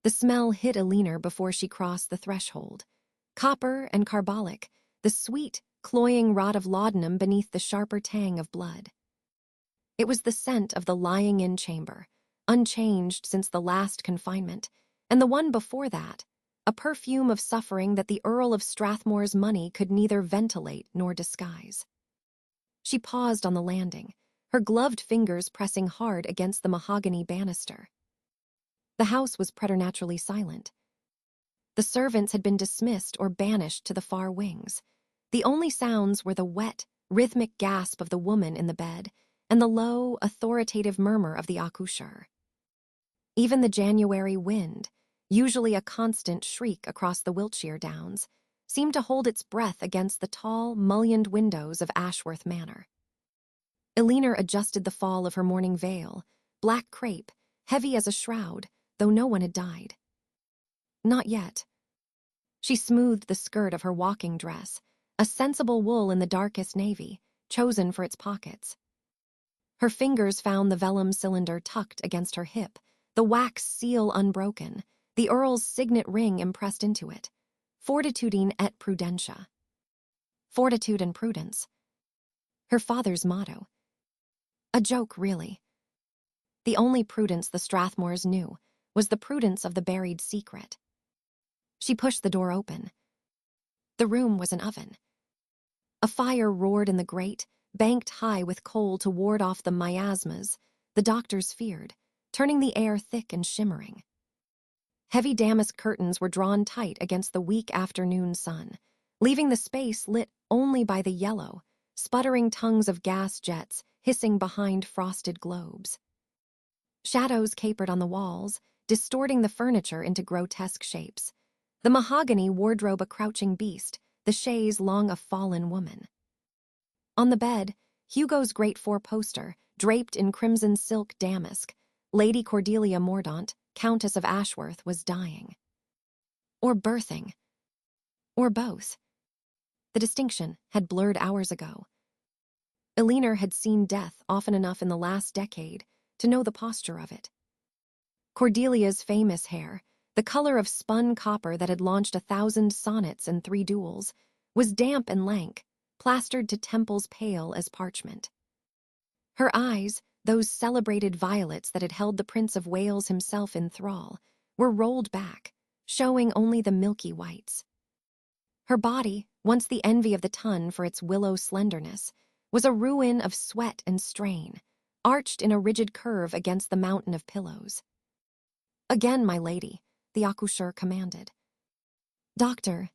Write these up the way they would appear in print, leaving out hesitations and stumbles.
The smell hit Alina before she crossed the threshold. Copper and carbolic, the sweet, cloying rot of laudanum beneath the sharper tang of blood. It was the scent of the lying-in chamber, unchanged since the last confinement, and the one before that, a perfume of suffering that the Earl of Strathmore's money could neither ventilate nor disguise. She paused on the landing, her gloved fingers pressing hard against the mahogany banister. The house was preternaturally silent. The servants had been dismissed or banished to the far wings. The only sounds were the wet, rhythmic gasp of the woman in the bed and the low, authoritative murmur of the accoucheur. Even the January wind, usually a constant shriek across the Wiltshire Downs, seemed to hold its breath against the tall, mullioned windows of Ashworth Manor. Alina adjusted the fall of her mourning veil, black crepe, heavy as a shroud, though no one had died. Not yet. She smoothed the skirt of her walking dress, a sensible wool in the darkest navy, chosen for its pockets. Her fingers found the vellum cylinder tucked against her hip, the wax seal unbroken, the Earl's signet ring impressed into it. Fortitudine et prudentia. Fortitude and prudence. Her father's motto. A joke, really. The only prudence the Strathmores knew was the prudence of the buried secret. She pushed the door open. The room was an oven. A fire roared in the grate, banked high with coal to ward off the miasmas the doctors feared, turning the air thick and shimmering. Heavy damask curtains were drawn tight against the weak afternoon sun, leaving the space lit only by the yellow, sputtering tongues of gas jets hissing behind frosted globes. Shadows capered on the walls, distorting the furniture into grotesque shapes. The mahogany wardrobe a crouching beast, the chaise long a fallen woman. On the bed, Hugo's great four-poster, draped in crimson silk damask, Lady Cordelia Mordaunt, Countess of Ashworth, was dying. Or birthing. Or both. The distinction had blurred hours ago. Alina had seen death often enough in the last decade to know the posture of it. Cordelia's famous hair, the color of spun copper that had launched 1,000 sonnets and 3 duels, was damp and lank, plastered to temples pale as parchment. Her eyes, those celebrated violets that had held the Prince of Wales himself in thrall, were rolled back, showing only the milky whites. Her body, once the envy of the ton for its willow slenderness, was a ruin of sweat and strain, arched in a rigid curve against the mountain of pillows. "Again, my lady," the accoucheur commanded. "Doctor."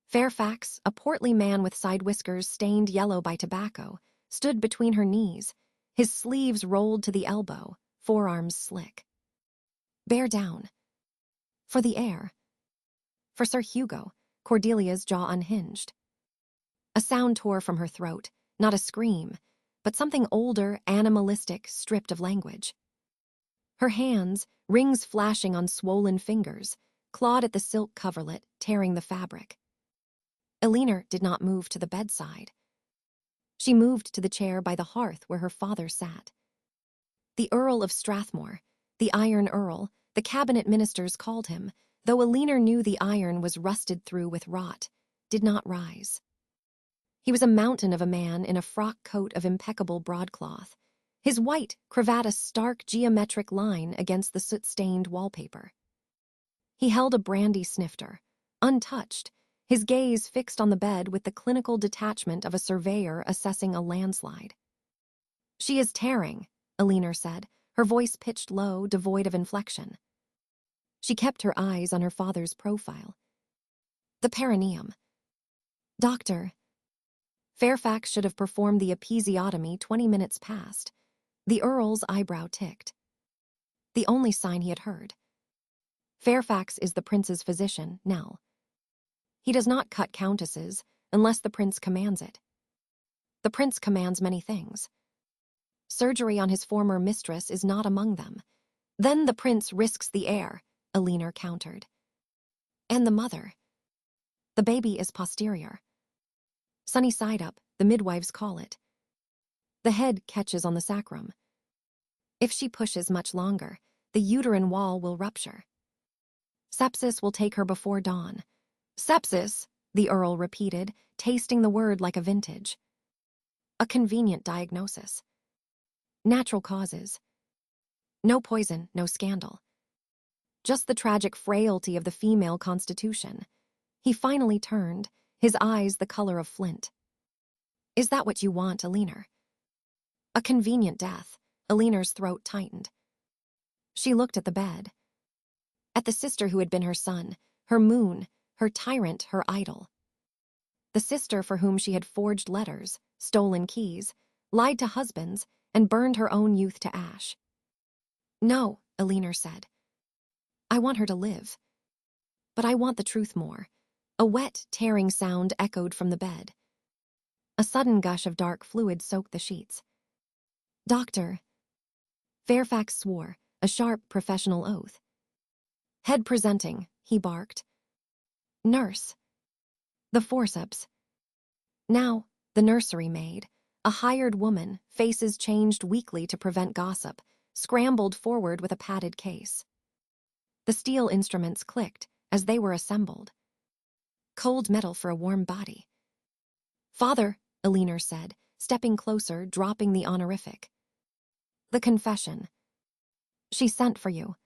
Fairfax, a portly man with side whiskers stained yellow by tobacco, stood between her knees, his sleeves rolled to the elbow, forearms slick. "Bear down." "For the air." "For Sir Hugo." Cordelia's jaw unhinged. A sound tore from her throat, not a scream, but something older, animalistic, stripped of language. Her hands, rings flashing on swollen fingers, clawed at the silk coverlet, tearing the fabric. Alina did not move to the bedside. She moved to the chair by the hearth where her father sat. The Earl of Strathmore, the Iron Earl, the cabinet ministers called him, though Alina knew the iron was rusted through with rot, did not rise. He was a mountain of a man in a frock coat of impeccable broadcloth, his white cravat a stark geometric line against the soot-stained wallpaper. He held a brandy snifter, untouched, his gaze fixed on the bed with the clinical detachment of a surveyor assessing a landslide. "She is tearing," Alina said, her voice pitched low, devoid of inflection. She kept her eyes on her father's profile. "The perineum." "Doctor." Fairfax should have performed the episiotomy 20 minutes past. The Earl's eyebrow ticked. The only sign he had heard. "Fairfax is the prince's physician, Nell. He does not cut countesses unless the prince commands it. The prince commands many things. Surgery on his former mistress is not among them. Then the prince risks the heir," Alina countered. "And the mother. The baby is posterior. Sunny side up, the midwives call it. The head catches on the sacrum. If she pushes much longer, the uterine wall will rupture. Sepsis will take her before dawn. Sepsis, the Earl repeated, tasting the word like a vintage. A convenient diagnosis. Natural causes. No poison, no scandal. Just the tragic frailty of the female constitution. He finally turned, his eyes the color of flint. Is that what you want, Aliner? A convenient death. Aliner's throat tightened. She looked at the bed. At the sister who had been her sun, her moon, her tyrant, her idol. The sister for whom she had forged letters, stolen keys, lied to husbands, and burned her own youth to ash. No, Aliner said. I want her to live. But I want the truth more. A wet, tearing sound echoed from the bed. A sudden gush of dark fluid soaked the sheets. Doctor. Fairfax swore, a sharp, professional oath. Head presenting, he barked. Nurse. The forceps. Now, the nursery maid, a hired woman, faces changed weekly to prevent gossip, scrambled forward with a padded case. The steel instruments clicked as they were assembled. Cold metal for a warm body. Father, Aliner said, stepping closer, dropping the honorific. The confession. She sent for you.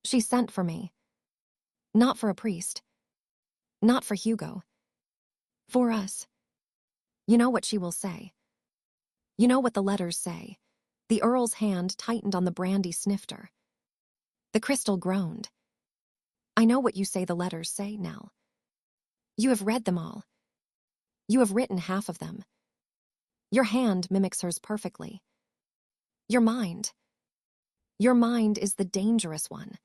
She sent for me. Not for a priest. Not for Hugo. For us. You know what she will say. You know what the letters say. The Earl's hand tightened on the brandy snifter. The crystal groaned. I know what you say the letters say, Nell. You have read them all. You have written half of them. Your hand mimics hers perfectly. Your mind. Your mind is the dangerous one.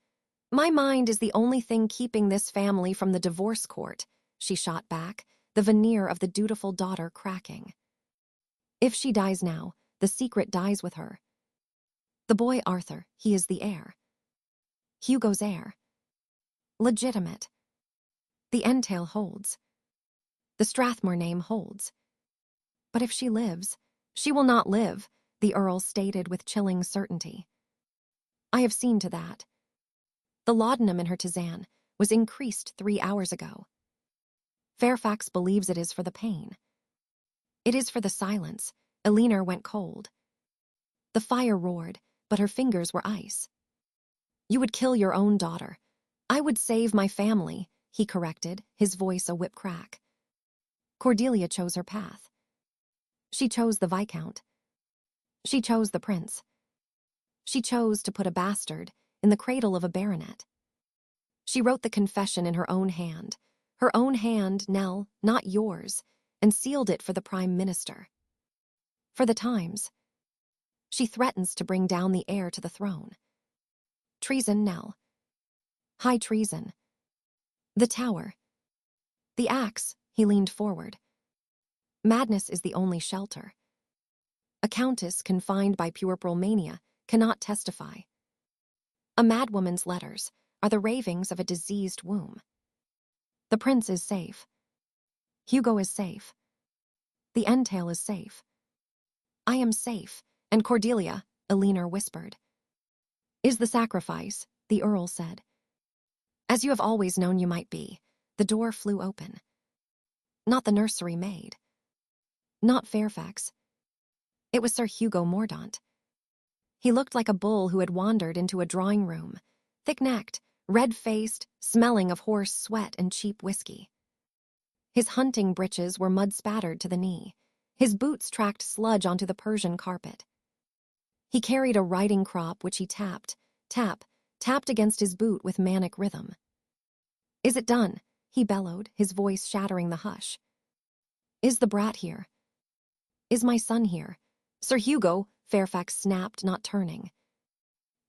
My mind is the only thing keeping this family from the divorce court, she shot back, the veneer of the dutiful daughter cracking. If she dies now, the secret dies with her. The boy Arthur, he is the heir. Hugo's heir. Legitimate. The entail holds. The Strathmore name holds. But if she lives, she will not live, the Earl stated with chilling certainty. I have seen to that. The laudanum in her tisane was increased 3 hours ago. Fairfax believes it is for the pain. It is for the silence. Aliner went cold. The fire roared, but her fingers were ice. You would kill your own daughter. I would save my family, he corrected, his voice a whip crack. Cordelia chose her path. She chose the Viscount. She chose the prince. She chose to put a bastard in the cradle of a baronet. She wrote the confession in her own hand, Nell, not yours, and sealed it for the Prime Minister. For the Times. She threatens to bring down the heir to the throne. Treason, Nell. High treason. The Tower. The axe, he leaned forward. Madness is the only shelter. A countess confined by puerperal mania cannot testify. A madwoman's letters are the ravings of a diseased womb. The prince is safe. Hugo is safe. The entail is safe. I am safe, and Cordelia, Aliner whispered. Is the sacrifice, the Earl said. As you have always known you might be, the door flew open. Not the nursery maid. Not Fairfax. It was Sir Hugo Mordaunt. He looked like a bull who had wandered into a drawing room, thick-necked, red-faced, smelling of horse sweat and cheap whiskey. His hunting breeches were mud-spattered to the knee. His boots tracked sludge onto the Persian carpet. He carried a riding crop which he tapped against his boot with manic rhythm. Is it done? He bellowed, his voice shattering the hush. Is the brat here? Is my son here? Sir Hugo, Fairfax snapped, not turning.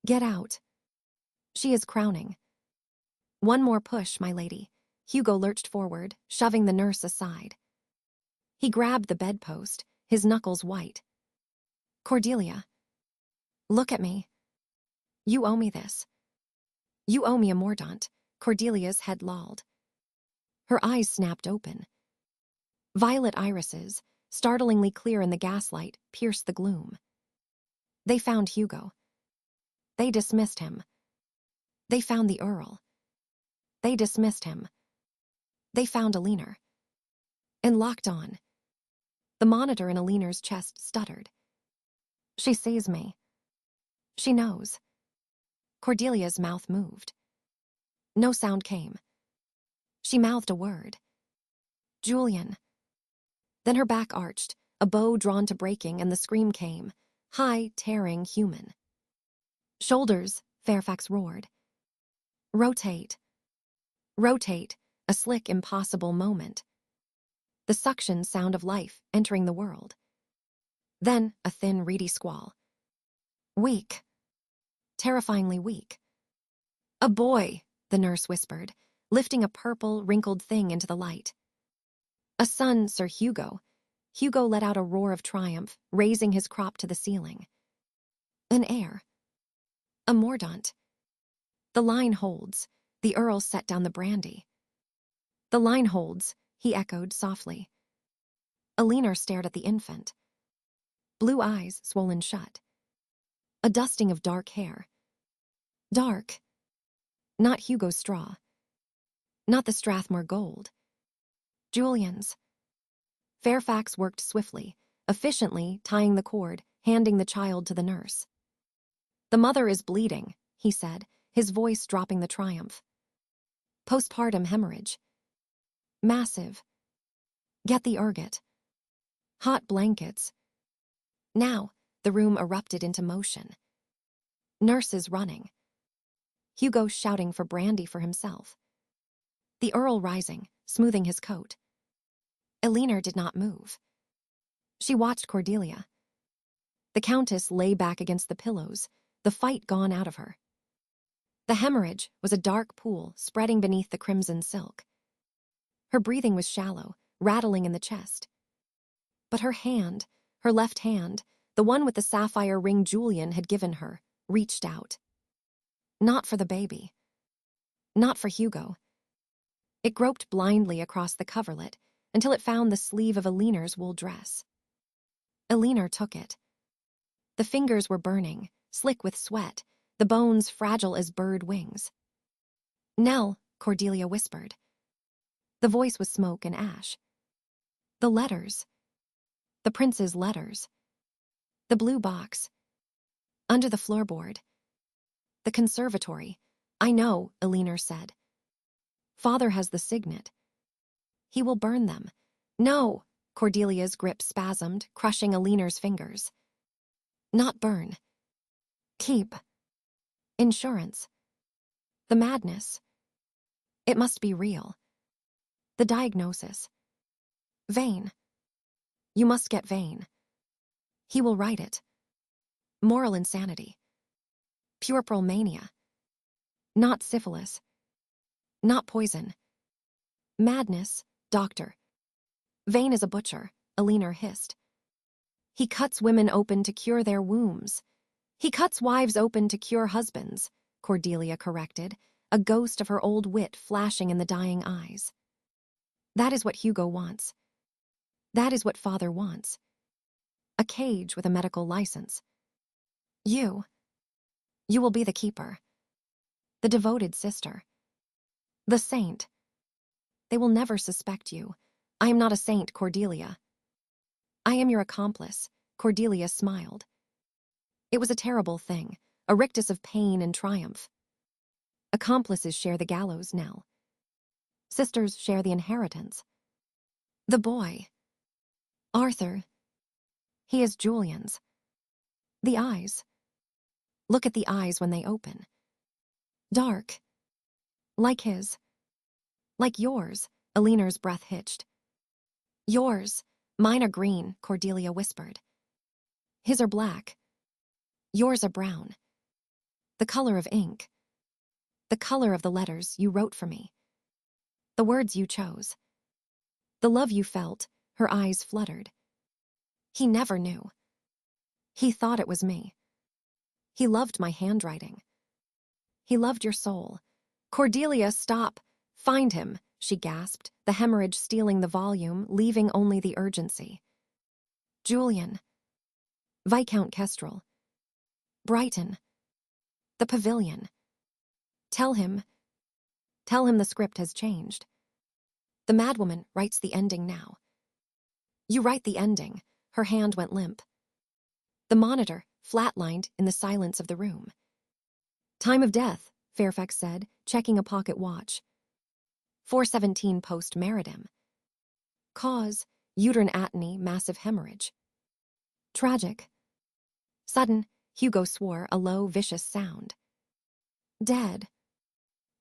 Get out. She is crowning. One more push, my lady. Hugo lurched forward, shoving the nurse aside. He grabbed the bedpost, his knuckles white. Cordelia. Look at me. You owe me this. You owe me a Mordaunt. Cordelia's head lolled. Her eyes snapped open. Violet irises, startlingly clear in the gaslight, pierced the gloom. They found Hugo. They dismissed him. They found the Earl. They dismissed him. They found Alina. And locked on. The monitor in Alina's chest stuttered. She sees me. She knows. Cordelia's mouth moved. No sound came. She mouthed a word. Julian. Then her back arched, a bow drawn to breaking, and the scream came. High, tearing, human. Shoulders, Fairfax roared. Rotate. Rotate, a slick, impossible moment. The suction sound of life entering the world. Then a thin, reedy squall. Weak. Terrifyingly weak. A boy, the nurse whispered, lifting a purple, wrinkled thing into the light. A son, Sir Hugo. Hugo let out a roar of triumph, raising his crop to the ceiling. An heir. A Mordaunt. The line holds. The Earl set down the brandy. The line holds, he echoed softly. Alina stared at the infant. Blue eyes swollen shut. A dusting of dark hair. Dark. Not Hugo's straw. Not the Strathmore gold. Julian's. Fairfax worked swiftly, efficiently, tying the cord, handing the child to the nurse. The mother is bleeding, he said, his voice dropping the triumph. Postpartum hemorrhage. Massive. Get the ergot. Hot blankets. Now, the room erupted into motion. Nurses running. Hugo shouting for brandy for himself. The Earl rising, smoothing his coat. Alina did not move. She watched Cordelia. The Countess lay back against the pillows, the fight gone out of her. The hemorrhage was a dark pool spreading beneath the crimson silk. Her breathing was shallow, rattling in the chest. But her hand, her left hand, the one with the sapphire ring Julian had given her, reached out. Not for the baby. Not for Hugo. It groped blindly across the coverlet until it found the sleeve of Alina's wool dress. Alina took it. The fingers were burning, slick with sweat, the bones fragile as bird wings. Nell, Cordelia whispered. The voice was smoke and ash. The letters. The prince's letters. The blue box. Under the floorboard. The conservatory. I know, Alina said. Father has the signet. He will burn them. No, Cordelia's grip spasmed, crushing Alina's fingers. Not burn. Keep. Insurance. The madness. It must be real. The diagnosis. Vain. You must get vain. He will write it. Moral insanity. Puerperal mania. Not syphilis. Not poison. Madness, doctor. Vain as a butcher, Alina hissed. He cuts women open to cure their wombs. He cuts wives open to cure husbands, Cordelia corrected, a ghost of her old wit flashing in the dying eyes. That is what Hugo wants. That is what father wants. A cage with a medical license. You will be the keeper. The devoted sister. The saint. They will never suspect you. I am not a saint, Cordelia. I am your accomplice, Cordelia smiled. It was a terrible thing, a rictus of pain and triumph. Accomplices share the gallows, Nell. Sisters share the inheritance. The boy. Arthur. He is Julian's. The eyes. Look at the eyes when they open. Dark. Like his. Like yours, Alina's breath hitched. Yours. Mine are green, Cordelia whispered. His are black. Yours are brown. The color of ink. The color of the letters you wrote for me. The words you chose. The love you felt, her eyes fluttered. He never knew. He thought it was me. He loved my handwriting. He loved your soul. Cordelia, stop. Find him, she gasped, the hemorrhage stealing the volume, leaving only the urgency. Julian. Viscount Kestrel. Brighton. The pavilion. Tell him. Tell him the script has changed. The madwoman writes the ending now. You write the ending. Her hand went limp. The monitor flatlined in the silence of the room. Time of death, Fairfax said, checking a pocket watch. 4:17 post-meridim. Cause, uterine atony, massive hemorrhage. Tragic. Sudden, Hugo swore, a low, vicious sound. Dead.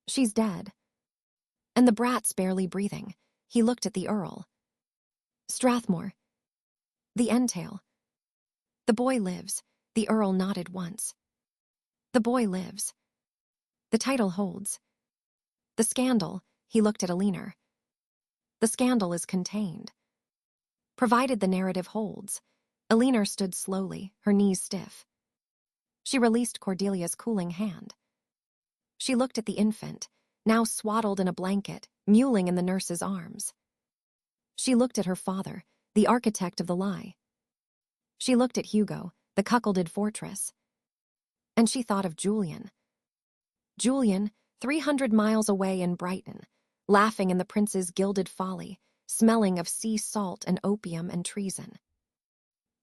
She's dead. And the brat's barely breathing. He looked at the Earl. Strathmore. The entail. The boy lives. The Earl nodded once. The boy lives. The title holds. The scandal, he looked at Alina. The scandal is contained. Provided the narrative holds. Alina stood slowly, her knees stiff. She released Cordelia's cooling hand. She looked at the infant, now swaddled in a blanket, mewling in the nurse's arms. She looked at her father, the architect of the lie. She looked at Hugo, the cuckolded fortress. And she thought of Julian. Julian, 300 miles away in Brighton, laughing in the prince's gilded folly, smelling of sea salt and opium and treason.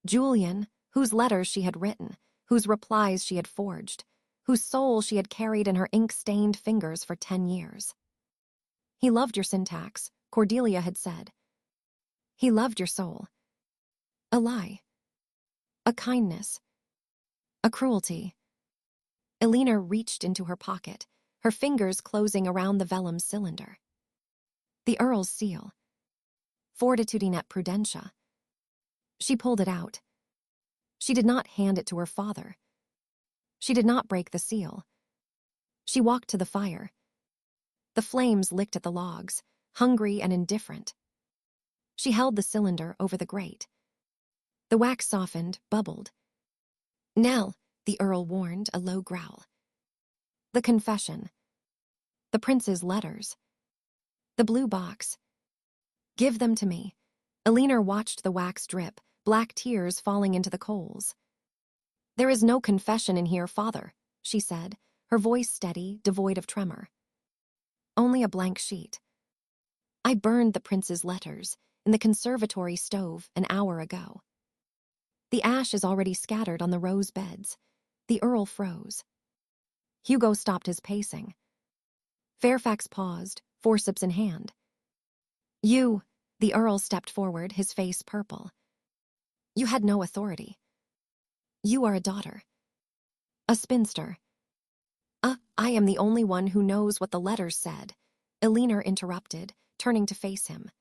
Julian, whose letters she had written, whose replies she had forged, whose soul she had carried in her ink-stained fingers for 10 years. He loved your syntax, Cordelia had said. He loved your soul. A lie. A kindness. A cruelty. Alina reached into her pocket, her fingers closing around the vellum cylinder. The Earl's seal. Fortitudine et prudentia. She pulled it out. She did not hand it to her father. She did not break the seal. She walked to the fire. The flames licked at the logs, hungry and indifferent. She held the cylinder over the grate. The wax softened, bubbled. Nell, the Earl warned, a low growl. The confession. The prince's letters. The blue box. Give them to me. Alina watched the wax drip, black tears falling into the coals. There is no confession in here, father, she said, her voice steady, devoid of tremor. Only a blank sheet. I burned the prince's letters in the conservatory stove an hour ago. The ash is already scattered on the rose beds. The Earl froze. Hugo stopped his pacing. Fairfax paused, forceps in hand. You, the Earl stepped forward, his face purple. You had no authority. You are a daughter. A spinster. I am the only one who knows what the letters said, Alina interrupted, turning to face him.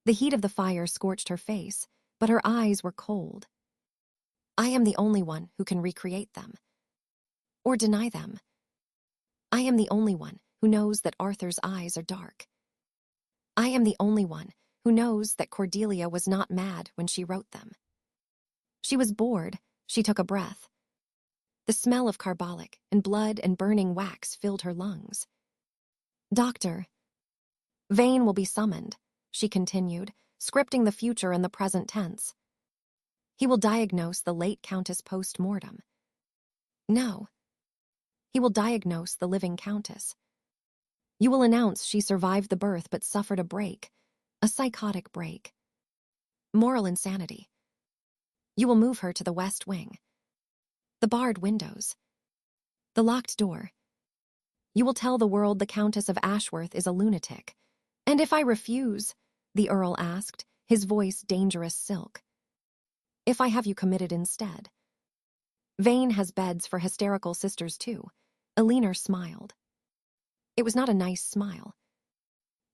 The heat of the fire scorched her face, but her eyes were cold. I am the only one who can recreate them. Or deny them. I am the only one who knows that Arthur's eyes are dark. I am the only one who knows that Cordelia was not mad when she wrote them. She was bored. She took a breath. The smell of carbolic and blood and burning wax filled her lungs. Doctor. Vane will be summoned, she continued, scripting the future in the present tense. He will diagnose the late Countess post-mortem. No. He will diagnose the living Countess. You will announce she survived the birth but suffered a break, a psychotic break. Moral insanity. You will move her to the West Wing. The barred windows. The locked door. You will tell the world the Countess of Ashworth is a lunatic. And if I refuse, the Earl asked, his voice dangerous silk. If I have you committed instead. Vane has beds for hysterical sisters too. Alina smiled. It was not a nice smile.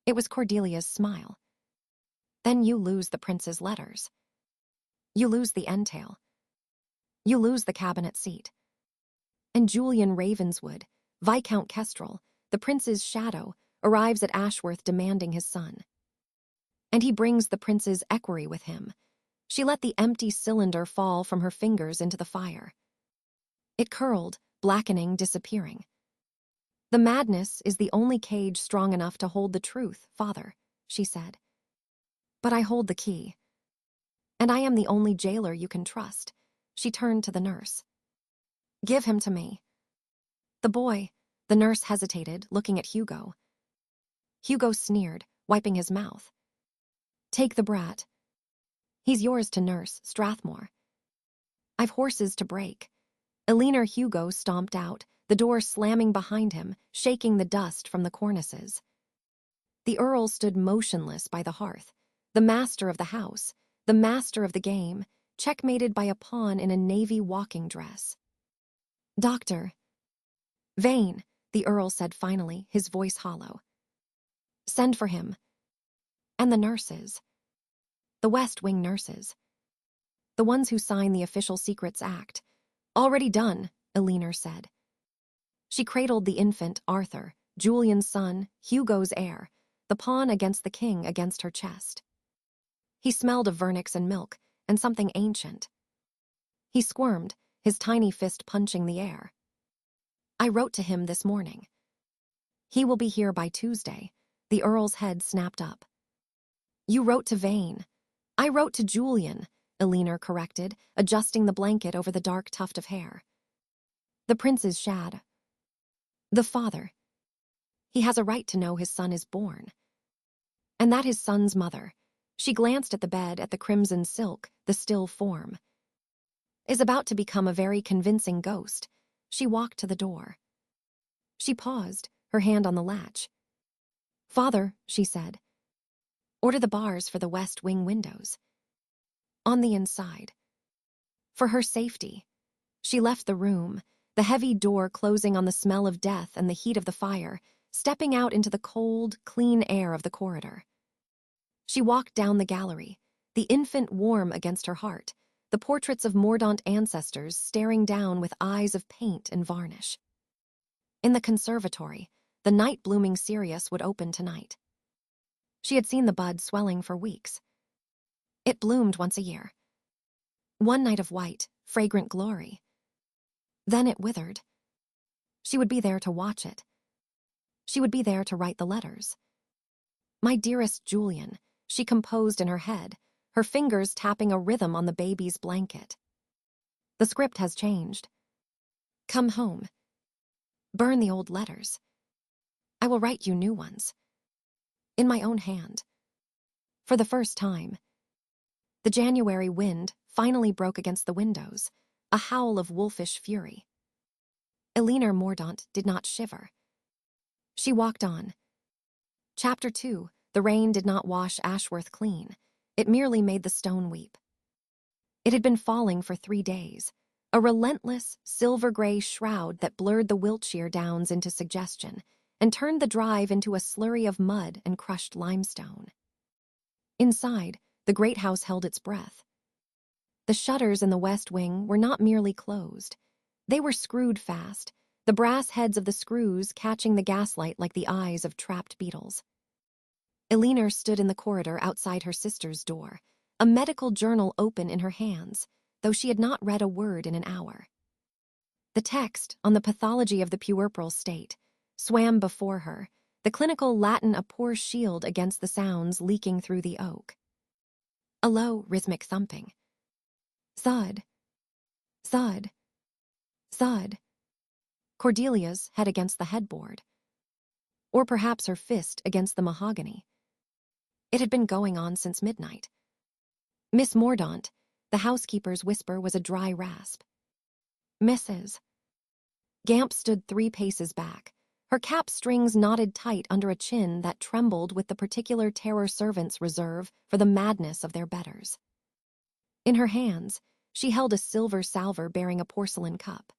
It was Cordelia's smile. Then you lose the prince's letters. You lose the entail. You lose the cabinet seat. And Julian Ravenswood, Viscount Kestrel, the prince's shadow, arrives at Ashworth demanding his son. And he brings the prince's equerry with him. She let the empty cylinder fall from her fingers into the fire. It curled, blackening, disappearing. The madness is the only cage strong enough to hold the truth, father, she said. But I hold the key. And I am the only jailer you can trust. She turned to the nurse. Give him to me. The The nurse hesitated, looking at Hugo. Hugo sneered, wiping his mouth. Take the brat. He's yours to nurse, Strathmore. I've horses to break. Eleanor Hugo stomped out, the door slamming behind him, shaking the dust from the cornices. The Earl stood motionless by the hearth, the master of the house, the master of the game, checkmated by a pawn in a navy walking dress. Doctor. Vane, the Earl said finally, his voice hollow. Send for him. And the nurses. The West Wing nurses. The ones who sign the Official Secrets Act. Already done, Eleanor said. She cradled the infant, Arthur, Julian's son, Hugo's heir, the pawn against the king against her chest. He smelled of vernix and milk, and something ancient. He squirmed, his tiny fist punching the air. I wrote to him this morning. He will be here by Tuesday. The Earl's head snapped up. You wrote to Vane. I wrote to Julian, Eleanor corrected, adjusting the blanket over the dark tuft of hair. The prince's shad. The father. He has a right to know his son is born. And that his son's mother, she glanced at the bed, at the crimson silk, the still form, is about to become a very convincing ghost. She walked to the door. She paused, her hand on the latch. Father, she said, order the bars for the West Wing windows. On the inside. For her safety. She left the room, the heavy door closing on the smell of death and the heat of the fire, stepping out into the cold, clean air of the corridor. She walked down the gallery, the infant warm against her heart, the portraits of Mordaunt ancestors staring down with eyes of paint and varnish. In the conservatory, the night-blooming cereus would open tonight. She had seen the bud swelling for weeks. It bloomed once a year. One night of white, fragrant glory. Then it withered. She would be there to watch it. She would be there to write the letters. My dearest Julian, she composed in her head, her fingers tapping a rhythm on the baby's blanket. The script has changed. Come home. Burn the old letters. I will write you new ones. In my own hand. For the first time. The January wind finally broke against the windows, a howl of wolfish fury. Eleanor Mordaunt did not shiver. She walked on. Chapter 2. The rain did not wash Ashworth clean. It merely made the stone weep. It had been falling for 3 days, a relentless, silver-gray shroud that blurred the Wiltshire Downs into suggestion and turned the drive into a slurry of mud and crushed limestone. Inside, the great house held its breath. The shutters in the West Wing were not merely closed. They were screwed fast, the brass heads of the screws catching the gaslight like the eyes of trapped beetles. Eleanor stood in the corridor outside her sister's door, a medical journal open in her hands, though she had not read a word in an hour. The text on the pathology of the puerperal state swam before her, the clinical Latin a poor shield against the sounds leaking through the oak. A low, rhythmic thumping. Thud. Thud. Thud. Cordelia's head against the headboard. Or perhaps her fist against the mahogany. It had been going on since midnight. Miss Mordaunt, the housekeeper's whisper was a dry rasp. Mrs. Gamp stood 3 paces back, her cap strings knotted tight under a chin that trembled with the particular terror servants reserve for the madness of their betters. In her hands, she held a silver salver bearing a porcelain cup.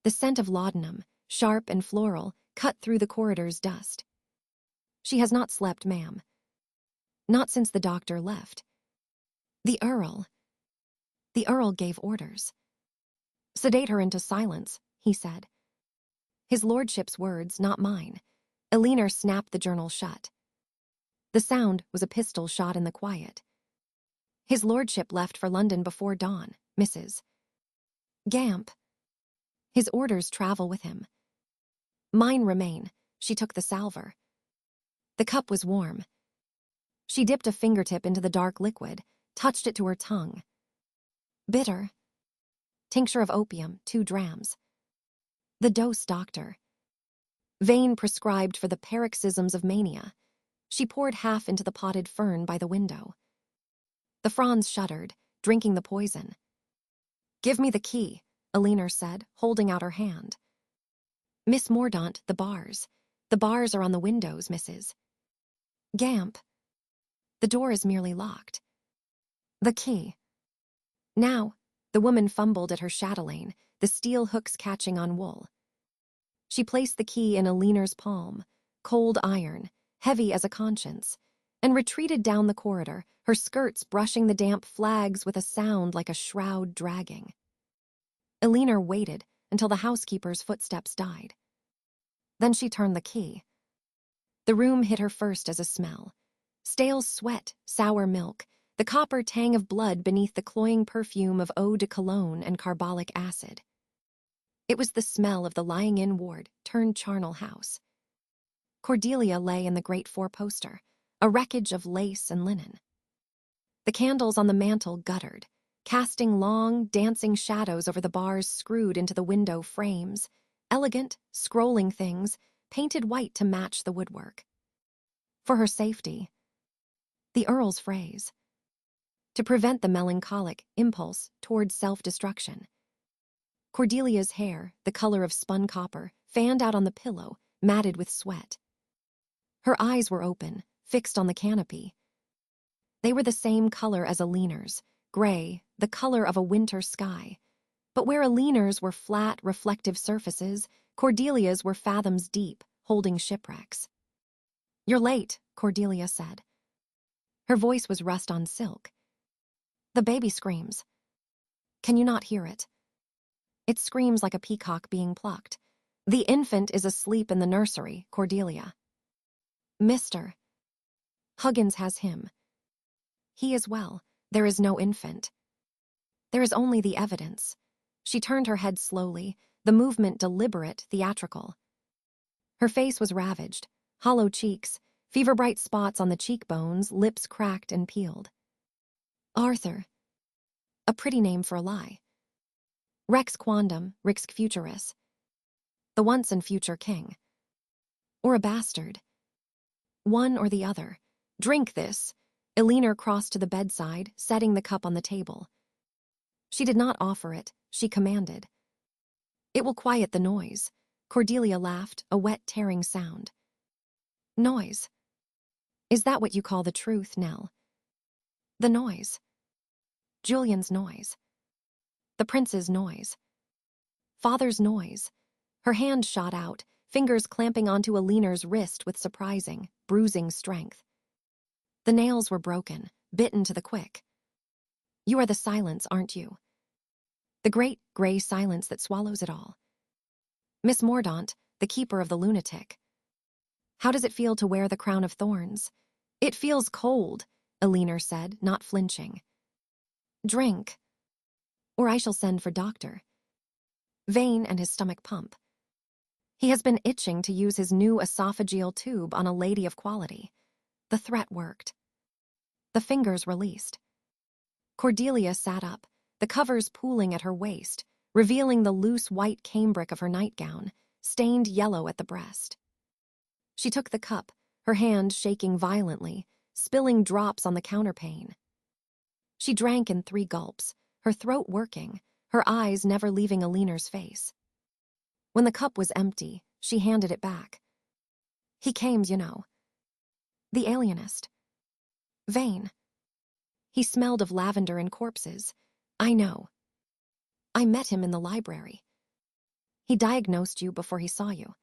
The scent of laudanum, sharp and floral, cut through the corridor's dust. She has not slept, ma'am. Not since the doctor left. The Earl gave orders. Sedate her into silence, he said. His lordship's words, not mine. Eleanor snapped the journal shut. The sound was a pistol shot in the quiet. His lordship left for London before dawn, Mrs. Gamp. His orders travel with him. Mine remain. She took the salver. The cup was warm. She dipped a fingertip into the dark liquid, touched it to her tongue. Bitter. Tincture of opium, 2 drams. The dose, doctor. Vane prescribed for the paroxysms of mania. She poured half into the potted fern by the window. The fronds shuddered, drinking the poison. "Give me the key," Elinor said, holding out her hand. "Miss Mordaunt, the bars. The bars are on the windows, Mrs. Gamp. The door is merely locked. The key." Now, the woman fumbled at her chatelaine, the steel hooks catching on wool. She placed the key in Elinor's palm, cold iron, heavy as a conscience, and retreated down the corridor, her skirts brushing the damp flags with a sound like a shroud dragging. Elinor waited until the housekeeper's footsteps died. Then she turned the key. The room hit her first as a smell. Stale sweat, sour milk, the copper tang of blood beneath the cloying perfume of eau de cologne and carbolic acid. It was the smell of the lying-in ward turned charnel house. Cordelia lay in the great four-poster, a wreckage of lace and linen. The candles on the mantel guttered, casting long, dancing shadows over the bars screwed into the window frames, elegant, scrolling things, painted white to match the woodwork. For her safety. The Earl's phrase. To prevent the melancholic impulse toward self-destruction. Cordelia's hair, the color of spun copper, fanned out on the pillow, matted with sweat. Her eyes were open, fixed on the canopy. They were the same color as Elinor's, gray, the color of a winter sky. But where Elinor's were flat, reflective surfaces, Cordelia's were fathoms deep, holding shipwrecks. "You're late," Cordelia said. Her voice was rust on silk. "The baby screams. Can you not hear it? It screams like a peacock being plucked. The infant is asleep in the nursery, Cordelia. Mr. Huggins has him. He is well. There is no infant. There is only the evidence." She turned her head slowly, the movement deliberate, theatrical. Her face was ravaged, hollow cheeks, fever-bright spots on the cheekbones, lips cracked and peeled. "Arthur. A pretty name for a lie. Rex quondam, Rix futuris. The once and future king. Or a bastard. One or the other. Drink this." Elinor crossed to the bedside, setting the cup on the table. She did not offer it, she commanded. "It will quiet the noise." Cordelia laughed, a wet, tearing sound. "Noise? Is that what you call the truth, Nell?" "The noise. Julian's noise. The prince's noise. Father's noise." Her hand shot out, fingers clamping onto Elinor's wrist with surprising, bruising strength. The nails were broken, bitten to the quick. "You are the silence, aren't you? The great, gray silence that swallows it all. Miss Mordaunt, the keeper of the lunatic. How does it feel to wear the crown of thorns?" "It feels cold," Elinor said, not flinching. "Drink. Or I shall send for Doctor Vane and his stomach pump. He has been itching to use his new esophageal tube on a lady of quality." The threat worked. The fingers released. Cordelia sat up, the covers pooling at her waist, revealing the loose white cambric of her nightgown, stained yellow at the breast. She took the cup, her hand shaking violently, spilling drops on the counterpane. She drank in 3 gulps, her throat working, her eyes never leaving Elinor's face. When the cup was empty, she handed it back. "He came, you know. The alienist. Vane. He smelled of lavender and corpses. I know. I met him in the library. He diagnosed you before he saw you.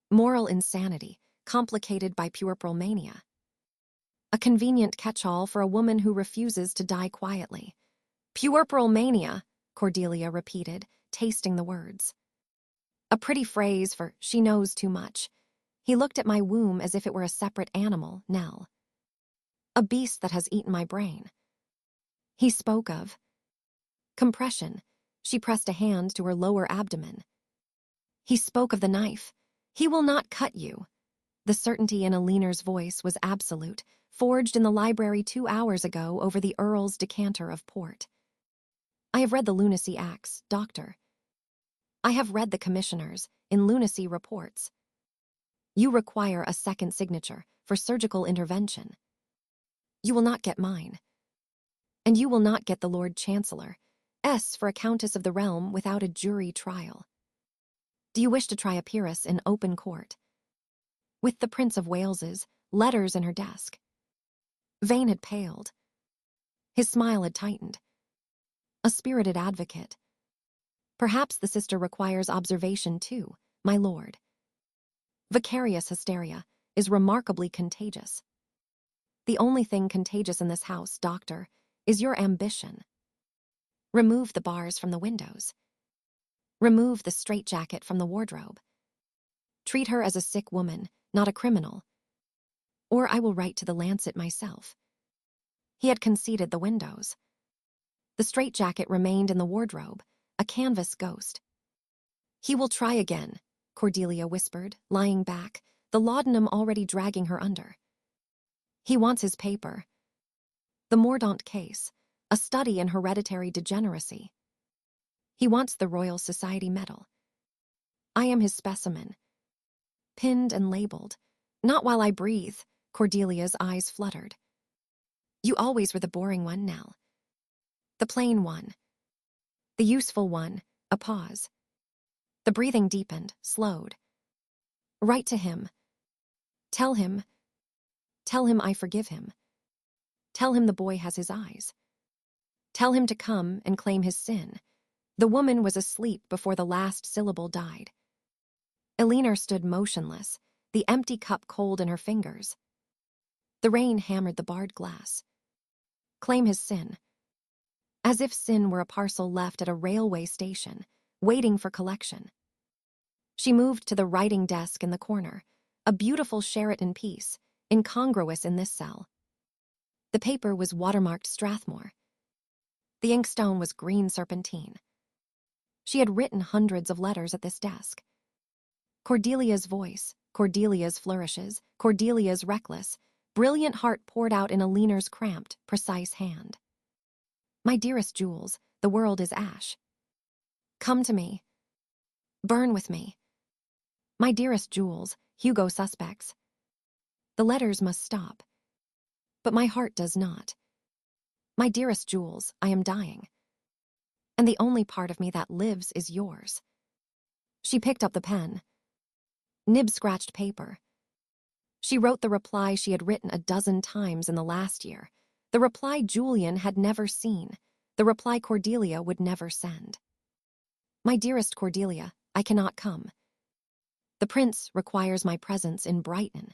Moral insanity, complicated by puerperal mania. A convenient catch-all for a woman who refuses to die quietly." "Puerperal mania," Cordelia repeated, tasting the words. "A pretty phrase for she knows too much. He looked at my womb as if it were a separate animal, Nell. A beast that has eaten my brain. He spoke of compression." She pressed a hand to her lower abdomen. "He spoke of the knife. He will not cut you." The certainty in Elinor's voice was absolute, forged in the library 2 hours ago over the Earl's decanter of port. "I have read the Lunacy Acts, Doctor. I have read the commissioners, in lunacy reports. You require a second signature for surgical intervention. You will not get mine. And you will not get the Lord Chancellor, S for a Countess of the Realm without a jury trial. Do you wish to try a peeress in open court? With the Prince of Wales's letters in her desk. Vane had paled. His smile had tightened. A spirited advocate. Perhaps the sister requires observation too, my lord. Vicarious hysteria is remarkably contagious. The only thing contagious in this house, doctor, is your ambition. Remove the bars from the windows. Remove the straitjacket from the wardrobe. Treat her as a sick woman, not a criminal. Or I will write to the Lancet myself. He had conceded the windows. The straitjacket remained in the wardrobe, a canvas ghost. He will try again, Cordelia whispered, lying back, the laudanum already dragging her under. He wants his paper. The Mordaunt case, a study in hereditary degeneracy. He wants the Royal Society medal. I am his specimen. Pinned and labeled. Not while I breathe, Cordelia's eyes fluttered. You always were the boring one, Nell. The plain one. The useful one, a pause. The breathing deepened, slowed. Write to him. Tell him I forgive him. Tell him the boy has his eyes. Tell him to come and claim his sin. The woman was asleep before the last syllable died. Elinor stood motionless, the empty cup cold in her fingers. The rain hammered the barred glass. Claim his sin. As if sin were a parcel left at a railway station, waiting for collection. She moved to the writing desk in the corner, a beautiful Sheraton piece, incongruous in this cell. The paper was watermarked Strathmore. The inkstone was green serpentine. She had written hundreds of letters at this desk. Cordelia's voice, Cordelia's flourishes, Cordelia's reckless, brilliant heart poured out in Elinor's cramped, precise hand. My dearest Jules, the world is ash. Come to me. Burn with me. My dearest Jules, Hugo suspects. The letters must stop. But my heart does not. My dearest Jules, I am dying. And the only part of me that lives is yours. She picked up the pen. Nib scratched paper. She wrote the reply she had written a dozen times in the last year, the reply Julian had never seen, the reply Cordelia would never send. My dearest Cordelia, I cannot come. The prince requires my presence in Brighton.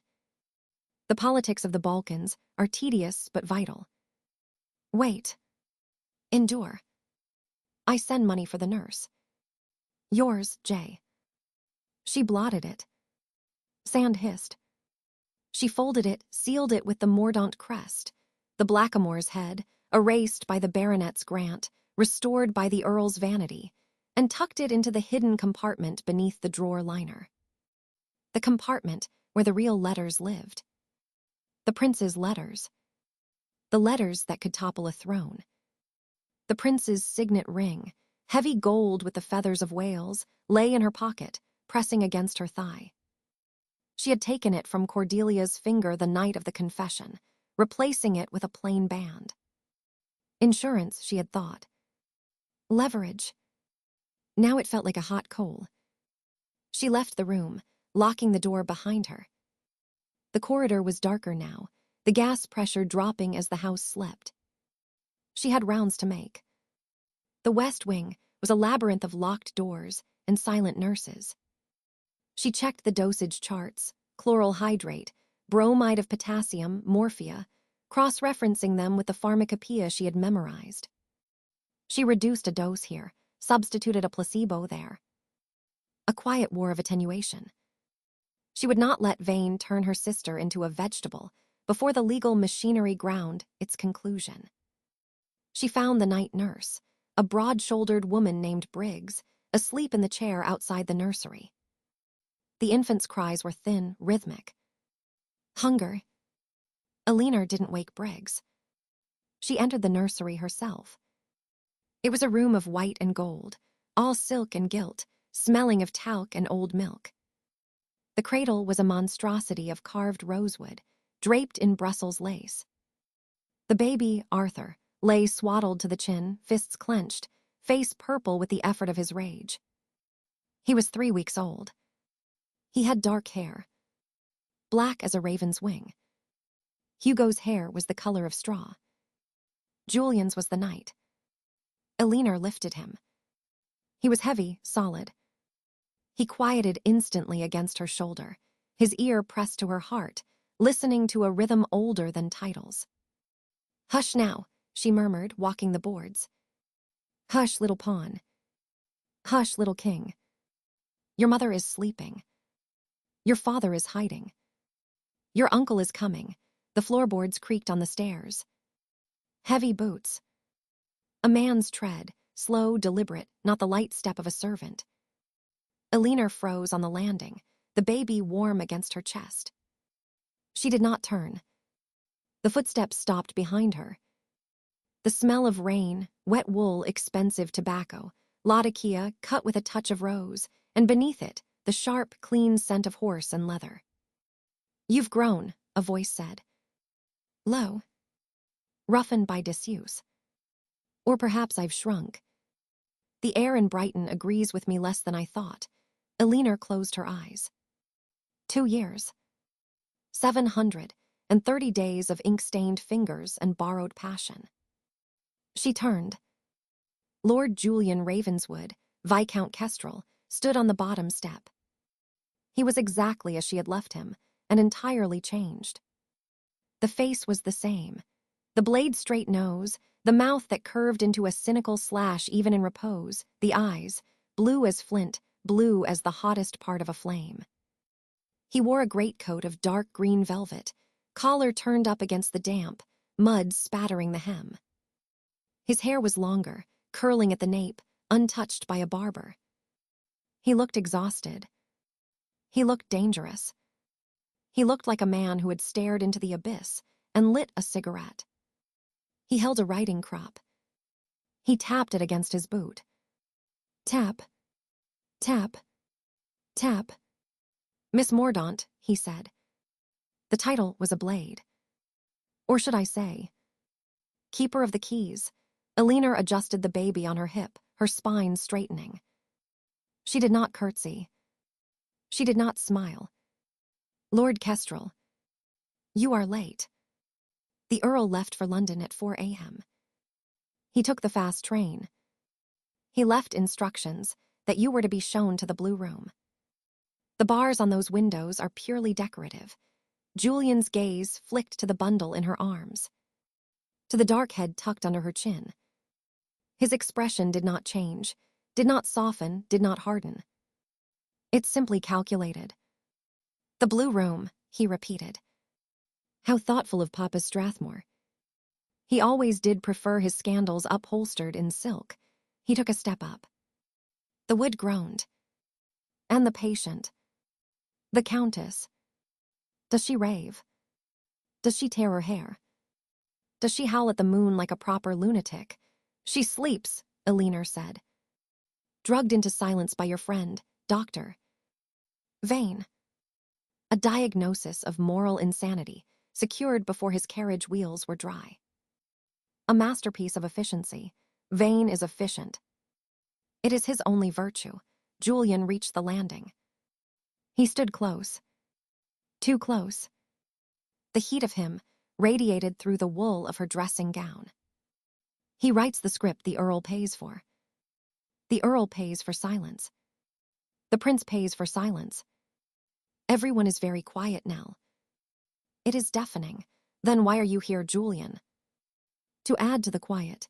The politics of the Balkans are tedious but vital. Wait. Endure. I send money for the nurse. Yours, J. She blotted it. Sand hissed. She folded it, sealed it with the Mordaunt crest, the blackamoor's head, erased by the baronet's grant, restored by the earl's vanity, and tucked it into the hidden compartment beneath the drawer liner. The compartment where the real letters lived. The prince's letters. The letters that could topple a throne. The prince's signet ring, heavy gold with the feathers of Wales, lay in her pocket, pressing against her thigh. She had taken it from Cordelia's finger the night of the confession, replacing it with a plain band. Insurance, she had thought. Leverage. Now it felt like a hot coal. She left the room, locking the door behind her. The corridor was darker now, the gas pressure dropping as the house slept. She had rounds to make. The West Wing was a labyrinth of locked doors and silent nurses. She checked the dosage charts, chloral hydrate, bromide of potassium, morphia, cross-referencing them with the pharmacopoeia she had memorized. She reduced a dose here, substituted a placebo there. A quiet war of attenuation. She would not let Vane turn her sister into a vegetable before the legal machinery ground its conclusion. She found the night nurse, a broad-shouldered woman named Briggs, asleep in the chair outside the nursery. The infant's cries were thin, rhythmic. Hunger. Elinor didn't wake Briggs. She entered the nursery herself. It was a room of white and gold, all silk and gilt, smelling of talc and old milk. The cradle was a monstrosity of carved rosewood, draped in Brussels lace. The baby, Arthur, lay swaddled to the chin, fists clenched, face purple with the effort of his rage. He was 3 weeks old. He had dark hair, black as a raven's wing. Hugo's hair was the color of straw. Julian's was the night. Elinor lifted him. He was heavy, solid. He quieted instantly against her shoulder, his ear pressed to her heart, listening to a rhythm older than titles. "Hush now," she murmured, walking the boards. "Hush, little pawn. Hush, little king. Your mother is sleeping. Your father is hiding. Your uncle is coming." The floorboards creaked on the stairs. Heavy boots. A man's tread, slow, deliberate, not the light step of a servant. Elinor froze on the landing, the baby warm against her chest. She did not turn. The footsteps stopped behind her. The smell of rain, wet wool, expensive tobacco, latakia cut with a touch of rose, and beneath it, the sharp, clean scent of horse and leather. "You've grown," a voice said. Low. Roughened by disuse. Or perhaps I've shrunk. The air in Brighton agrees with me less than I thought. Elinor closed her eyes. 2 years. 730 days of ink-stained fingers and borrowed passion. She turned. Lord Julian Ravenswood, Viscount Kestrel, stood on the bottom step. He was exactly as she had left him, and entirely changed. The face was the same. The blade-straight nose, the mouth that curved into a cynical slash even in repose, the eyes, blue as flint, blue as the hottest part of a flame. He wore a greatcoat of dark green velvet, collar turned up against the damp, mud spattering the hem. His hair was longer, curling at the nape, untouched by a barber. He looked exhausted. He looked dangerous. He looked like a man who had stared into the abyss and lit a cigarette. He held a riding crop. He tapped it against his boot. Tap, tap, tap. "Miss Mordaunt," he said. The title was a blade. Or should I say, Keeper of the Keys. Elinor adjusted the baby on her hip, her spine straightening. She did not curtsy. She did not smile. "Lord Kestrel, you are late." The Earl left for London at 4 a.m. He took the fast train. He left instructions that you were to be shown to the Blue Room. The bars on those windows are purely decorative. Julian's gaze flicked to the bundle in her arms, to the dark head tucked under her chin. His expression did not change, did not soften, did not harden. It simply calculated. "The Blue Room," he repeated. How thoughtful of Papa Strathmore. He always did prefer his scandals upholstered in silk. He took a step up. The wood groaned. And the patient. The Countess. Does she rave? Does she tear her hair? Does she howl at the moon like a proper lunatic? "She sleeps," Elinor said. "Drugged into silence by your friend, Dr. Vane." A diagnosis of moral insanity, secured before his carriage wheels were dry. A masterpiece of efficiency. Vane is efficient. It is his only virtue. Julian reached the landing. He stood close. Too close. The heat of him radiated through the wool of her dressing gown. He writes the script the Earl pays for. The Earl pays for silence. The Prince pays for silence. Everyone is very quiet now. It is deafening. Then why are you here, Julian? To add to the quiet.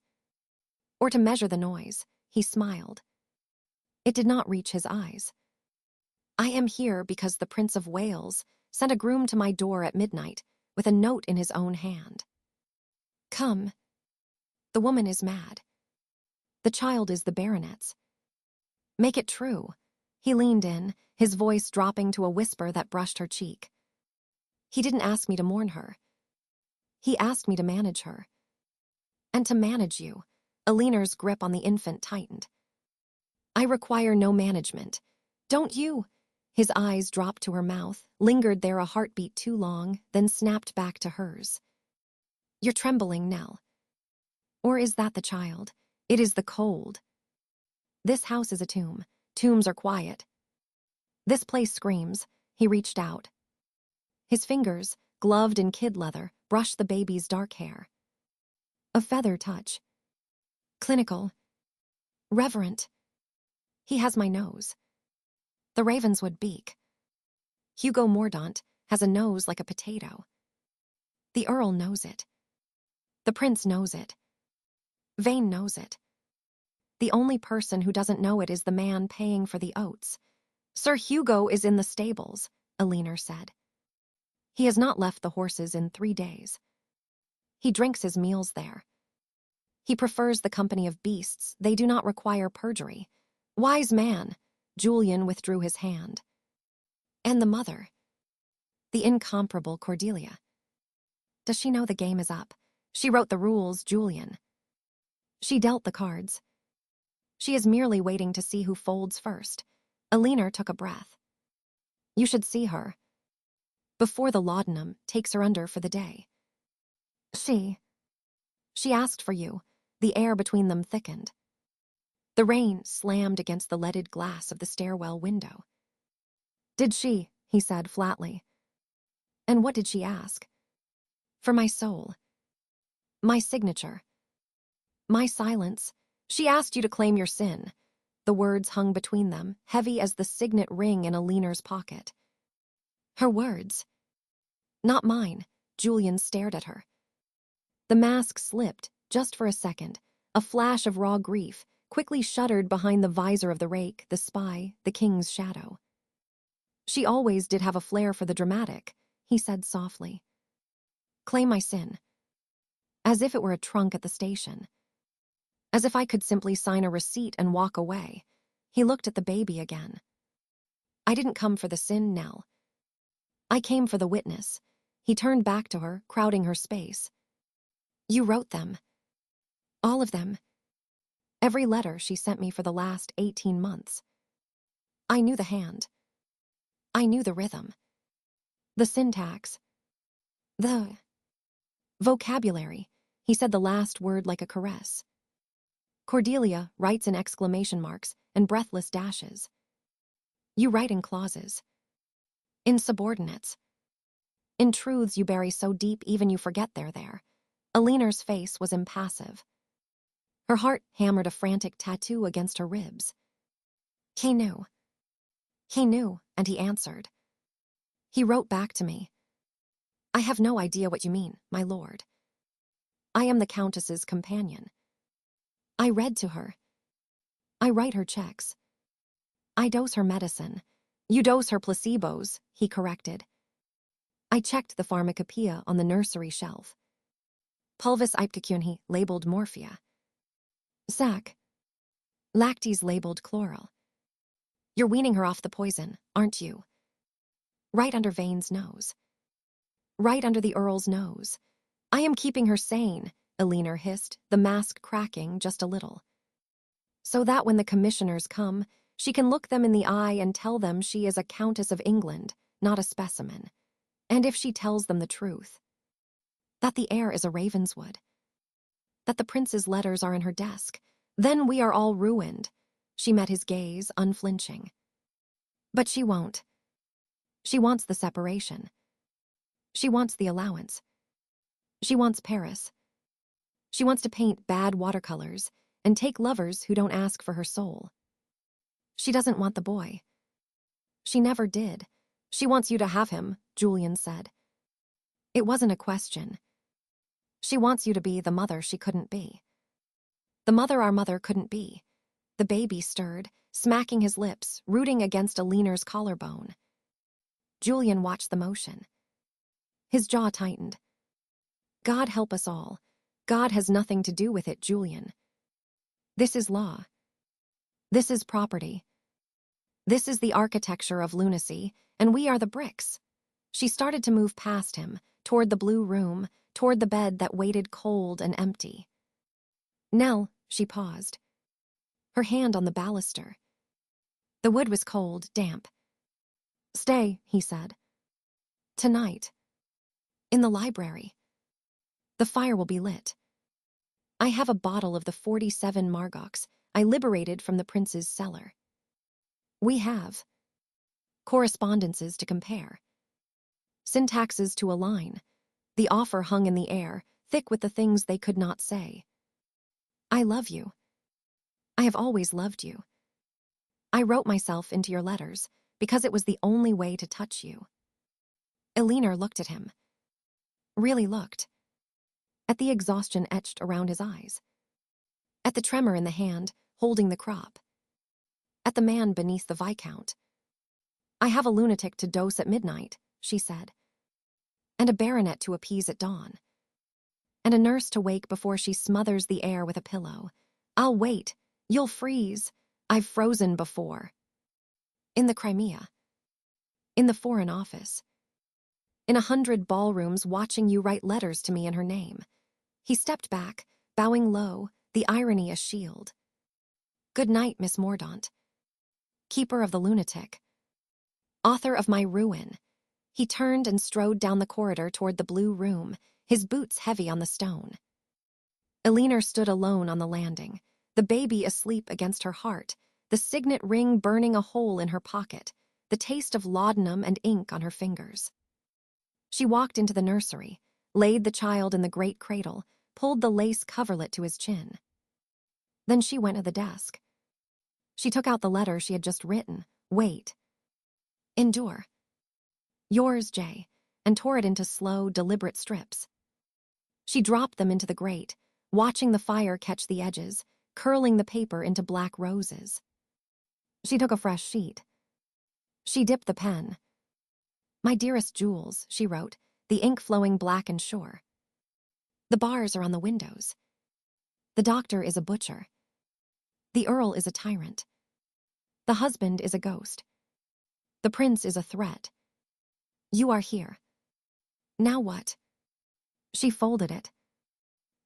Or to measure the noise, he smiled. It did not reach his eyes. "I am here because the Prince of Wales sent a groom to my door at midnight with a note in his own hand. Come. The woman is mad. The child is the baronet's. Make it true." He leaned in, his voice dropping to a whisper that brushed her cheek. "He didn't ask me to mourn her. He asked me to manage her. And to manage you." Elinor's grip on the infant tightened. "I require no management. Don't you?" His eyes dropped to her mouth, lingered there a heartbeat too long, then snapped back to hers. You're trembling, Nell. Or is that the child? It is the cold. This house is a tomb. Tombs are quiet. This place screams. He reached out. His fingers, gloved in kid leather, brushed the baby's dark hair. A feather touch. Clinical. Reverent. He has my nose. The Ravenswood beak. Hugo Mordaunt has a nose like a potato. The Earl knows it. The Prince knows it. Vane knows it. The only person who doesn't know it is the man paying for the oats. Sir Hugo is in the stables, Elinor said. He has not left the horses in 3 days. He drinks his meals there. He prefers the company of beasts. They do not require perjury. Wise man, Julian withdrew his hand. And the mother. The incomparable Cordelia. Does she know the game is up? She wrote the rules, Julian. She dealt the cards. She is merely waiting to see who folds first. Elinor took a breath. You should see her. Before the laudanum takes her under for the day. She asked for you. The air between them thickened. The rain slammed against the leaded glass of the stairwell window. Did she? He said flatly. And what did she ask? For my soul. My signature. My silence. She asked you to claim your sin. The words hung between them, heavy as the signet ring in Elinor's pocket. Her words. Not mine. Julian stared at her. The mask slipped, just for a second, a flash of raw grief, quickly shuddered behind the visor of the rake, the spy, the king's shadow. She always did have a flair for the dramatic, he said softly. Claim my sin. As if it were a trunk at the station. As if I could simply sign a receipt and walk away. He looked at the baby again. I didn't come for the sin, Nell. I came for the witness. He turned back to her, crowding her space. You wrote them. All of them. Every letter she sent me for the last 18 months. I knew the hand. I knew the rhythm. The syntax. The vocabulary. He said the last word like a caress. Cordelia writes in exclamation marks and breathless dashes. You write in clauses. In subordinates. In truths you bury so deep even you forget they're there. Elinor's face was impassive. Her heart hammered a frantic tattoo against her ribs. He knew. He knew, and he answered. He wrote back to me. I have no idea what you mean, my lord. I am the Countess's companion. I read to her. I write her checks. I dose her medicine. You dose her placebos, he corrected. I checked the pharmacopoeia on the nursery shelf. Pulvis ipticunhi labeled morphia. Sac. Lactes labeled chloral. You're weaning her off the poison, aren't you? Right under Vane's nose. Right under the Earl's nose. I am keeping her sane, Elinor hissed, the mask cracking just a little. So that when the commissioners come, she can look them in the eye and tell them she is a Countess of England, not a specimen. And if she tells them the truth, that the heir is a Ravenswood, that the prince's letters are in her desk, then we are all ruined. She met his gaze, unflinching. But she won't. She wants the separation. She wants the allowance. She wants Paris. She wants to paint bad watercolors and take lovers who don't ask for her soul. She doesn't want the boy. She never did. She wants you to have him, Julian said. It wasn't a question. She wants you to be the mother she couldn't be. The mother our mother couldn't be. The baby stirred, smacking his lips, rooting against Elinor's collarbone. Julian watched the motion. His jaw tightened. God help us all. God has nothing to do with it, Julian. This is law. This is property. This is the architecture of lunacy, and we are the bricks. She started to move past him, toward the blue room, toward the bed that waited cold and empty. Nell, she paused. Her hand on the baluster. The wood was cold, damp. Stay, he said. Tonight. In the library. The fire will be lit. I have a bottle of the 47 Margox I liberated from the prince's cellar. We have correspondences to compare, syntaxes to align. The offer hung in the air, thick with the things they could not say. I love you. I have always loved you. I wrote myself into your letters because it was the only way to touch you. Elinor looked at him. Really looked. At the exhaustion etched around his eyes. At the tremor in the hand, holding the crop. At the man beneath the Viscount. I have a lunatic to dose at midnight, she said. And a baronet to appease at dawn. And a nurse to wake before she smothers the air with a pillow. I'll wait. You'll freeze. I've frozen before. In the Crimea. In the Foreign Office. In 100 ballrooms watching you write letters to me in her name. He stepped back, bowing low, the irony a shield. Good night, Miss Mordaunt. Keeper of the lunatic. Author of my ruin. He turned and strode down the corridor toward the blue room, his boots heavy on the stone. Elinor stood alone on the landing, the baby asleep against her heart, the signet ring burning a hole in her pocket, the taste of laudanum and ink on her fingers. She walked into the nursery, laid the child in the great cradle, pulled the lace coverlet to his chin. Then she went to the desk. She took out the letter she had just written. Wait. Endure. Yours, Jay, and tore it into slow, deliberate strips. She dropped them into the grate, watching the fire catch the edges, curling the paper into black roses. She took a fresh sheet. She dipped the pen. My dearest Jules, she wrote, the ink flowing black and sure. The bars are on the windows. The doctor is a butcher. The earl is a tyrant. The husband is a ghost. The prince is a threat. You are here. Now what? She folded it.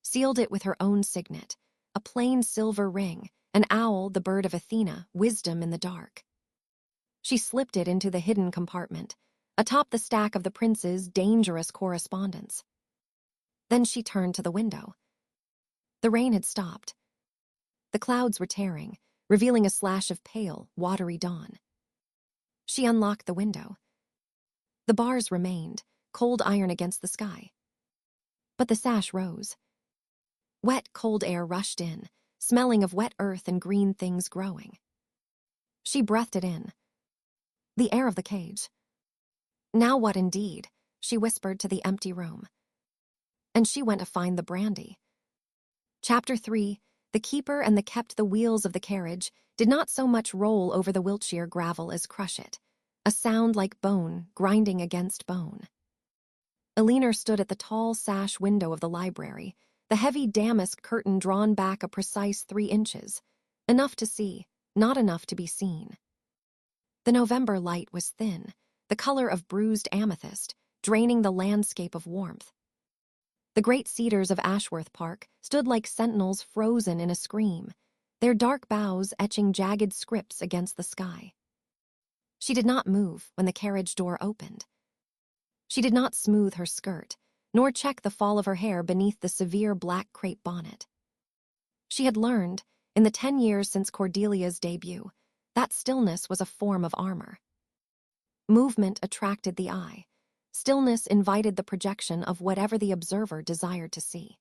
Sealed it with her own signet, a plain silver ring, an owl, the bird of Athena, wisdom in the dark. She slipped it into the hidden compartment, atop the stack of the prince's dangerous correspondence. Then she turned to the window. The rain had stopped. The clouds were tearing, revealing a slash of pale, watery dawn. She unlocked the window. The bars remained, cold iron against the sky. But the sash rose. Wet, cold air rushed in, smelling of wet earth and green things growing. She breathed it in. The air of the cage. Now what indeed, she whispered to the empty room. And she went to find the brandy. Chapter 3, the keeper and the kept the wheels of the carriage did not so much roll over the Wiltshire gravel as crush it, a sound like bone grinding against bone. Elinor stood at the tall sash window of the library, the heavy damask curtain drawn back a precise 3 inches, enough to see, not enough to be seen. The November light was thin, the color of bruised amethyst, draining the landscape of warmth. The great cedars of Ashworth Park stood like sentinels frozen in a scream, their dark boughs etching jagged scripts against the sky. She did not move when the carriage door opened. She did not smooth her skirt, nor check the fall of her hair beneath the severe black crepe bonnet. She had learned, in the 10 years since Cordelia's debut, that stillness was a form of armor. Movement attracted the eye. Stillness invited the projection of whatever the observer desired to see.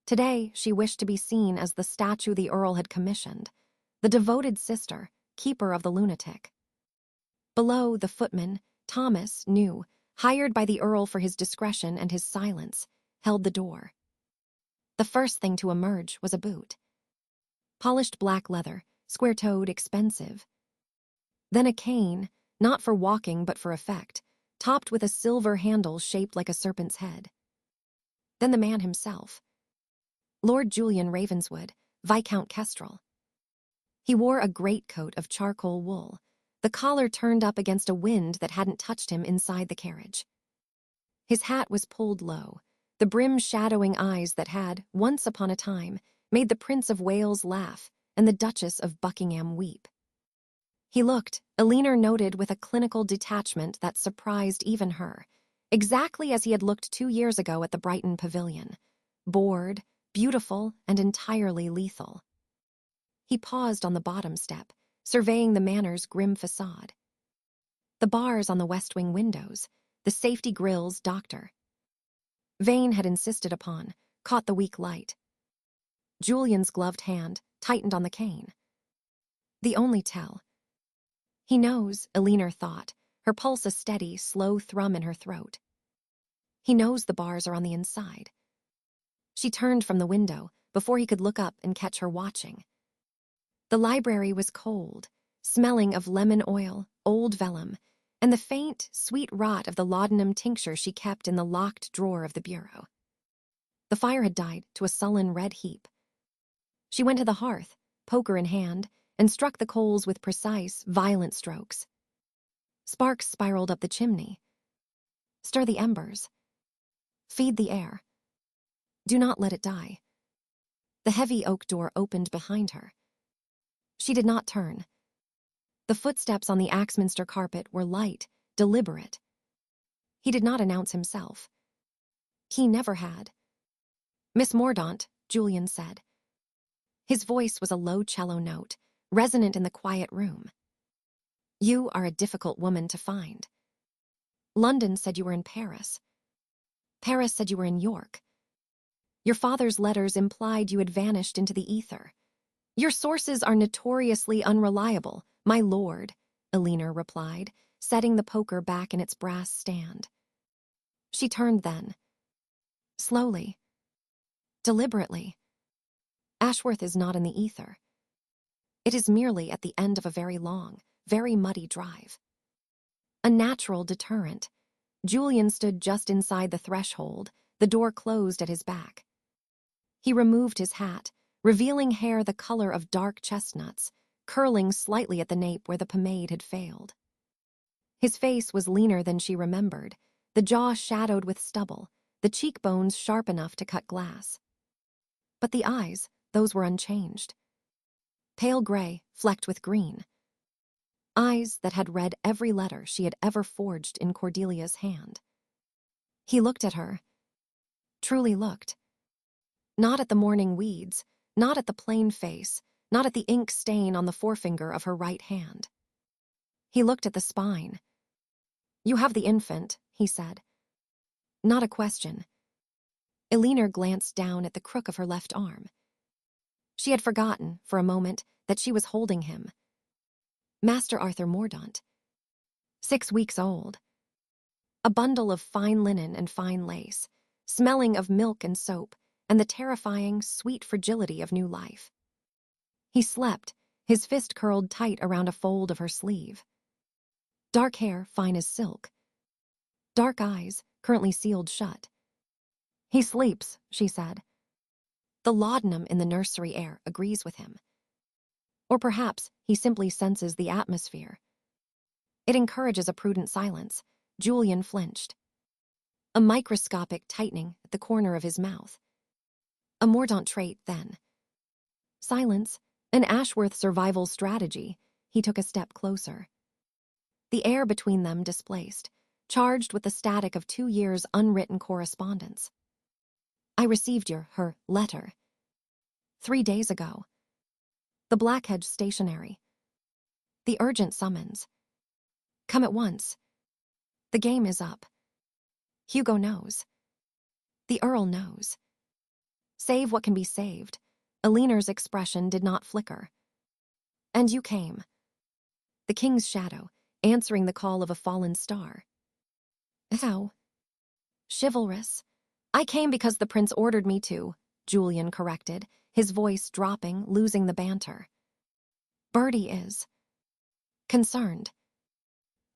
Today, she wished to be seen as the statue the Earl had commissioned, the devoted sister, keeper of the lunatic. Below, the footman, Thomas, new, hired by the Earl for his discretion and his silence, held the door. The first thing to emerge was a boot. Polished black leather, square-toed, expensive. Then a cane, not for walking but for effect, topped with a silver handle shaped like a serpent's head. Then the man himself. Lord Julian Ravenswood, Viscount Kestrel. He wore a greatcoat of charcoal wool, the collar turned up against a wind that hadn't touched him inside the carriage. His hat was pulled low, the brim shadowing eyes that had, once upon a time, made the Prince of Wales laugh and the Duchess of Buckingham weep. He looked, Eleanor noted with a clinical detachment that surprised even her, exactly as he had looked 2 years ago at the Brighton Pavilion. Bored, beautiful, and entirely lethal. He paused on the bottom step, surveying the manor's grim facade. The bars on the West Wing windows, the safety grills Dr. Vane had insisted upon, caught the weak light. Julian's gloved hand tightened on the cane. The only tell. He knows, Eleanor thought, her pulse a steady, slow thrum in her throat. He knows the bars are on the inside. She turned from the window before he could look up and catch her watching. The library was cold, smelling of lemon oil, old vellum, and the faint, sweet rot of the laudanum tincture she kept in the locked drawer of the bureau. The fire had died to a sullen red heap. She went to the hearth, poker in hand, and struck the coals with precise, violent strokes. Sparks spiraled up the chimney. Stir the embers. Feed the air. Do not let it die. The heavy oak door opened behind her. She did not turn. The footsteps on the Axminster carpet were light, deliberate. He did not announce himself. He never had. "Miss Mordaunt," Julian said. His voice was a low cello note, resonant in the quiet room. "You are a difficult woman to find. London said you were in Paris. Paris said you were in York. Your father's letters implied you had vanished into the ether. Your sources are notoriously unreliable, my lord," Eleanor replied, setting the poker back in its brass stand. She turned then. Slowly. Deliberately. Ashworth is not in the ether. It is merely at the end of a very long, very muddy drive. A natural deterrent. Julian stood just inside the threshold, the door closed at his back. He removed his hat, revealing hair the color of dark chestnuts, curling slightly at the nape where the pomade had failed. His face was leaner than she remembered, the jaw shadowed with stubble, the cheekbones sharp enough to cut glass. But the eyes, those were unchanged. Pale gray, flecked with green. Eyes that had read every letter she had ever forged in Cordelia's hand. He looked at her. Truly looked. Not at the morning weeds, not at the plain face, not at the ink stain on the forefinger of her right hand. He looked at the spine. "You have the infant," he said. Not a question. Eleanor glanced down at the crook of her left arm. She had forgotten, for a moment, that she was holding him. Master Arthur Mordaunt. 6 weeks old. A bundle of fine linen and fine lace, smelling of milk and soap, and the terrifying, sweet fragility of new life. He slept, his fist curled tight around a fold of her sleeve. Dark hair, fine as silk. Dark eyes, currently sealed shut. "He sleeps," she said. The laudanum in the nursery air agrees with him. Or perhaps he simply senses the atmosphere. It encourages a prudent silence. Julian flinched. A microscopic tightening at the corner of his mouth. A Mordaunt trait, then. Silence, an Ashworth survival strategy. He took a step closer. The air between them displaced, charged with the static of 2 years' unwritten correspondence. "I received her letter. 3 days ago. The Blackhead's stationery. The urgent summons. Come at once. The game is up. Hugo knows. The Earl knows. Save what can be saved." Eleanor's expression did not flicker. "And you came. The king's shadow, answering the call of a fallen star." "How?" "Chivalrous. I came because the prince ordered me to," Julian corrected, his voice dropping, losing the banter. "Bertie is concerned.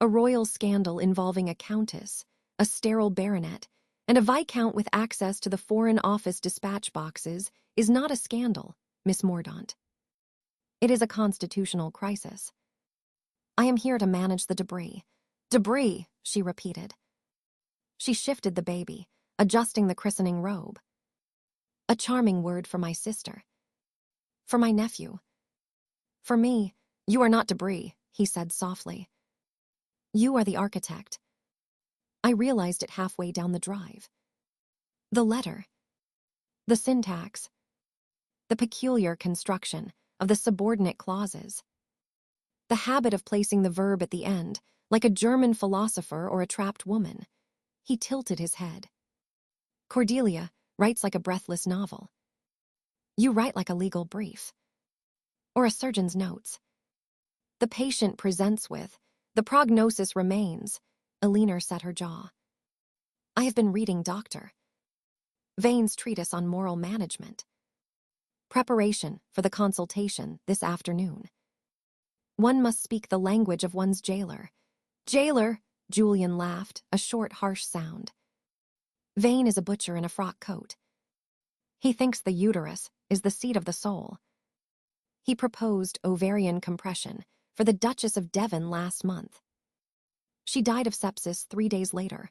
A royal scandal involving a countess, a sterile baronet, and a viscount with access to the Foreign Office dispatch boxes is not a scandal, Miss Mordaunt. It is a constitutional crisis. I am here to manage the debris." "Debris," she repeated. She shifted the baby, adjusting the christening robe. "A charming word for my sister. For my nephew. For me, you are not debris," he said softly. You are the architect. I realized it halfway down the drive. The letter. The syntax. The peculiar construction of the subordinate clauses. The habit of placing the verb at the end, like a German philosopher or a trapped woman. He tilted his head. Cordelia writes like a breathless novel. You write like a legal brief. Or a surgeon's notes. The patient presents with, the prognosis remains. Eleanor set her jaw. I have been reading Dr. Vane's treatise on moral management. Preparation for the consultation this afternoon. One must speak the language of one's jailer. Jailer, Julian laughed, a short, harsh sound. Vane is a butcher in a frock coat. He thinks the uterus is the seat of the soul. He proposed ovarian compression for the Duchess of Devon last month. She died of sepsis 3 days later.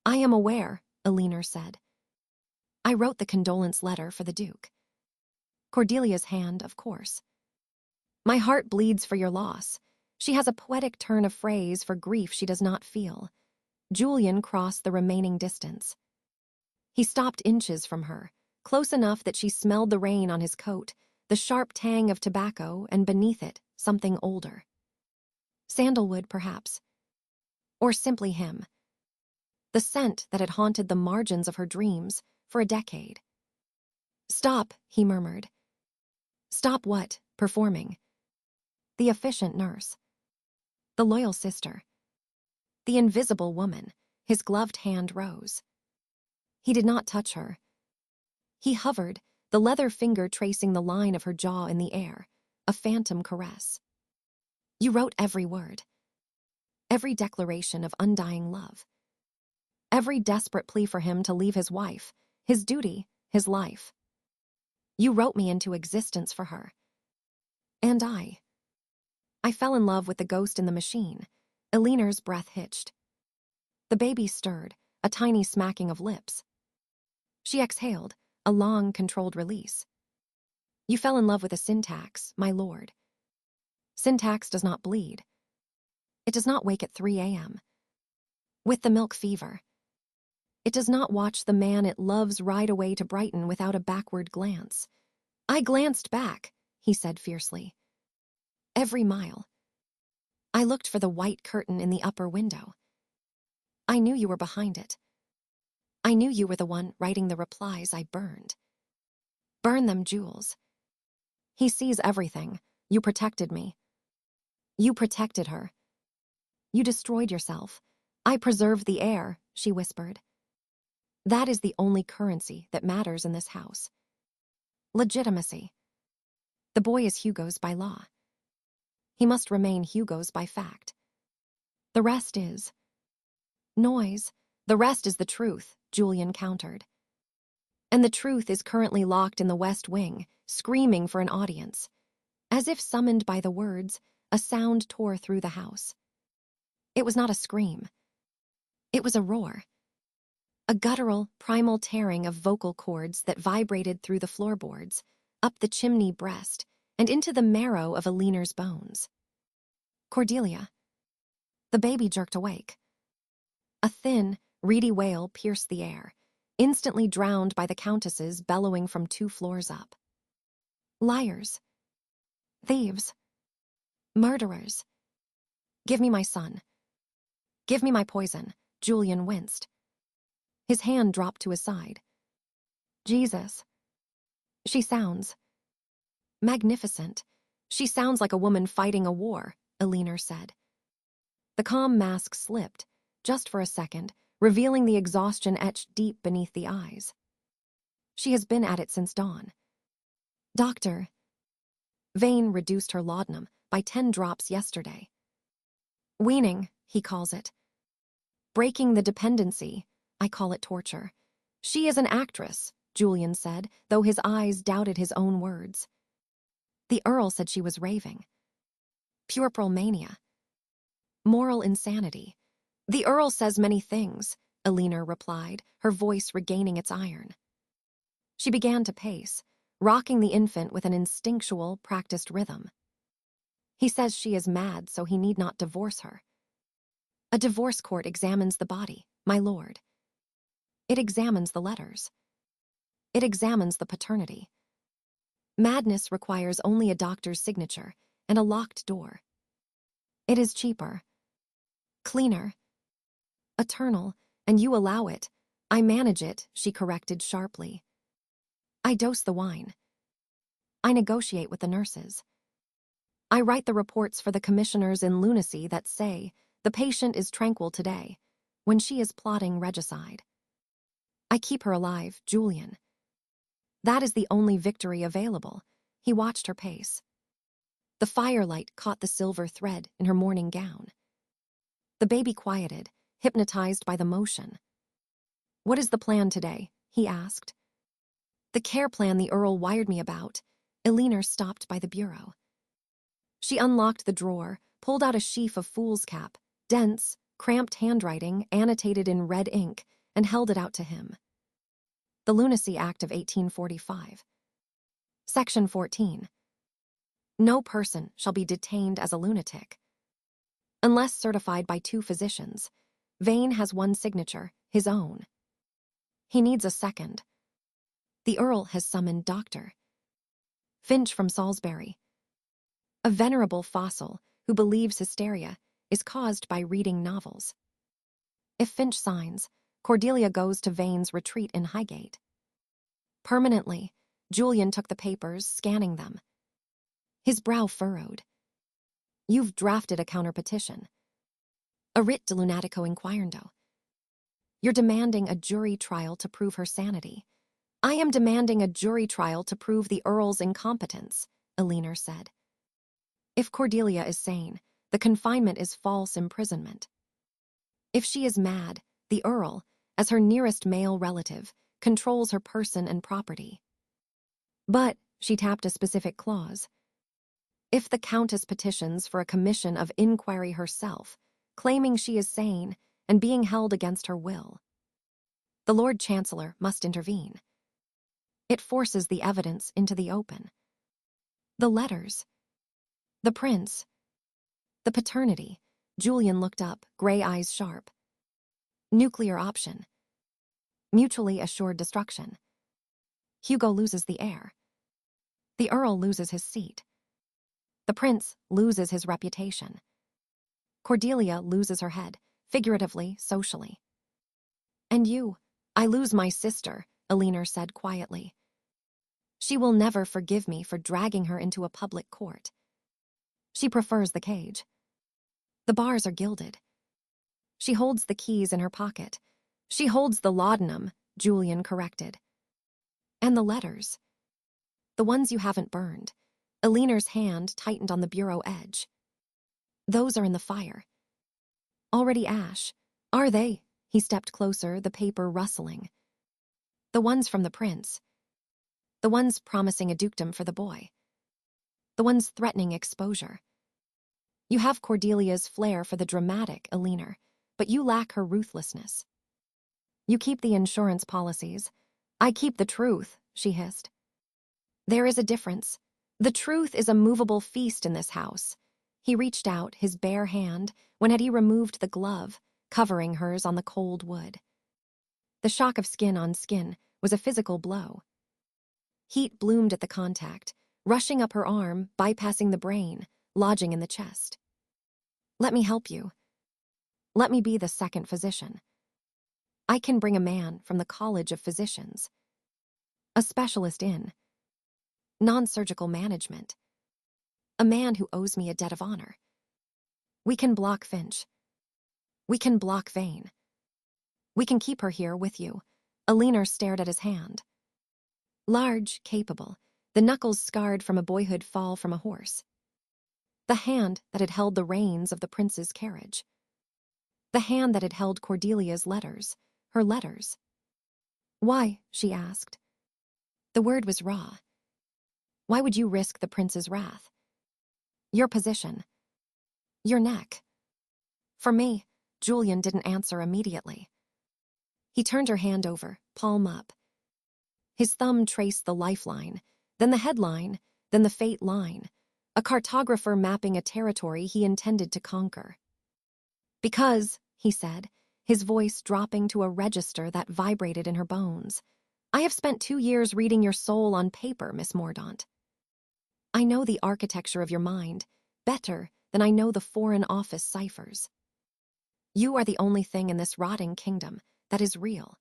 I am aware, Eleanor said. I wrote the condolence letter for the Duke. Cordelia's hand, of course. My heart bleeds for your loss. She has a poetic turn of phrase for grief she does not feel. Julian crossed the remaining distance. He stopped inches from her, close enough that she smelled the rain on his coat, the sharp tang of tobacco, and beneath it, something older. Sandalwood, perhaps. Or simply him. The scent that had haunted the margins of her dreams for a decade. Stop, he murmured. Stop what? Performing. The efficient nurse. The loyal sister. The invisible woman. His gloved hand rose. He did not touch her. He hovered, the leather finger tracing the line of her jaw in the air, a phantom caress. You wrote every word. Every declaration of undying love. Every desperate plea for him to leave his wife, his duty, his life. You wrote me into existence for her. And I fell in love with the ghost in the machine. Eleanor's breath hitched. The baby stirred, a tiny smacking of lips. She exhaled, a long, controlled release. You fell in love with a syntax, my lord. Syntax does not bleed. It does not wake at 3 a.m. with the milk fever. It does not watch the man it loves ride away to Brighton without a backward glance. I glanced back, he said fiercely. Every mile. I looked for the white curtain in the upper window. I knew you were behind it. I knew you were the one writing the replies I burned. Burn them, Jules. He sees everything. You protected me. You protected her. You destroyed yourself. I preserved the air, she whispered. That is the only currency that matters in this house. Legitimacy. The boy is Hugo's by law. He must remain Hugo's by fact. The rest is noise. The rest is the truth, Julian countered. And the truth is currently locked in the West Wing, screaming for an audience. As if summoned by the words, a sound tore through the house. It was not a scream. It was a roar. A guttural, primal tearing of vocal cords that vibrated through the floorboards, up the chimney breast, and into the marrow of Eleanor's bones. Cordelia. The baby jerked awake. A thin, reedy wail pierced the air, instantly drowned by the countess's bellowing from 2 floors up. Liars. Thieves. Murderers. Give me my son. Give me my poison, Julian winced. His hand dropped to his side. Jesus. She sounds magnificent. She sounds like a woman fighting a war, Eleanor said. The calm mask slipped, just for a second, revealing the exhaustion etched deep beneath the eyes. She has been at it since dawn. Doctor. Vane reduced her laudanum by 10 drops yesterday. Weaning, he calls it. Breaking the dependency, I call it torture. She is an actress, Julian said, though his eyes doubted his own words. The Earl said she was raving. Puerperal mania. Moral insanity. The Earl says many things, Eleanor replied, her voice regaining its iron. She began to pace, rocking the infant with an instinctual, practiced rhythm. He says she is mad, so he need not divorce her. A divorce court examines the body, my lord. It examines the letters. It examines the paternity. Madness requires only a doctor's signature and a locked door. It is cheaper, cleaner, eternal, and you allow it. I manage it, she corrected sharply. I dose the wine. I negotiate with the nurses. I write the reports for the commissioners in lunacy that say the patient is tranquil today, when she is plotting regicide. I keep her alive, Julian. That is the only victory available. He watched her pace. The firelight caught the silver thread in her morning gown. The baby quieted, hypnotized by the motion. What is the plan today? He asked. The care plan the Earl wired me about. Elinor stopped by the bureau. She unlocked the drawer, pulled out a sheaf of foolscap, dense, cramped handwriting annotated in red ink, and held it out to him. The Lunacy Act of 1845. Section 14. No person shall be detained as a lunatic, unless certified by 2 physicians. Vane has 1 signature, his own. He needs a second. The Earl has summoned Dr. Finch from Salisbury, a venerable fossil who believes hysteria is caused by reading novels. If Finch signs, Cordelia goes to Vane's retreat in Highgate. Permanently, Julian took the papers, scanning them. His brow furrowed. You've drafted a counterpetition. A writ de lunatico inquirendo. You're demanding a jury trial to prove her sanity. I am demanding a jury trial to prove the Earl's incompetence, Elinor said. If Cordelia is sane, the confinement is false imprisonment. If she is mad, the Earl, as her nearest male relative, controls her person and property. But, she tapped a specific clause, if the Countess petitions for a commission of inquiry herself, claiming she is sane and being held against her will, the Lord Chancellor must intervene. It forces the evidence into the open. The letters, the prince, the paternity. Julian looked up, gray eyes sharp. Nuclear option. Mutually assured destruction. Hugo loses the heir. The Earl loses his seat. The prince loses his reputation. Cordelia loses her head, figuratively, socially. And you, I lose my sister, Elinor said quietly. She will never forgive me for dragging her into a public court. She prefers the cage. The bars are gilded. She holds the keys in her pocket. She holds the laudanum, Julian corrected. And the letters. The ones you haven't burned. Elinor's hand tightened on the bureau edge. Those are in the fire. Already ash. Are they? He stepped closer, the paper rustling. The ones from the prince. The ones promising a dukedom for the boy. The ones threatening exposure. You have Cordelia's flair for the dramatic, Elinor, but you lack her ruthlessness. You keep the insurance policies. I keep the truth, she hissed. There is a difference. The truth is a movable feast in this house. He reached out his bare hand when had he removed the glove, covering hers on the cold wood. The shock of skin on skin was a physical blow. Heat bloomed at the contact, rushing up her arm, bypassing the brain, lodging in the chest. Let me help you. Let me be the second physician. I can bring a man from the College of Physicians. A specialist in non-surgical management. A man who owes me a debt of honor. We can block Finch. We can block Vane. We can keep her here with you. Elinor stared at his hand. Large, capable, the knuckles scarred from a boyhood fall from a horse. The hand that had held the reins of the prince's carriage. The hand that had held Cordelia's letters, her letters. Why? She asked. The word was raw. Why would you risk the prince's wrath? Your position. Your neck. For me, Julian didn't answer immediately. He turned her hand over, palm up. His thumb traced the lifeline, then the headline, then the fate line. a cartographer mapping a territory he intended to conquer. "Because," he said, his voice dropping to a register that vibrated in her bones, "I have spent 2 years reading your soul on paper, Miss Mordaunt. I know the architecture of your mind better than I know the Foreign Office ciphers. You are the only thing in this rotting kingdom that is real.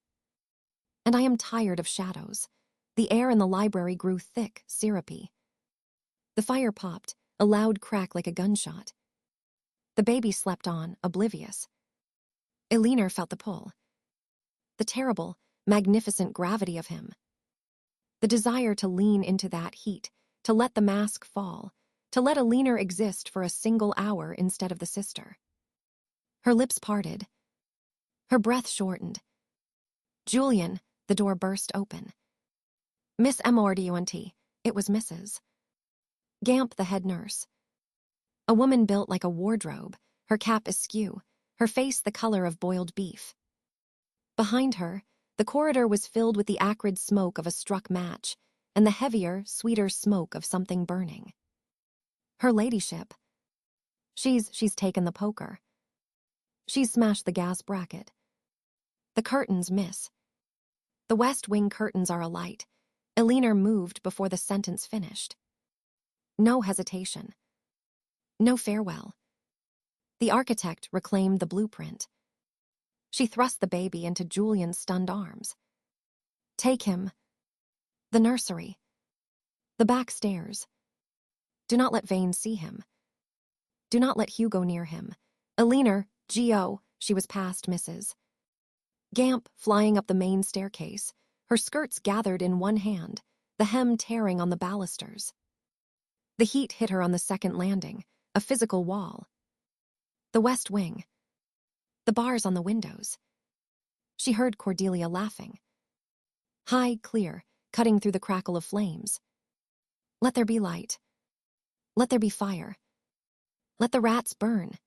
And I am tired of shadows." The air in the library grew thick, syrupy. The fire popped, a loud crack like a gunshot. The baby slept on, oblivious. Eleanor felt the pull. The terrible, magnificent gravity of him. The desire to lean into that heat, to let the mask fall, to let Eleanor exist for a single hour instead of the sister. Her lips parted. Her breath shortened. "Julian," the door burst open. "Miss Mordaunt," it was Mrs. Gamp, the head nurse. A woman built like a wardrobe, her cap askew, her face the color of boiled beef. Behind her, the corridor was filled with the acrid smoke of a struck match and the heavier, sweeter smoke of something burning. "Her ladyship. She's taken the poker. She's smashed the gas bracket. The curtains, miss. The West Wing curtains are alight." Eleanor moved before the sentence finished. No hesitation. No farewell. The architect reclaimed the blueprint. She thrust the baby into Julian's stunned arms. "Take him. The nursery. The back stairs. Do not let Vane see him. Do not let Hugo near him. Eleanor, G.O., she was past Mrs. Gamp, flying up the main staircase, her skirts gathered in one hand, the hem tearing on the balusters. The heat hit her on the second landing, a physical wall. The West Wing. The bars on the windows. She heard Cordelia laughing. High, clear, cutting through the crackle of flames. "Let there be light. Let there be fire. Let the rats burn."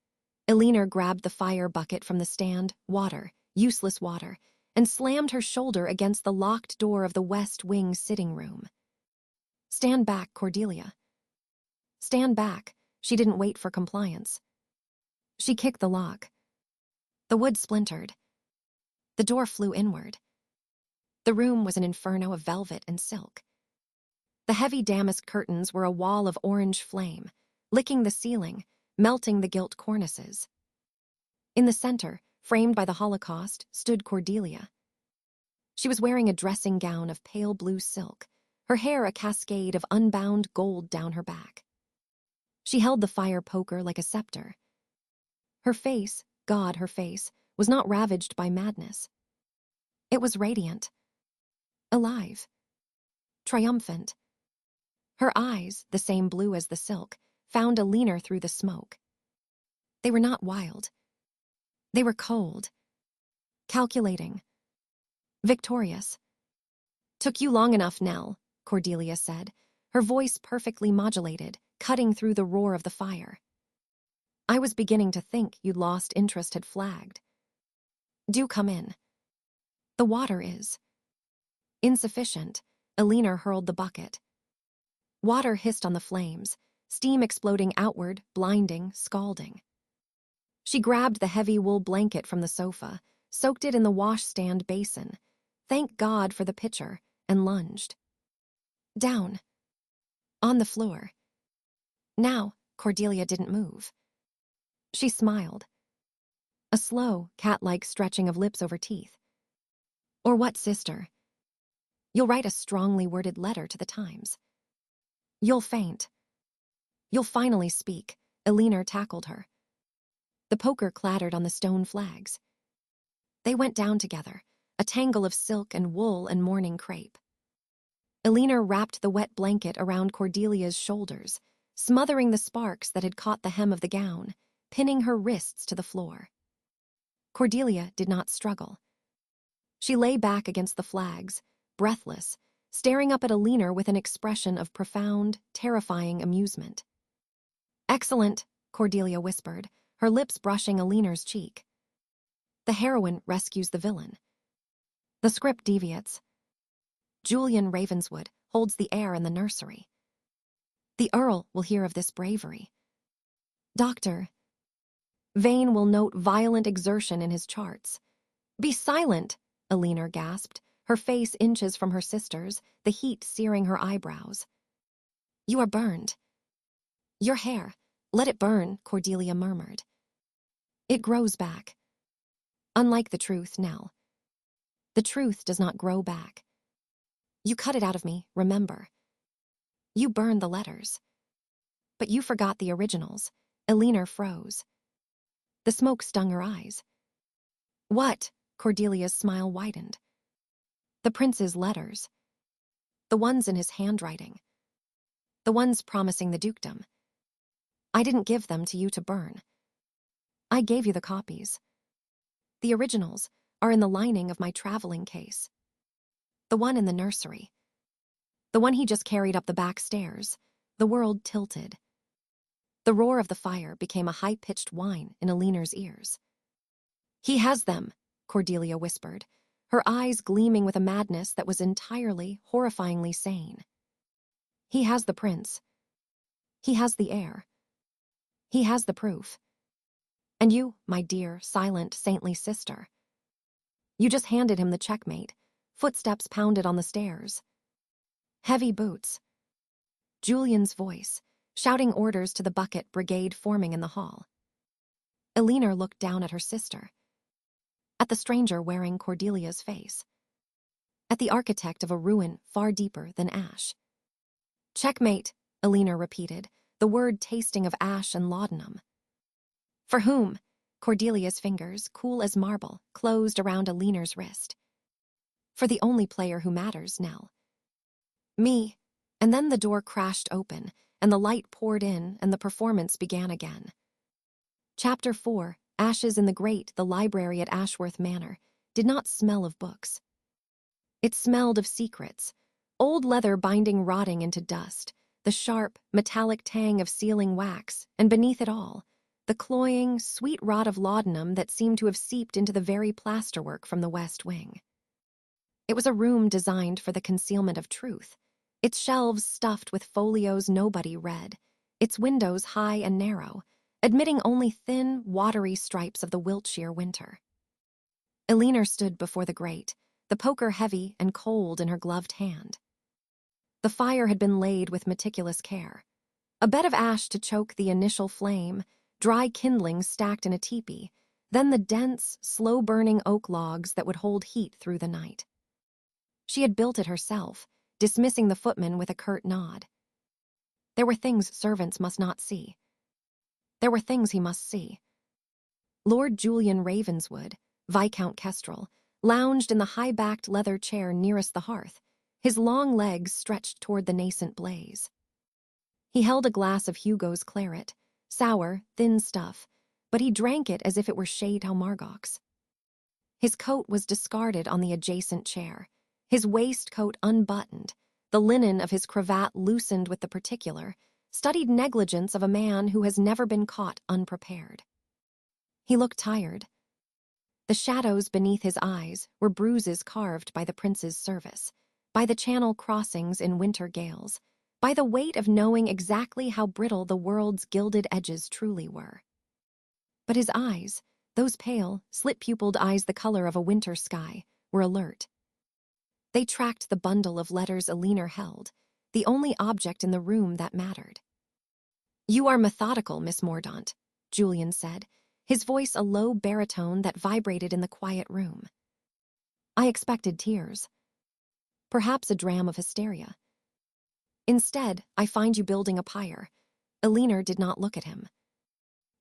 Eleanor grabbed the fire bucket from the stand, water, useless water, and slammed her shoulder against the locked door of the West Wing sitting room. "Stand back, Cordelia. Stand back." She didn't wait for compliance. She kicked the lock. The wood splintered. The door flew inward. The room was an inferno of velvet and silk. The heavy damask curtains were a wall of orange flame, licking the ceiling, melting the gilt cornices. In the center, framed by the Holocaust, stood Cordelia. She was wearing a dressing gown of pale blue silk, her hair a cascade of unbound gold down her back. She held the fire poker like a scepter. Her face, God, her face, was not ravaged by madness. It was radiant, alive, triumphant. Her eyes, the same blue as the silk, found Eleanor through the smoke. They were not wild. They were cold, calculating, victorious. "Took you long enough, Nell," Cordelia said, her voice perfectly modulated, cutting through the roar of the fire. "I was beginning to think you'd lost interest had flagged. Do come in. The water is." Insufficient, Eleanor hurled the bucket. Water hissed on the flames, steam exploding outward, blinding, scalding. She grabbed the heavy wool blanket from the sofa, soaked it in the washstand basin, thanked God for the pitcher, and lunged. Down. On the floor. Now, Cordelia didn't move. She smiled. A slow, cat-like stretching of lips over teeth. "Or what, sister? You'll write a strongly worded letter to the Times. You'll faint. You'll finally speak." Eleanor tackled her. The poker clattered on the stone flags. They went down together, a tangle of silk and wool and morning crepe. Eleanor wrapped the wet blanket around Cordelia's shoulders, smothering the sparks that had caught the hem of the gown, pinning her wrists to the floor. Cordelia did not struggle. She lay back against the flags, breathless, staring up at Eleanor with an expression of profound, terrifying amusement. "Excellent," Cordelia whispered, her lips brushing Eleanor's cheek. "The heroine rescues the villain. The script deviates. Julian Ravenswood holds the heir in the nursery. The Earl will hear of this bravery. Doctor. Vane will note violent exertion in his charts. Be silent, Eleanor gasped, her face inches from her sister's, the heat searing her eyebrows. You are burned. Your hair. Let it burn, Cordelia murmured. It grows back. Unlike the truth, Nell. The truth does not grow back. You cut it out of me, remember. You burned the letters. But you forgot the originals. Eleanor froze. The smoke stung her eyes. What? Cordelia's smile widened. The prince's letters. The ones in his handwriting. The ones promising the dukedom. I didn't give them to you to burn. I gave you the copies. The originals are in the lining of my traveling case. The one in the nursery. The one he just carried up the back stairs. The world tilted. The roar of the fire became a high-pitched whine in Eleanor's ears. He has them, Cordelia whispered, her eyes gleaming with a madness that was entirely, horrifyingly sane. He has the prince. He has the heir. He has the proof. And you, my dear, silent, saintly sister. You just handed him the checkmate. Footsteps pounded on the stairs. Heavy boots. Julian's voice, shouting orders to the bucket brigade forming in the hall. Eleanor looked down at her sister. At the stranger wearing Cordelia's face. At the architect of a ruin far deeper than ash. Checkmate, Eleanor repeated, the word tasting of ash and laudanum. For whom? Cordelia's fingers, cool as marble, closed around Eleanor's wrist. For the only player who matters, Nell. Me. And then the door crashed open, and the light poured in, and the performance began again. Chapter 4, Ashes in the Grate, the library at Ashworth Manor, did not smell of books. It smelled of secrets, old leather binding rotting into dust, the sharp, metallic tang of sealing wax, and beneath it all, the cloying, sweet rot of laudanum that seemed to have seeped into the very plasterwork from the west wing. It was a room designed for the concealment of truth, its shelves stuffed with folios nobody read, its windows high and narrow, admitting only thin, watery stripes of the Wiltshire winter. Eleanor stood before the grate, the poker heavy and cold in her gloved hand. The fire had been laid with meticulous care. A bed of ash to choke the initial flame, dry kindlings stacked in a teepee, then the dense, slow-burning oak logs that would hold heat through the night. She had built it herself, dismissing the footman with a curt nod. There were things servants must not see. There were things he must see. Lord Julian Ravenswood, Viscount Kestrel, lounged in the high-backed leather chair nearest the hearth, his long legs stretched toward the nascent blaze. He held a glass of Hugo's claret, sour, thin stuff, but he drank it as if it were Chateau Margaux. His coat was discarded on the adjacent chair, his waistcoat unbuttoned, the linen of his cravat loosened with the particular, studied negligence of a man who has never been caught unprepared. He looked tired. The shadows beneath his eyes were bruises carved by the prince's service, by the channel crossings in winter gales, by the weight of knowing exactly how brittle the world's gilded edges truly were. But his eyes, those pale, slit-pupilled eyes the color of a winter sky, were alert. They tracked the bundle of letters Eleanor held, the only object in the room that mattered. You are methodical, Miss Mordaunt, Julian said, his voice a low baritone that vibrated in the quiet room. I expected tears. Perhaps a dram of hysteria. Instead, I find you building a pyre. Eleanor did not look at him.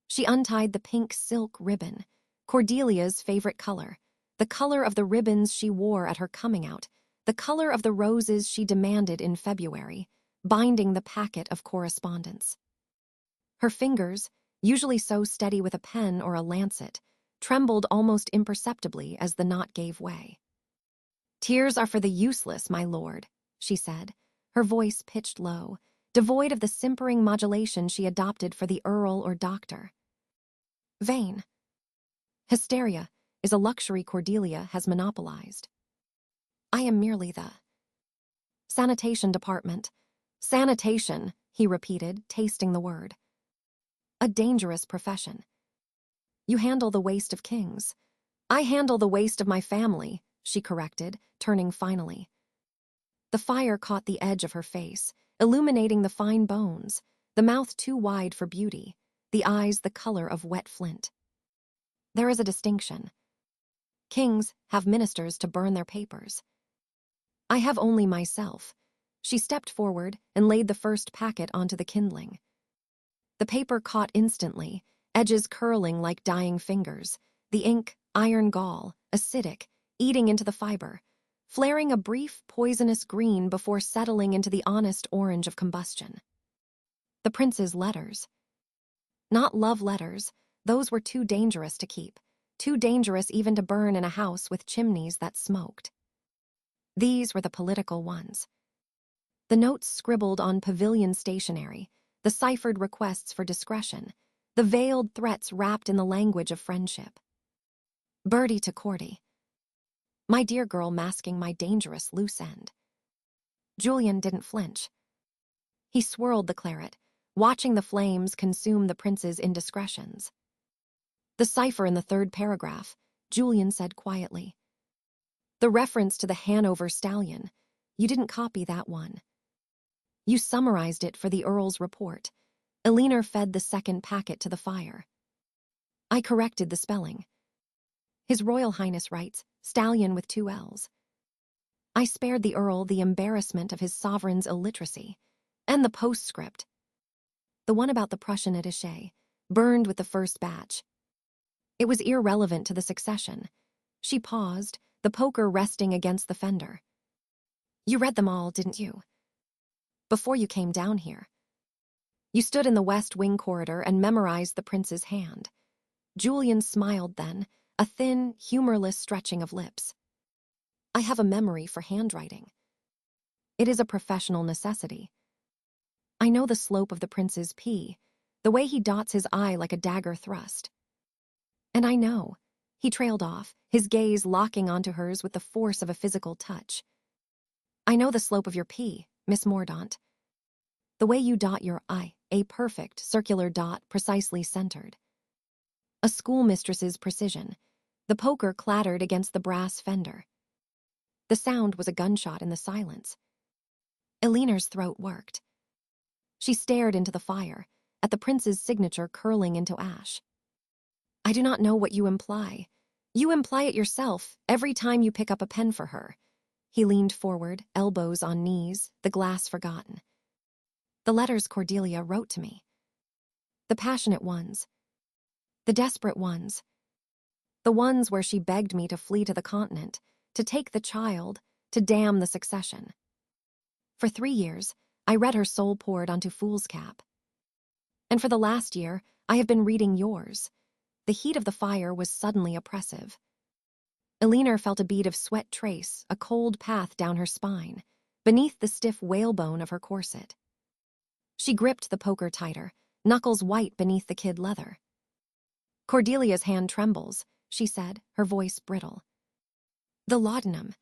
She untied the pink silk ribbon, Cordelia's favorite color, the color of the ribbons she wore at her coming out, the color of the roses she demanded in February, binding the packet of correspondence. Her fingers, usually so steady with a pen or a lancet, trembled almost imperceptibly as the knot gave way. Tears are for the useless, my lord, she said, her voice pitched low, devoid of the simpering modulation she adopted for the earl or doctor. Vain. Hysteria is a luxury Cordelia has monopolized. I am merely the sanitation department. Sanitation, he repeated, tasting the word. A dangerous profession. You handle the waste of kings. I handle the waste of my family, she corrected, turning finally. The fire caught the edge of her face, illuminating the fine bones, the mouth too wide for beauty, the eyes the color of wet flint. There is a distinction. Kings have ministers to burn their papers. I have only myself. She stepped forward and laid the first packet onto the kindling. The paper caught instantly, edges curling like dying fingers, the ink, iron gall, acidic, eating into the fiber, flaring a brief, poisonous green before settling into the honest orange of combustion. The prince's letters. Not love letters, those were too dangerous to keep, too dangerous even to burn in a house with chimneys that smoked. These were the political ones. The notes scribbled on pavilion stationery, the ciphered requests for discretion, the veiled threats wrapped in the language of friendship. Birdie to Cordy. My dear girl masking my dangerous loose end. Julian didn't flinch. He swirled the claret, watching the flames consume the prince's indiscretions. The cipher in the third paragraph, Julian said quietly. The reference to the Hanover stallion, you didn't copy that one. You summarized it for the Earl's report. Elinor fed the second packet to the fire. I corrected the spelling. His Royal Highness writes, stallion with 2 L's. I spared the Earl the embarrassment of his sovereign's illiteracy, and the postscript. The one about the Prussian attaché, burned with the first batch. It was irrelevant to the succession. She paused, the poker resting against the fender. You read them all, didn't you? Before you came down here. You stood in the West Wing corridor and memorized the prince's hand. Julian smiled then, a thin, humorless stretching of lips. I have a memory for handwriting. It is a professional necessity. I know the slope of the prince's P, the way he dots his I like a dagger thrust. And I know, he trailed off, his gaze locking onto hers with the force of a physical touch. I know the slope of your P, Miss Mordaunt. The way you dot your I, a perfect, circular dot precisely centered. A schoolmistress's precision. The poker clattered against the brass fender. The sound was a gunshot in the silence. Elinor's throat worked. She stared into the fire, at the prince's signature curling into ash. I do not know what you imply. You imply it yourself every time you pick up a pen for her. He leaned forward, elbows on knees, the glass forgotten. The letters Cordelia wrote to me. The passionate ones. The desperate ones. The ones where she begged me to flee to the continent, to take the child, to damn the succession. For 3 years, I read her soul poured onto foolscap. And for the last year, I have been reading yours. The heat of the fire was suddenly oppressive. Elinor felt a bead of sweat trace, a cold path down her spine, beneath the stiff whalebone of her corset. She gripped the poker tighter, knuckles white beneath the kid leather. Cordelia's hand trembles, she said, her voice brittle. The laudanum.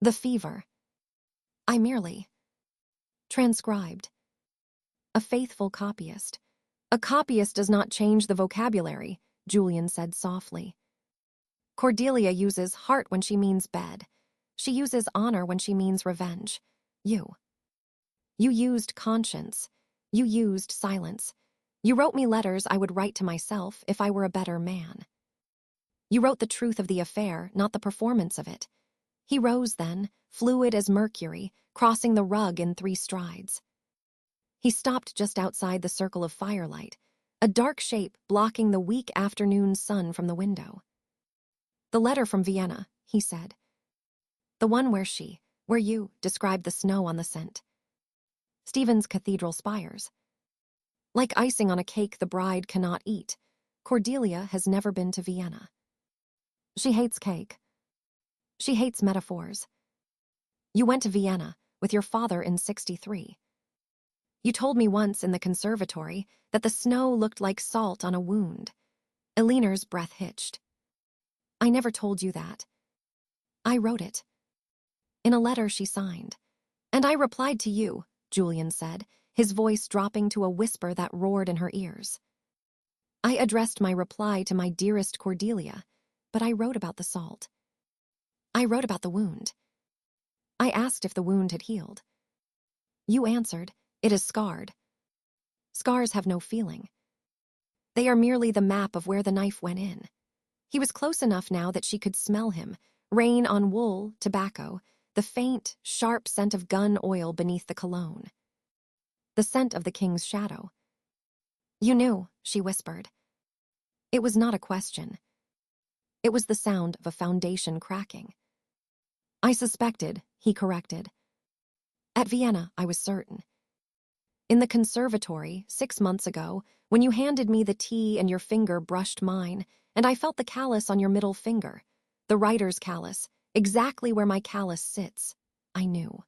The fever. I merely transcribed. A faithful copyist. A copyist does not change the vocabulary, Julian said softly. Cordelia uses heart when she means bed. She uses honor when she means revenge. You used conscience. You used silence. You wrote me letters I would write to myself if I were a better man. You wrote the truth of the affair, not the performance of it. He rose then, fluid as mercury, crossing the rug in 3 strides. He stopped just outside the circle of firelight, a dark shape blocking the weak afternoon sun from the window. The letter from Vienna, he said. The one where you described the snow on the scent. Stephen's cathedral spires. Like icing on a cake the bride cannot eat, Cordelia has never been to Vienna. She hates cake. She hates metaphors. You went to Vienna with your father in 63. You told me once in the conservatory that the snow looked like salt on a wound. Elinor's breath hitched. I never told you that. I wrote it. In a letter she signed. And I replied to you, Julian said, his voice dropping to a whisper that roared in her ears. I addressed my reply to my dearest Cordelia, but I wrote about the salt. I wrote about the wound. I asked if the wound had healed. You answered, "It is scarred." Scars have no feeling. They are merely the map of where the knife went in. He was close enough now that she could smell him, rain on wool, tobacco, the faint, sharp scent of gun oil beneath the cologne. The scent of the king's shadow. "You knew," she whispered. It was not a question. It was the sound of a foundation cracking. "I suspected," he corrected. "At Vienna, I was certain. In the conservatory, 6 months ago, when you handed me the tea and your finger brushed mine, and I felt the callus on your middle finger, the writer's callus, exactly where my callus sits, I knew.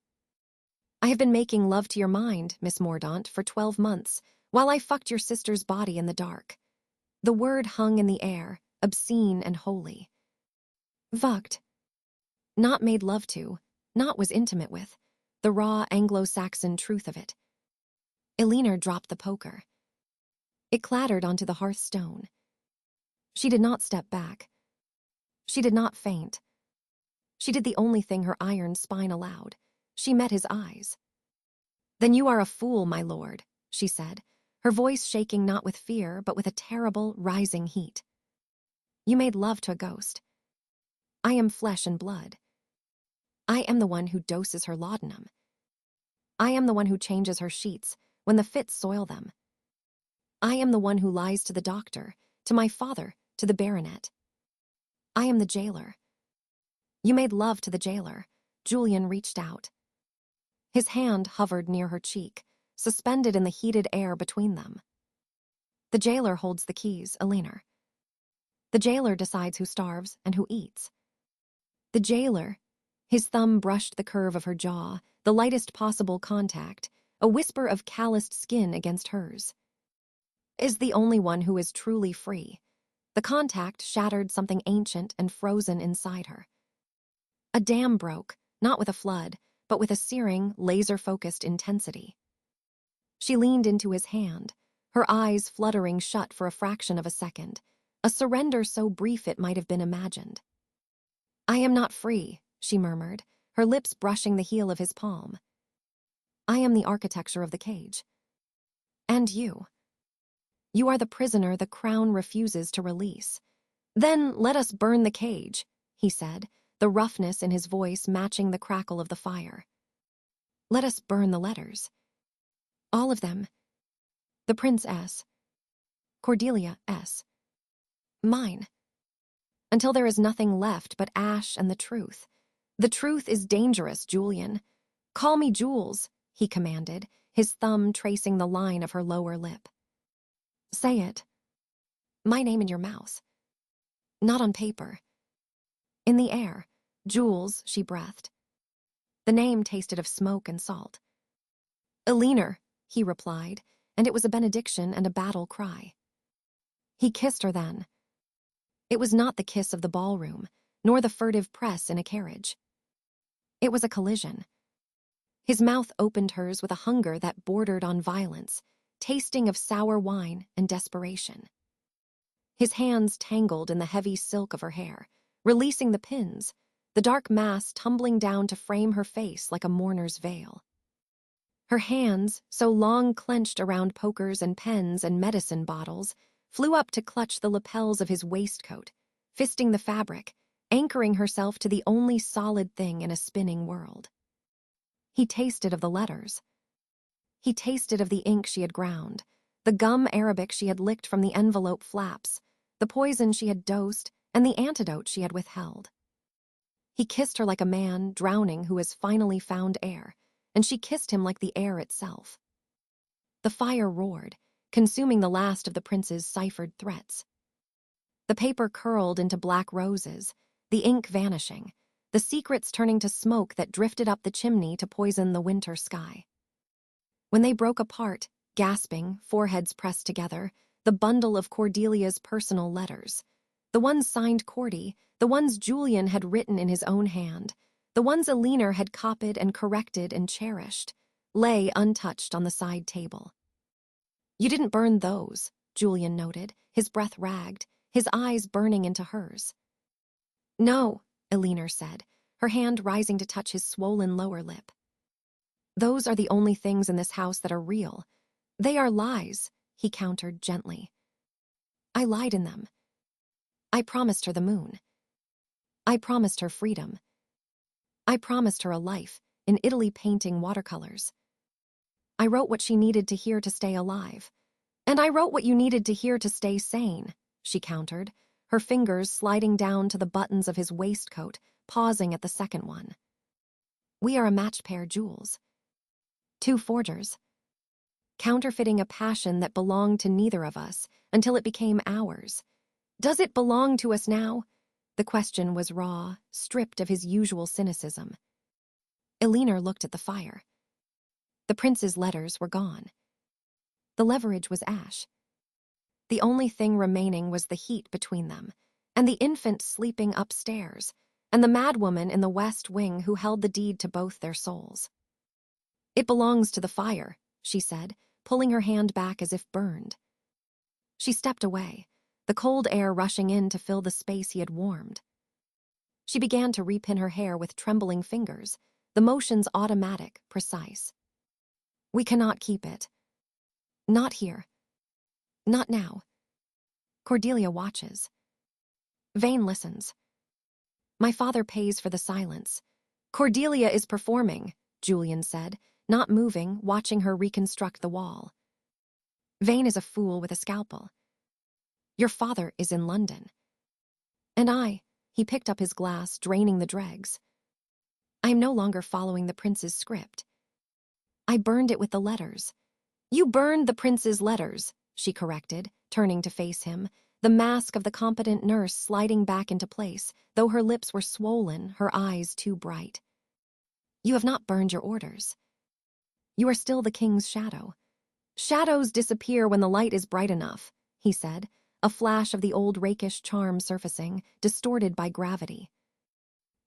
I have been making love to your mind, Miss Mordaunt, for 12 months, while I fucked your sister's body in the dark." The word hung in the air, obscene and holy. Fucked. Not made love to, not was intimate with, the raw Anglo-Saxon truth of it. Elinor dropped the poker. It clattered onto the hearthstone. She did not step back. She did not faint. She did the only thing her iron spine allowed. She met his eyes. "Then you are a fool, my lord," she said, her voice shaking not with fear, but with a terrible, rising heat. "You made love to a ghost. I am flesh and blood. I am the one who doses her laudanum. I am the one who changes her sheets when the fits soil them. I am the one who lies to the doctor, to my father, to the baronet. I am the jailer." "You made love to the jailer." Julian reached out. His hand hovered near her cheek, suspended in the heated air between them. "The jailer holds the keys, Elinor. The jailer decides who starves and who eats. The jailer," his thumb brushed the curve of her jaw, the lightest possible contact, a whisper of calloused skin against hers, "is the only one who is truly free." The contact shattered something ancient and frozen inside her. A dam broke, not with a flood, but with a searing, laser-focused intensity. She leaned into his hand, her eyes fluttering shut for a fraction of a second, a surrender so brief it might have been imagined. "I am not free," she murmured, her lips brushing the heel of his palm. "I am the architecture of the cage. And you. You are the prisoner the crown refuses to release. Then let us burn the cage," he said, the roughness in his voice matching the crackle of the fire. "Let us burn the letters. All of them. The Prince S. Cordelia S. Mine. Until there is nothing left but ash and the truth. The truth is dangerous, Julian. Call me Jules," he commanded, his thumb tracing the line of her lower lip. "Say it. My name in your mouth. Not on paper. In the air. Jules," she breathed. The name tasted of smoke and salt. "Elinor," he replied, and it was a benediction and a battle cry. He kissed her then. It was not the kiss of the ballroom, nor the furtive press in a carriage. It was a collision. His mouth opened hers with a hunger that bordered on violence, tasting of sour wine and desperation. His hands tangled in the heavy silk of her hair, releasing the pins, the dark mass tumbling down to frame her face like a mourner's veil. Her hands, so long clenched around pokers and pens and medicine bottles, flew up to clutch the lapels of his waistcoat, fisting the fabric, anchoring herself to the only solid thing in a spinning world. He tasted of the letters. He tasted of the ink she had ground, the gum Arabic she had licked from the envelope flaps, the poison she had dosed, and the antidote she had withheld. He kissed her like a man drowning who has finally found air, and she kissed him like the air itself. The fire roared, consuming the last of the prince's ciphered threats. The paper curled into black roses, the ink vanishing, the secrets turning to smoke that drifted up the chimney to poison the winter sky. When they broke apart, gasping, foreheads pressed together, the bundle of Cordelia's personal letters, the ones signed Cordy, the ones Julian had written in his own hand, the ones Elinor had copied and corrected and cherished, lay untouched on the side table. "You didn't burn those," Julian noted, his breath ragged, his eyes burning into hers. "No," Elinor said, her hand rising to touch his swollen lower lip. "Those are the only things in this house that are real. They are lies," he countered gently. "I lied in them. I promised her the moon. I promised her freedom. I promised her a life in Italy painting watercolors. I wrote what she needed to hear to stay alive. And I wrote what you needed to hear to stay sane," she countered, her fingers sliding down to the buttons of his waistcoat, pausing at the second one. "We are a matched pair, Jules. Two forgers. Counterfeiting a passion that belonged to neither of us until it became ours. Does it belong to us now?" The question was raw, stripped of his usual cynicism. Elinor looked at the fire. The prince's letters were gone. The leverage was ash. The only thing remaining was the heat between them, and the infant sleeping upstairs, and the madwoman in the west wing who held the deed to both their souls. "It belongs to the fire," she said, pulling her hand back as if burned. She stepped away, the cold air rushing in to fill the space he had warmed. She began to repin her hair with trembling fingers, the motions automatic, precise. "We cannot keep it. Not here. Not now." Cordelia watches. Vane listens. "My father pays for the silence. Cordelia is performing," Julian said, not moving, watching her reconstruct the wall. "Vane is a fool with a scalpel. Your father is in London. And he picked up his glass, draining the dregs. "I am no longer following the prince's script. I burned it with the letters." "You burned the prince's letters," she corrected, turning to face him, the mask of the competent nurse sliding back into place, though her lips were swollen, her eyes too bright. "You have not burned your orders. You are still the king's shadow. Shadows disappear when the light is bright enough," he said, a flash of the old rakish charm surfacing, distorted by gravity.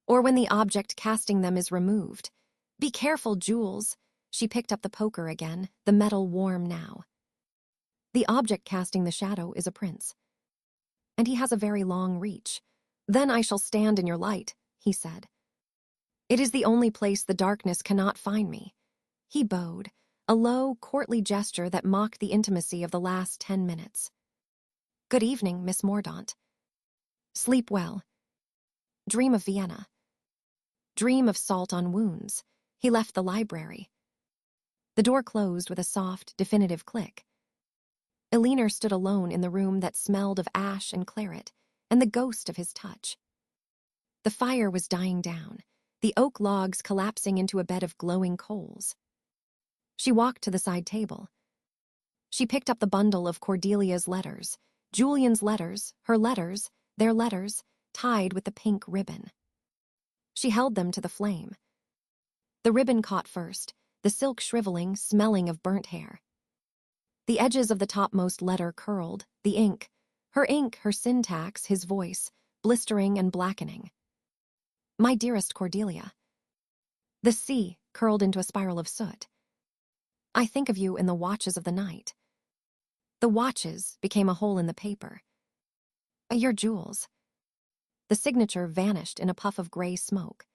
"Or when the object casting them is removed. Be careful, Jules." She picked up the poker again, the metal warm now. "The object casting the shadow is a prince. And he has a very long reach. Then I shall stand in your light," he said. "It is the only place the darkness cannot find me." He bowed, a low, courtly gesture that mocked the intimacy of the last 10 minutes. "Good evening, Miss Mordaunt. Sleep well. Dream of Vienna. Dream of salt on wounds." He left the library. The door closed with a soft, definitive click. Elinor stood alone in the room that smelled of ash and claret, and the ghost of his touch. The fire was dying down, the oak logs collapsing into a bed of glowing coals. She walked to the side table. She picked up the bundle of Cordelia's letters, Julian's letters, her letters, their letters, tied with the pink ribbon. She held them to the flame. The ribbon caught first, the silk shriveling, smelling of burnt hair. The edges of the topmost letter curled, the ink, her syntax, his voice, blistering and blackening. "My dearest Cordelia." The C curled into a spiral of soot. "I think of you in the watches of the night." The watches became a hole in the paper. "Your Jules." The signature vanished in a puff of gray smoke.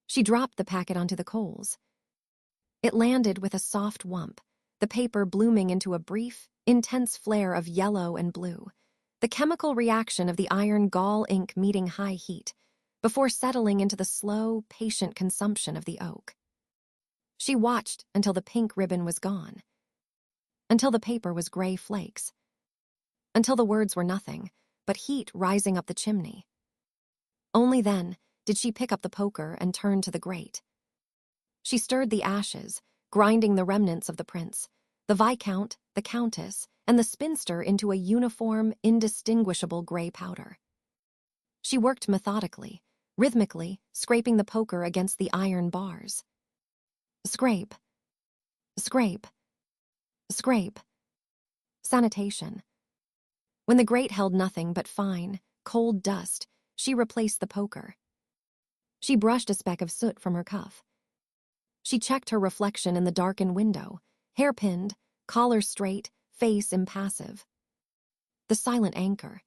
She dropped the packet onto the coals. It landed with a soft whump, the paper blooming into a brief, intense flare of yellow and blue, the chemical reaction of the iron gall ink meeting high heat, before settling into the slow, patient consumption of the oak. She watched until the pink ribbon was gone, until the paper was gray flakes, until the words were nothing but heat rising up the chimney. Only then did she pick up the poker and turn to the grate. She stirred the ashes, grinding the remnants of the prince, the viscount, the countess, and the spinster into a uniform, indistinguishable gray powder. She worked methodically, rhythmically, scraping the poker against the iron bars. Scrape. Scrape. Scrape. Sanitation. When the grate held nothing but fine, cold dust, she replaced the poker. She brushed a speck of soot from her cuff. She checked her reflection in the darkened window, hair pinned, collar straight, face impassive. The silent anchor.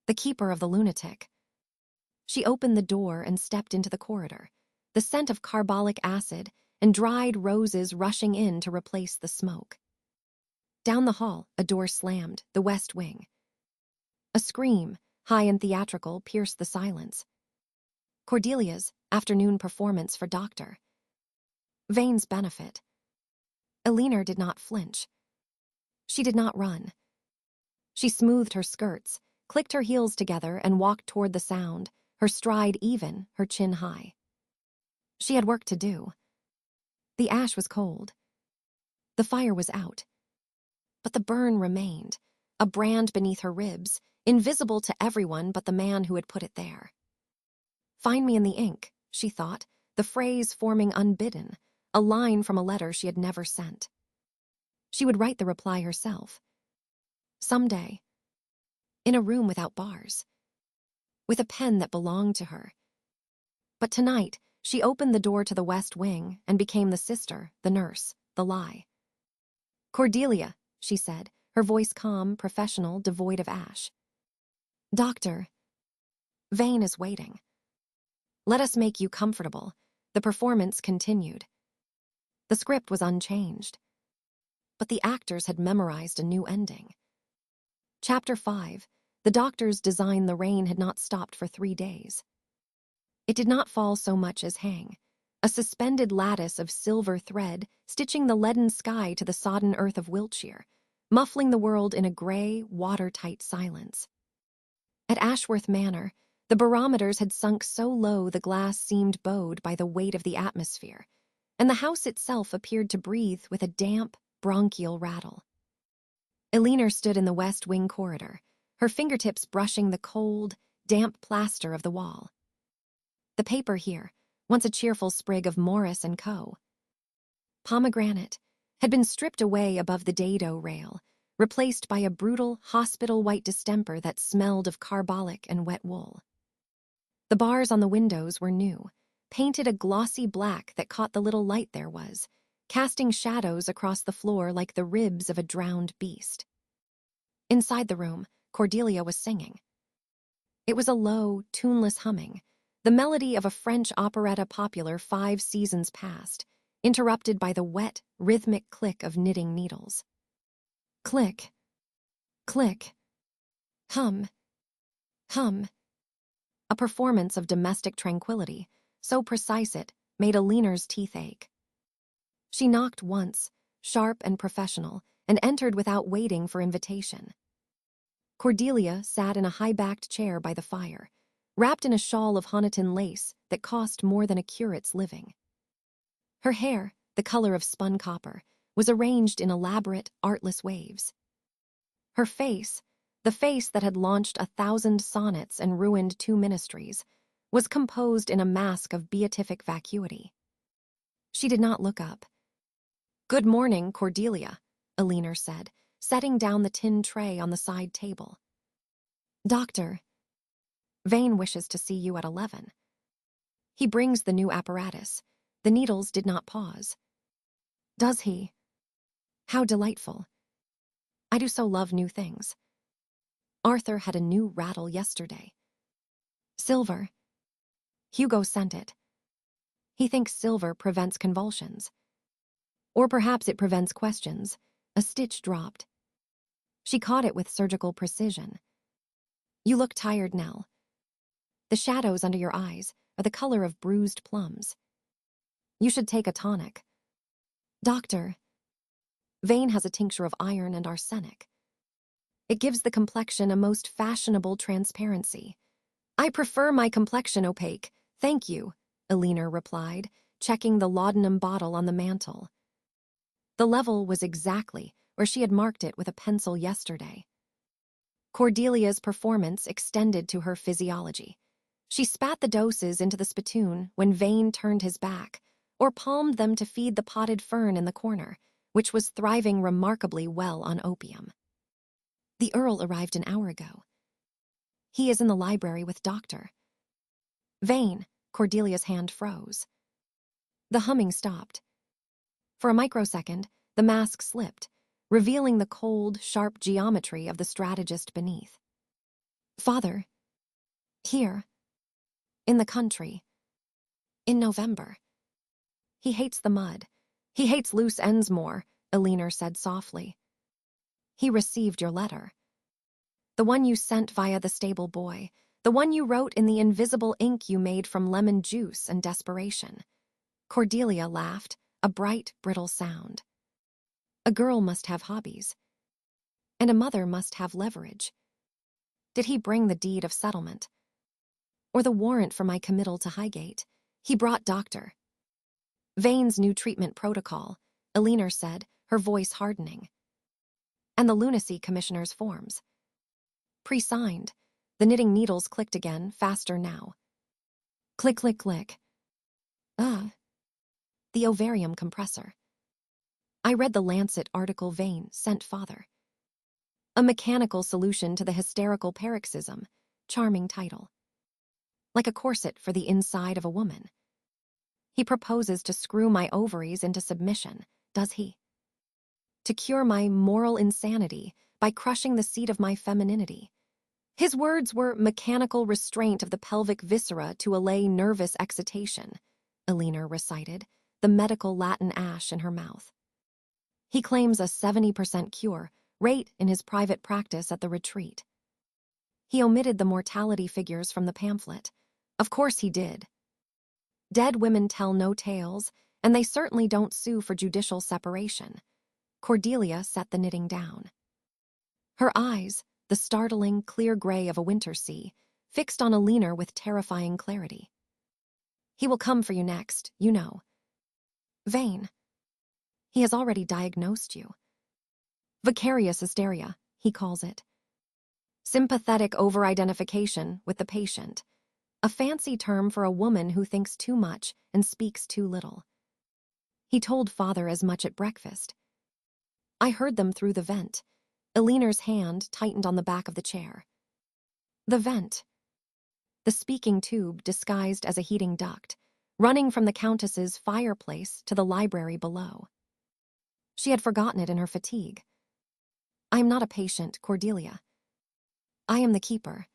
The keeper of the lunatic. She opened the door and stepped into the corridor, the scent of carbolic acid and dried roses rushing in to replace the smoke. Down the hall, a door slammed, the west wing. A scream, high and theatrical, pierced the silence. Cordelia's afternoon performance for Dr. Vane's benefit. Elinor did not flinch. She did not run. She smoothed her skirts, clicked her heels together, and walked toward the sound, her stride even, her chin high. She had work to do. The ash was cold. The fire was out. But the burn remained, a brand beneath her ribs, invisible to everyone but the man who had put it there. Find me in the ink, she thought, the phrase forming unbidden, a line from a letter she had never sent. She would write the reply herself. Someday. In a room without bars. With a pen that belonged to her. But tonight, she opened the door to the west wing and became the sister, the nurse, the lie. Cordelia, she said, her voice calm, professional, devoid of ash. Doctor. Vane is waiting. Let us make you comfortable. The performance continued. The script was unchanged. But the actors had memorized a new ending. Chapter 5. The doctor's design. The rain had not stopped for 3 days. It did not fall so much as hang, a suspended lattice of silver thread stitching the leaden sky to the sodden earth of Wiltshire, muffling the world in a gray, watertight silence. At Ashworth Manor, the barometers had sunk so low the glass seemed bowed by the weight of the atmosphere, and the house itself appeared to breathe with a damp, bronchial rattle. Elinor stood in the west wing corridor, her fingertips brushing the cold, damp plaster of the wall. The paper here, once a cheerful sprig of Morris & Co. Pomegranate, had been stripped away above the dado rail, replaced by a brutal hospital-white distemper that smelled of carbolic and wet wool. The bars on the windows were new, painted a glossy black that caught the little light there was, casting shadows across the floor like the ribs of a drowned beast. Inside the room, Cordelia was singing. It was a low, tuneless humming, the melody of a French operetta popular 5 seasons past, interrupted by the wet, rhythmic click of knitting needles. Click. Click. Hum. Hum. A performance of domestic tranquility, so precise it made Elinor's teeth ache. She knocked once, sharp and professional, and entered without waiting for invitation. Cordelia sat in a high-backed chair by the fire, wrapped in a shawl of Honiton lace that cost more than a curate's living. Her hair, the color of spun copper, was arranged in elaborate, artless waves. Her face, the face that had launched 1,000 sonnets and ruined 2 ministries, was composed in a mask of beatific vacuity. She did not look up. "Good morning, Cordelia," Elinor said, setting down the tin tray on the side table. "Doctor, Vane wishes to see you at 11. He brings the new apparatus." The needles did not pause. "Does he? How delightful. I do so love new things. Arthur had a new rattle yesterday. Silver. Hugo sent it. He thinks silver prevents convulsions. Or perhaps it prevents questions." A stitch dropped. She caught it with surgical precision. "You look tired, Nell. The shadows under your eyes are the color of bruised plums. You should take a tonic. Doctor, Vane has a tincture of iron and arsenic. It gives the complexion a most fashionable transparency." "I prefer my complexion opaque, thank you," Elinor replied, checking the laudanum bottle on the mantel. The level was exactly where she had marked it with a pencil yesterday. Cordelia's performance extended to her physiology. She spat the doses into the spittoon when Vane turned his back, or palmed them to feed the potted fern in the corner, which was thriving remarkably well on opium. "The Earl arrived an hour ago. He is in the library with Dr. Vane." Cordelia's hand froze. The humming stopped. For a microsecond, the mask slipped, revealing the cold, sharp geometry of the strategist beneath. Father. Here. In the country. In November. He hates the mud. He hates loose ends more, Elinor said softly. He received your letter. The one you sent via the stable boy. The one you wrote in the invisible ink you made from lemon juice and desperation. Cordelia laughed, a bright, brittle sound. A girl must have hobbies. And a mother must have leverage. Did he bring the deed of settlement? Or the warrant for my committal to Highgate? He brought Dr. Vane's new treatment protocol, Elinor said, her voice hardening. And the lunacy commissioner's forms. Pre-signed. The knitting needles clicked again, faster now. Click, click, click. The ovarium compressor. I read the Lancet article Vane sent father. A mechanical solution to the hysterical paroxysm. Charming title. Like a corset for the inside of a woman. He proposes to screw my ovaries into submission, does he? To cure my moral insanity by crushing the seat of my femininity. His words were mechanical restraint of the pelvic viscera to allay nervous excitation, Elinor recited, the medical Latin ash in her mouth. He claims a 70% cure rate in his private practice at the retreat. He omitted the mortality figures from the pamphlet. Of course he did. Dead women tell no tales, and they certainly don't sue for judicial separation. Cordelia set the knitting down. Her eyes, the startling, clear gray of a winter sea, fixed on Elinor with terrifying clarity. He will come for you next, you know. Vane. He has already diagnosed you. Vicarious hysteria, he calls it. Sympathetic over-identification with the patient. A fancy term for a woman who thinks too much and speaks too little. He told father as much at breakfast. I heard them through the vent. Elinor's hand tightened on the back of the chair. The vent. The speaking tube disguised as a heating duct, running from the Countess's fireplace to the library below. She had forgotten it in her fatigue. I am not a patient, Cordelia. I am the keeper.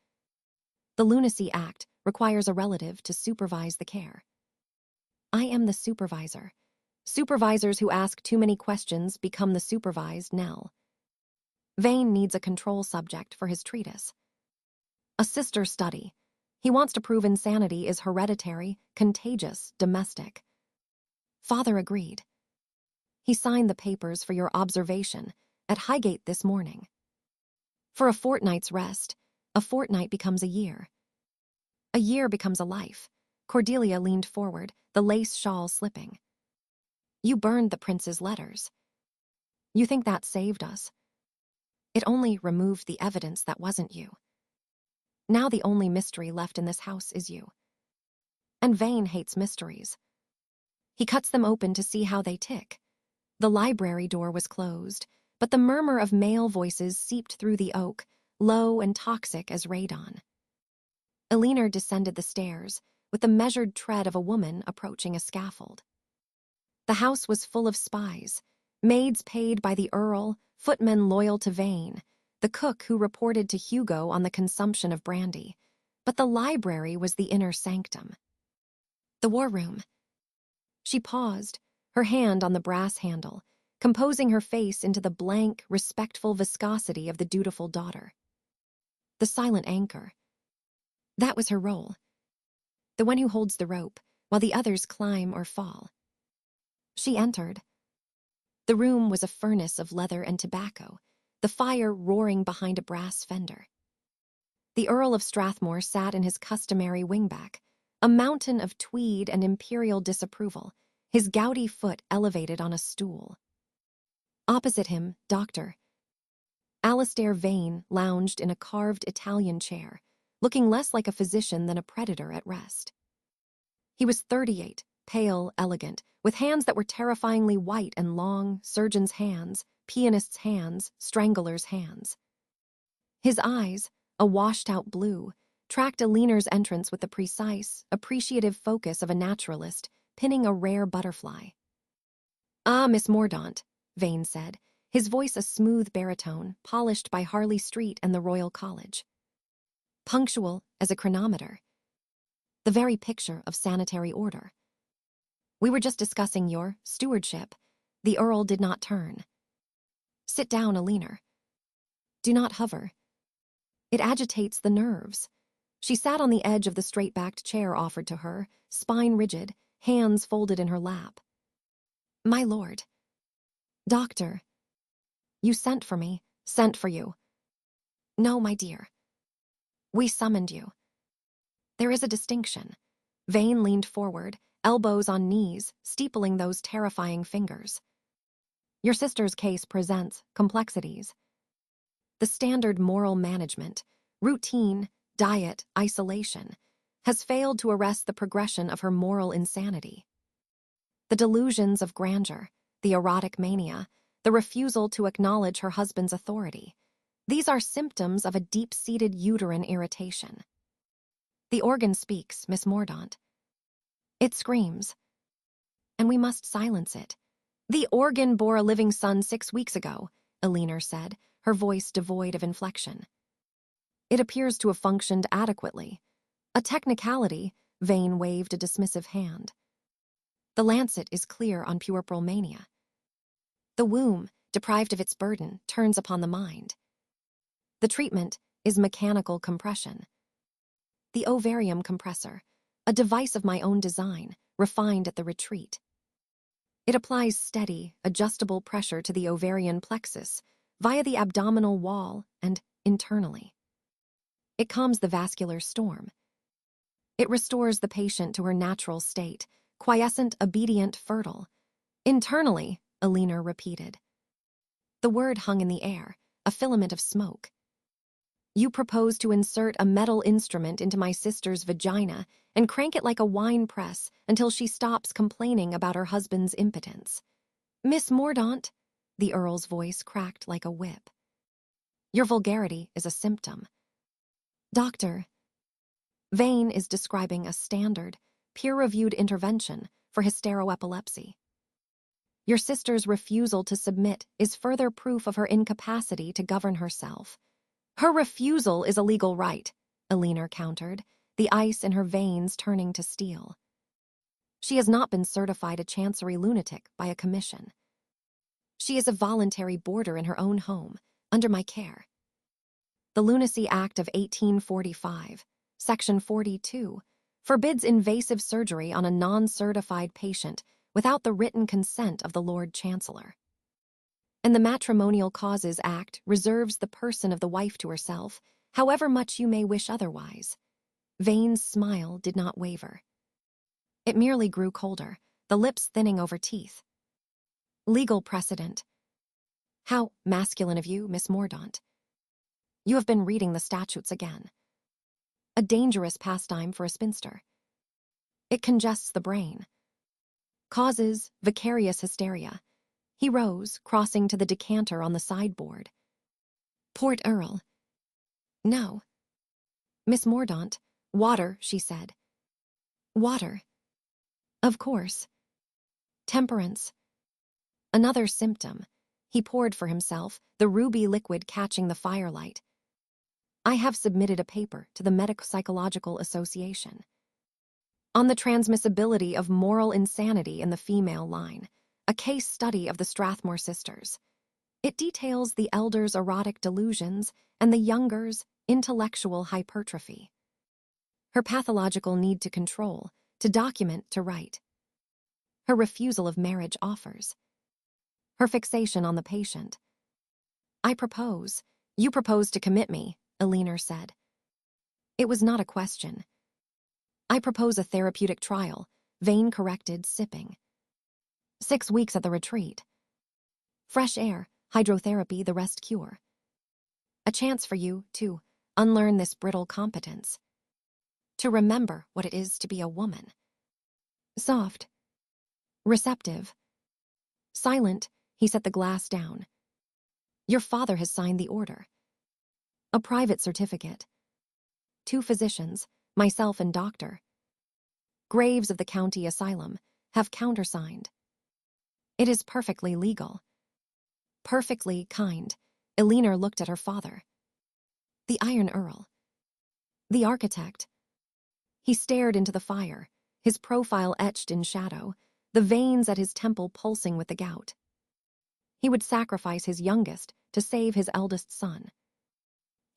The Lunacy Act requires a relative to supervise the care. I am the supervisor. Supervisors who ask too many questions become the supervised Nell. Vane needs a control subject for his treatise. A sister study. He wants to prove insanity is hereditary, contagious, domestic. Father agreed. He signed the papers for your observation at Highgate this morning. For a fortnight's rest, a fortnight becomes a year. A year becomes a life. Cordelia leaned forward, the lace shawl slipping. You burned the prince's letters. You think that saved us? It only removed the evidence that wasn't you. Now the only mystery left in this house is you. And Vane hates mysteries. He cuts them open to see how they tick. The library door was closed, but the murmur of male voices seeped through the oak, low and toxic as radon. Elinor descended the stairs with the measured tread of a woman approaching a scaffold. The house was full of spies, maids paid by the Earl, footmen loyal to Vane, the cook who reported to Hugo on the consumption of brandy, but the library was the inner sanctum. The war room. She paused, her hand on the brass handle, composing her face into the blank, respectful viscosity of the dutiful daughter. The silent anchor. That was her role. The one who holds the rope, while the others climb or fall. She entered. The room was a furnace of leather and tobacco, the fire roaring behind a brass fender. The Earl of Strathmore sat in his customary wingback, a mountain of tweed and imperial disapproval, his gouty foot elevated on a stool. Opposite him, Dr. Alistair Vane lounged in a carved Italian chair, looking less like a physician than a predator at rest. He was 38, pale, elegant, with hands that were terrifyingly white and long, surgeon's hands, pianist's hands, strangler's hands. His eyes, a washed-out blue, tracked Elinor's entrance with the precise, appreciative focus of a naturalist, pinning a rare butterfly. "Ah, Miss Mordaunt," Vane said, his voice a smooth baritone, polished by Harley Street and the Royal College. Punctual as a chronometer. The very picture of sanitary order. "We were just discussing your stewardship." The Earl did not turn. "Sit down, Alina. Do not hover. It agitates the nerves." She sat on the edge of the straight-backed chair offered to her, spine rigid, hands folded in her lap. "My lord." "Doctor." "You sent for me." "Sent for you." "No, my dear. We summoned you." "There is a distinction." Vane leaned forward, elbows on knees, steepling those terrifying fingers. "Your sister's case presents complexities. The standard moral management, routine, diet, isolation, has failed to arrest the progression of her moral insanity. The delusions of grandeur, the erotic mania, the refusal to acknowledge her husband's authority, these are symptoms of a deep-seated uterine irritation. The organ speaks, Miss Mordaunt. It screams. And we must silence it. The organ bore a living son 6 weeks ago," Alina said, her voice devoid of inflection. "It appears to have functioned adequately. A technicality," Vane waved a dismissive hand. "The Lancet is clear on puerperal mania. The womb, deprived of its burden, turns upon the mind. The treatment is mechanical compression. The ovarium compressor, a device of my own design, refined at the retreat. It applies steady, adjustable pressure to the ovarian plexus via the abdominal wall and internally. It calms the vascular storm. It restores the patient to her natural state, quiescent, obedient, fertile. Internally," Alina repeated. The word hung in the air, a filament of smoke. "You propose to insert a metal instrument into my sister's vagina and crank it like a wine press until she stops complaining about her husband's impotence. Miss Mordaunt," the Earl's voice cracked like a whip. "Your vulgarity is a symptom. Doctor." Vane is describing a standard, peer-reviewed intervention for hysteroepilepsy. "Your sister's refusal to submit is further proof of her incapacity to govern herself." "Her refusal is a legal right," Alina countered, the ice in her veins turning to steel. "She has not been certified a chancery lunatic by a commission. She is a voluntary boarder in her own home, under my care. The Lunacy Act of 1845, Section 42, forbids invasive surgery on a non-certified patient without the written consent of the Lord Chancellor. And the Matrimonial Causes Act reserves the person of the wife to herself, however much you may wish otherwise." Vane's smile did not waver. It merely grew colder, the lips thinning over teeth. "Legal precedent." "How masculine of you, Miss Mordaunt. You have been reading the statutes again. A dangerous pastime for a spinster. It congests the brain. Causes vicarious hysteria." He rose, crossing to the decanter on the sideboard. "Port Earl." "No." "Miss Mordaunt." "Water," she said. "Water." "Of course." "Temperance." Another symptom. He poured for himself, the ruby liquid catching the firelight. "I have submitted a paper to the Medico-Psychological Association on the transmissibility of moral insanity in the female line, a case study of the Strathmore sisters. It details the elder's erotic delusions and the younger's intellectual hypertrophy. Her pathological need to control, to document, to write. Her refusal of marriage offers. Her fixation on the patient. I propose. You propose to commit me, Alina said. It was not a question. I propose a therapeutic trial, Vane corrected, sipping. 6 weeks at the retreat. Fresh air, hydrotherapy, the rest cure. A chance for you to unlearn this brittle competence. To remember what it is to be a woman. Soft. Receptive. Silent, he set the glass down. Your father has signed the order. A private certificate. 2 physicians, myself and doctor. Graves of the county asylum, have countersigned. It is perfectly legal. Perfectly kind. Elinor looked at her father. The Iron Earl. The architect. He stared into the fire, his profile etched in shadow, the veins at his temple pulsing with the gout. He would sacrifice his youngest to save his eldest son.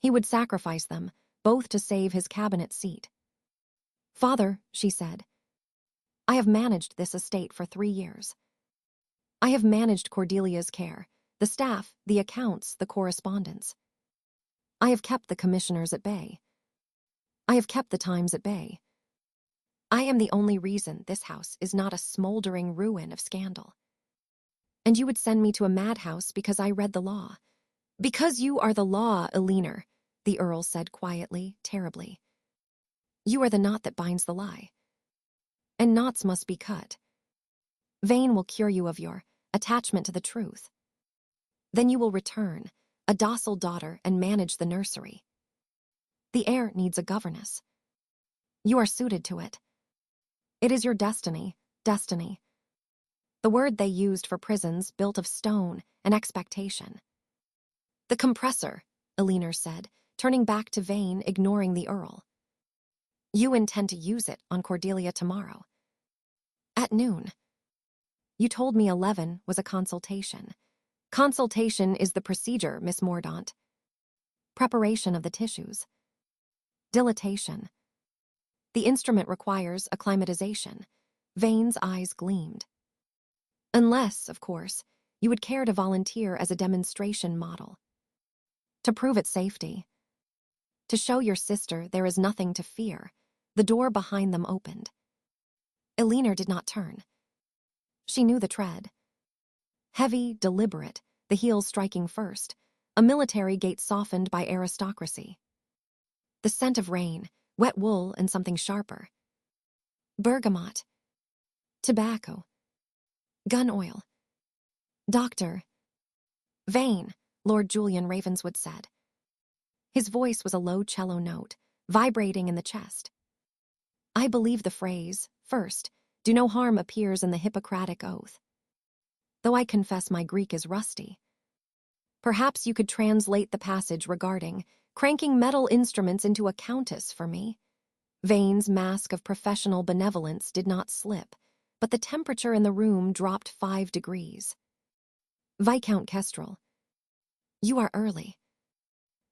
He would sacrifice them, both to save his cabinet seat. "Father," she said, "I have managed this estate for 3 years. I have managed Cordelia's care, the staff, the accounts, the correspondence. I have kept the commissioners at bay. I have kept the Times at bay. I am the only reason this house is not a smoldering ruin of scandal. And you would send me to a madhouse because I read the law. Because you are the law, Elinor," the Earl said quietly, terribly. "You are the knot that binds the lie. And knots must be cut. Vane will cure you of your attachment to the truth. Then you will return, a docile daughter, and manage the nursery. The heir needs a governess. You are suited to it. It is your destiny, destiny." The word they used for prisons built of stone and expectation. "The compressor," Elinor said, turning back to Vane, ignoring the Earl. "You intend to use it on Cordelia tomorrow. At noon. You told me 11 was a consultation. Consultation is the procedure, Miss Mordaunt. Preparation of the tissues. Dilatation. The instrument requires acclimatization." Vane's eyes gleamed. "Unless, of course, you would care to volunteer as a demonstration model. To prove its safety. To show your sister there is nothing to fear." The door behind them opened. Elinor did not turn. She knew the tread. Heavy, deliberate, the heels striking first, a military gait softened by aristocracy. The scent of rain, wet wool, and something sharper. Bergamot. Tobacco. Gun oil. "Doctor." "Vane," Lord Julian Ravenswood said. His voice was a low cello note, vibrating in the chest. "I believe the phrase, first, do no harm appears in the Hippocratic Oath. Though I confess my Greek is rusty. Perhaps you could translate the passage regarding cranking metal instruments into a countess for me." Vane's mask of professional benevolence did not slip, but the temperature in the room dropped 5 degrees. "Viscount Kestrel, you are early."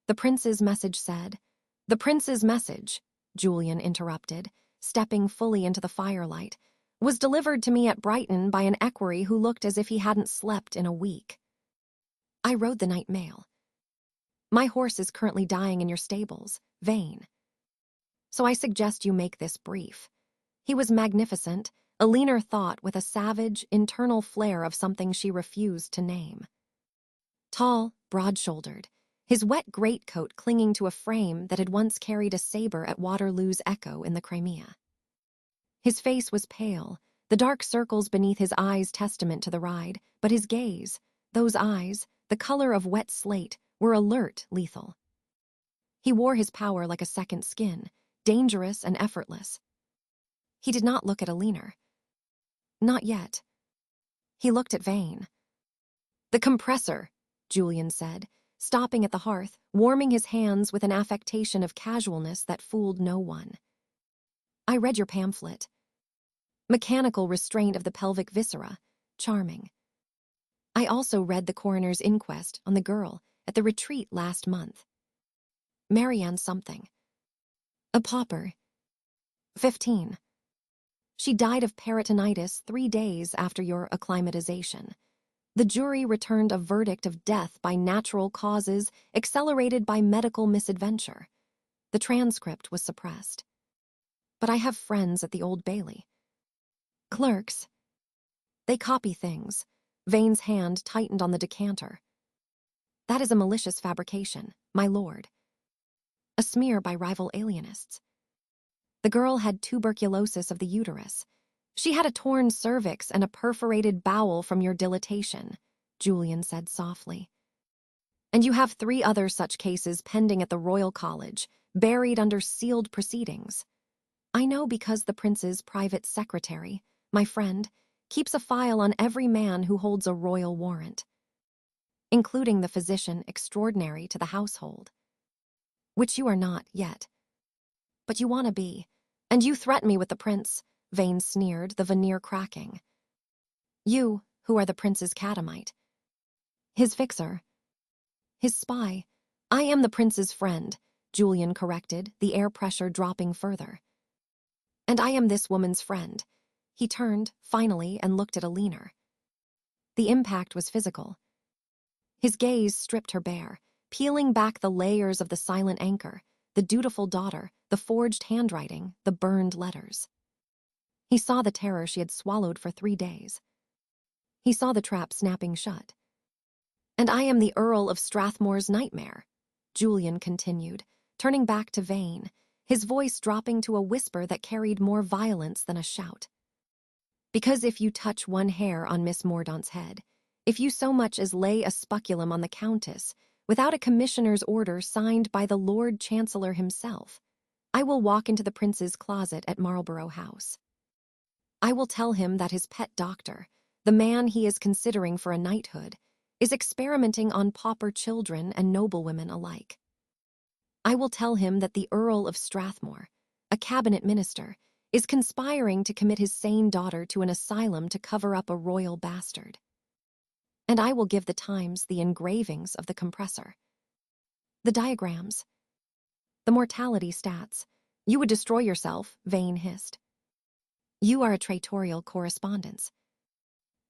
The prince's message said. "The prince's message," Julian interrupted, stepping fully into the firelight, "was delivered to me at Brighton by an equerry who looked as if he hadn't slept in a week. I rode the night mail. My horse is currently dying in your stables, Vane. So I suggest you make this brief. He was magnificent," Elinor thought with a savage, internal flare of something she refused to name. Tall, broad-shouldered, his wet greatcoat clinging to a frame that had once carried a saber at Waterloo's Echo in the Crimea. His face was pale, the dark circles beneath his eyes testament to the ride, but his gaze, those eyes, the color of wet slate, were alert, lethal. He wore his power like a second skin, dangerous and effortless. He did not look at Elinor. Not yet. He looked at Vane. "The compressor," Julian said, stopping at the hearth, warming his hands with an affectation of casualness that fooled no one. "I read your pamphlet. Mechanical restraint of the pelvic viscera. Charming. I also read the coroner's inquest on the girl at the retreat last month. Marianne something. A pauper. 15. She died of peritonitis 3 days after your acclimatization. The jury returned a verdict of death by natural causes accelerated by medical misadventure. The transcript was suppressed. But I have friends at the Old Bailey. Clerks. They copy things." Vane's hand tightened on the decanter. "That is a malicious fabrication, my lord. A smear by rival alienists. The girl had tuberculosis of the uterus. She had a torn cervix and a perforated bowel from your dilatation," Julian said softly. "And you have 3 other such cases pending at the Royal College, buried under sealed proceedings. I know because the prince's private secretary, my friend, keeps a file on every man who holds a royal warrant, including the physician extraordinary to the household, which you are not yet. But you want to be, and you threaten me with the prince, Vane sneered, the veneer cracking. You, who are the prince's catamite. His fixer. His spy. I am the prince's friend, Julian corrected, the air pressure dropping further. And I am this woman's friend. He turned, finally, and looked at Alina. The impact was physical. His gaze stripped her bare, peeling back the layers of the silent anchor, the dutiful daughter, the forged handwriting, the burned letters. He saw the terror she had swallowed for 3 days. He saw the trap snapping shut. And I am the Earl of Strathmore's nightmare, Julian continued, turning back to Vane, his voice dropping to a whisper that carried more violence than a shout. Because if you touch one hair on Miss Mordaunt's head, if you so much as lay a speculum on the Countess, without a commissioner's order signed by the Lord Chancellor himself, I will walk into the prince's closet at Marlborough House. I will tell him that his pet doctor, the man he is considering for a knighthood, is experimenting on pauper children and noblewomen alike. I will tell him that the Earl of Strathmore, a cabinet minister, is conspiring to commit his sane daughter to an asylum to cover up a royal bastard. And I will give the Times the engravings of the compressor, the diagrams, the mortality stats. You would destroy yourself, Vane hissed. You are a traitorial correspondence.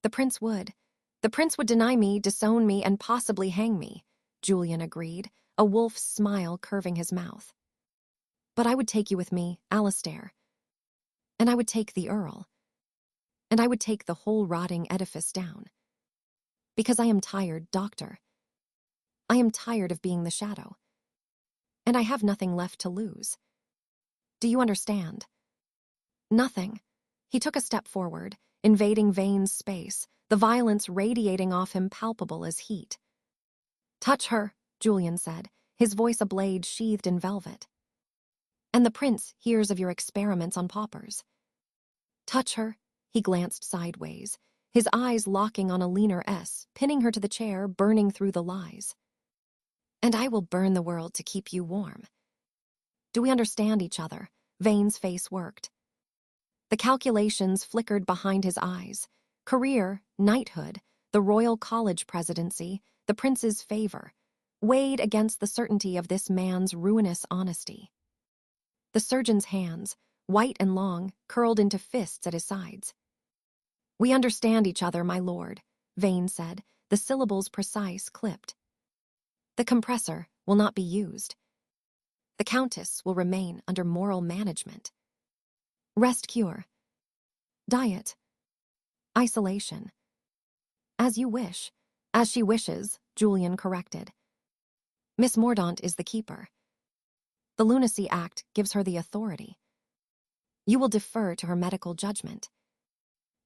The prince would. The prince would deny me, disown me, and possibly hang me, Julian agreed, a wolf's smile curving his mouth. But I would take you with me, Alistair. And I would take the Earl. And I would take the whole rotting edifice down. Because I am tired, Doctor. I am tired of being the shadow. And I have nothing left to lose. Do you understand? Nothing. He took a step forward, invading Vane's space, the violence radiating off him palpable as heat. Touch her, Julian said, his voice a blade sheathed in velvet. And the prince hears of your experiments on paupers. Touch her, he glanced sideways, his eyes locking on Alina S., pinning her to the chair, burning through the lies. And I will burn the world to keep you warm. Do we understand each other? Vane's face worked. The calculations flickered behind his eyes. Career, knighthood, the royal college presidency, the prince's favor, weighed against the certainty of this man's ruinous honesty. The surgeon's hands, white and long, curled into fists at his sides. We understand each other, my lord, Vane said, the syllables precise, clipped. The compressor will not be used. The Countess will remain under moral management. Rest cure. Diet. Isolation. As you wish. As she wishes, Julian corrected. Miss Mordaunt is the keeper. The Lunacy Act gives her the authority. You will defer to her medical judgment.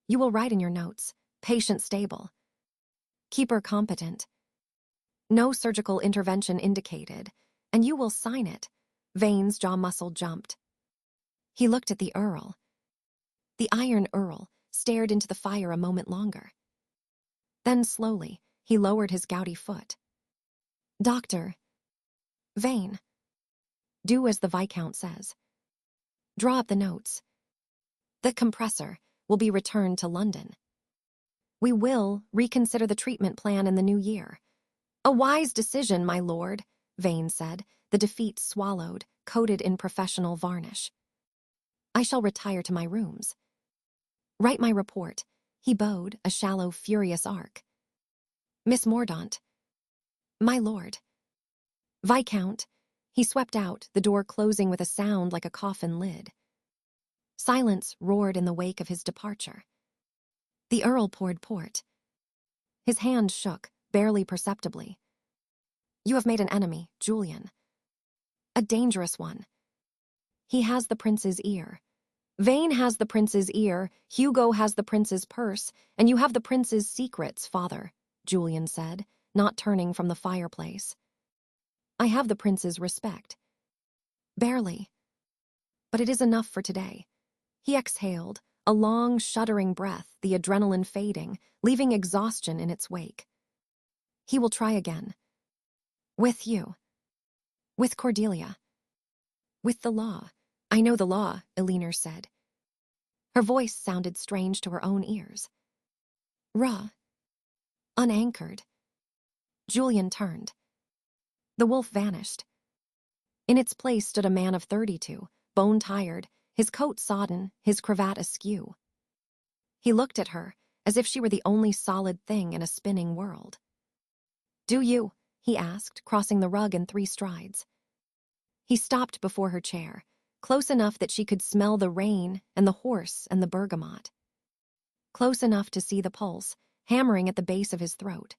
You will write in your notes, patient stable. Keeper competent. No surgical intervention indicated, and you will sign it. Vane's jaw muscle jumped. He looked at the Earl. The Iron Earl stared into the fire a moment longer. Then slowly, he lowered his gouty foot. Doctor. Vane. Do as the Viscount says. Draw up the notes. The compressor will be returned to London. We will reconsider the treatment plan in the new year. A wise decision, my lord, Vane said, the defeat swallowed, coated in professional varnish. I shall retire to my rooms. Write my report. He bowed, a shallow, furious arc. Miss Mordaunt. My lord. Viscount. He swept out, the door closing with a sound like a coffin lid. Silence roared in the wake of his departure. The Earl poured port. His hand shook, barely perceptibly. You have made an enemy, Julian. A dangerous one. He has the prince's ear. Vane has the prince's ear, Hugo has the prince's purse, and you have the prince's secrets, father, Julian said, not turning from the fireplace. I have the prince's respect. Barely. But it is enough for today. He exhaled, a long, shuddering breath, the adrenaline fading, leaving exhaustion in its wake. He will try again. With you. With Cordelia. With the law. I know the law, Elinor said. Her voice sounded strange to her own ears. Raw. Unanchored. Julian turned. The wolf vanished. In its place stood a man of 32, bone-tired, his coat sodden, his cravat askew. He looked at her, as if she were the only solid thing in a spinning world. Do you? He asked, crossing the rug in 3 strides. He stopped before her chair, close enough that she could smell the rain and the horse and the bergamot. Close enough to see the pulse, hammering at the base of his throat.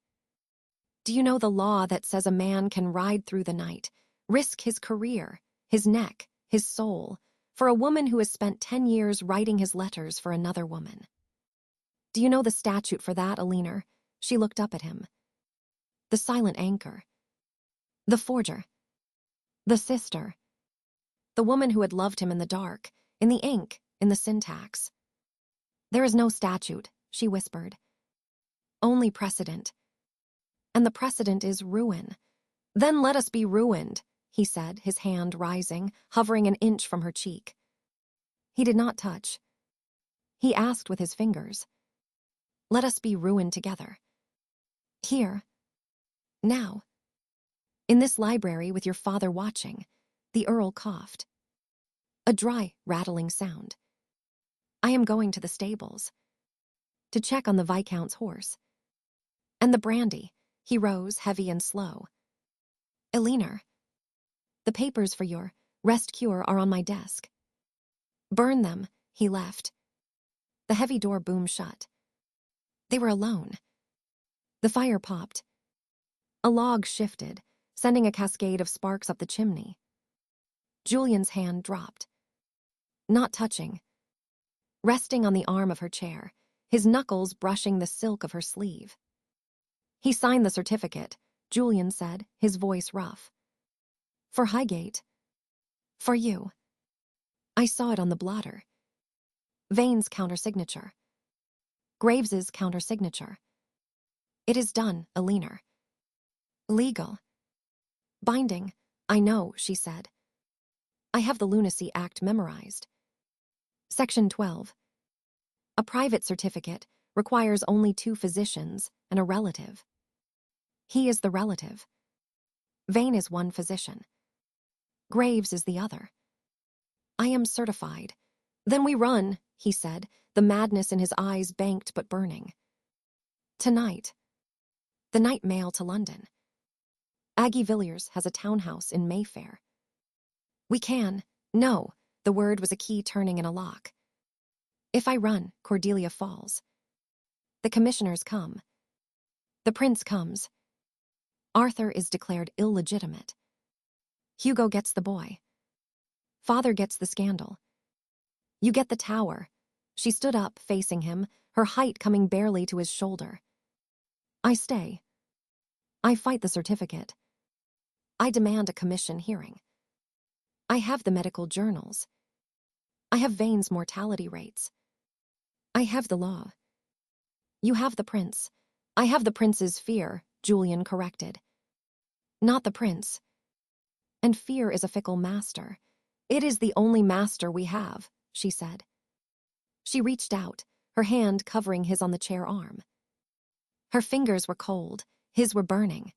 Do you know the law that says a man can ride through the night, risk his career, his neck, his soul, for a woman who has spent 10 years writing his letters for another woman? Do you know the statute for that, Elinor? She looked up at him. The silent anchor. The forger. The sister. The woman who had loved him in the dark, in the ink, in the syntax. There is no statute, she whispered. Only precedent. And the precedent is ruin. Then let us be ruined, he said, his hand rising, hovering an inch from her cheek. He did not touch. He asked with his fingers. Let us be ruined together. Here. Now. In this library with your father watching, the Earl coughed. A dry, rattling sound. I am going to the stables. To check on the Viscount's horse. And the brandy. He rose, heavy and slow. Elinor. The papers for your rest cure are on my desk. Burn them, he left. The heavy door boomed shut. They were alone. The fire popped. A log shifted, sending a cascade of sparks up the chimney. Julian's hand dropped. Not touching. Resting on the arm of her chair, his knuckles brushing the silk of her sleeve. He signed the certificate, Julian said, his voice rough. For Highgate. For you. I saw it on the blotter. Vane's countersignature. Graves's countersignature. It is done, Elinor. Legal. Binding, I know, she said. I have the Lunacy Act memorized. Section 12. A private certificate requires only 2 physicians and a relative. He is the relative. Vane is one physician. Graves is the other. I am certified. Then we run, he said, the madness in his eyes banked but burning. Tonight. The night mail to London. Aggie Villiers has a townhouse in Mayfair. We can. No, the word was a key turning in a lock. If I run, Cordelia falls. The commissioners come. The prince comes. Arthur is declared illegitimate. Hugo gets the boy. Father gets the scandal. You get the tower. She stood up, facing him, her height coming barely to his shoulder. I stay. I fight the certificate. I demand a commission hearing. I have the medical journals. I have Vane's mortality rates. I have the law. You have the prince. I have the prince's fear, Julian corrected. Not the prince. And fear is a fickle master. It is the only master we have, she said. She reached out, her hand covering his on the chair arm. Her fingers were cold, his were burning.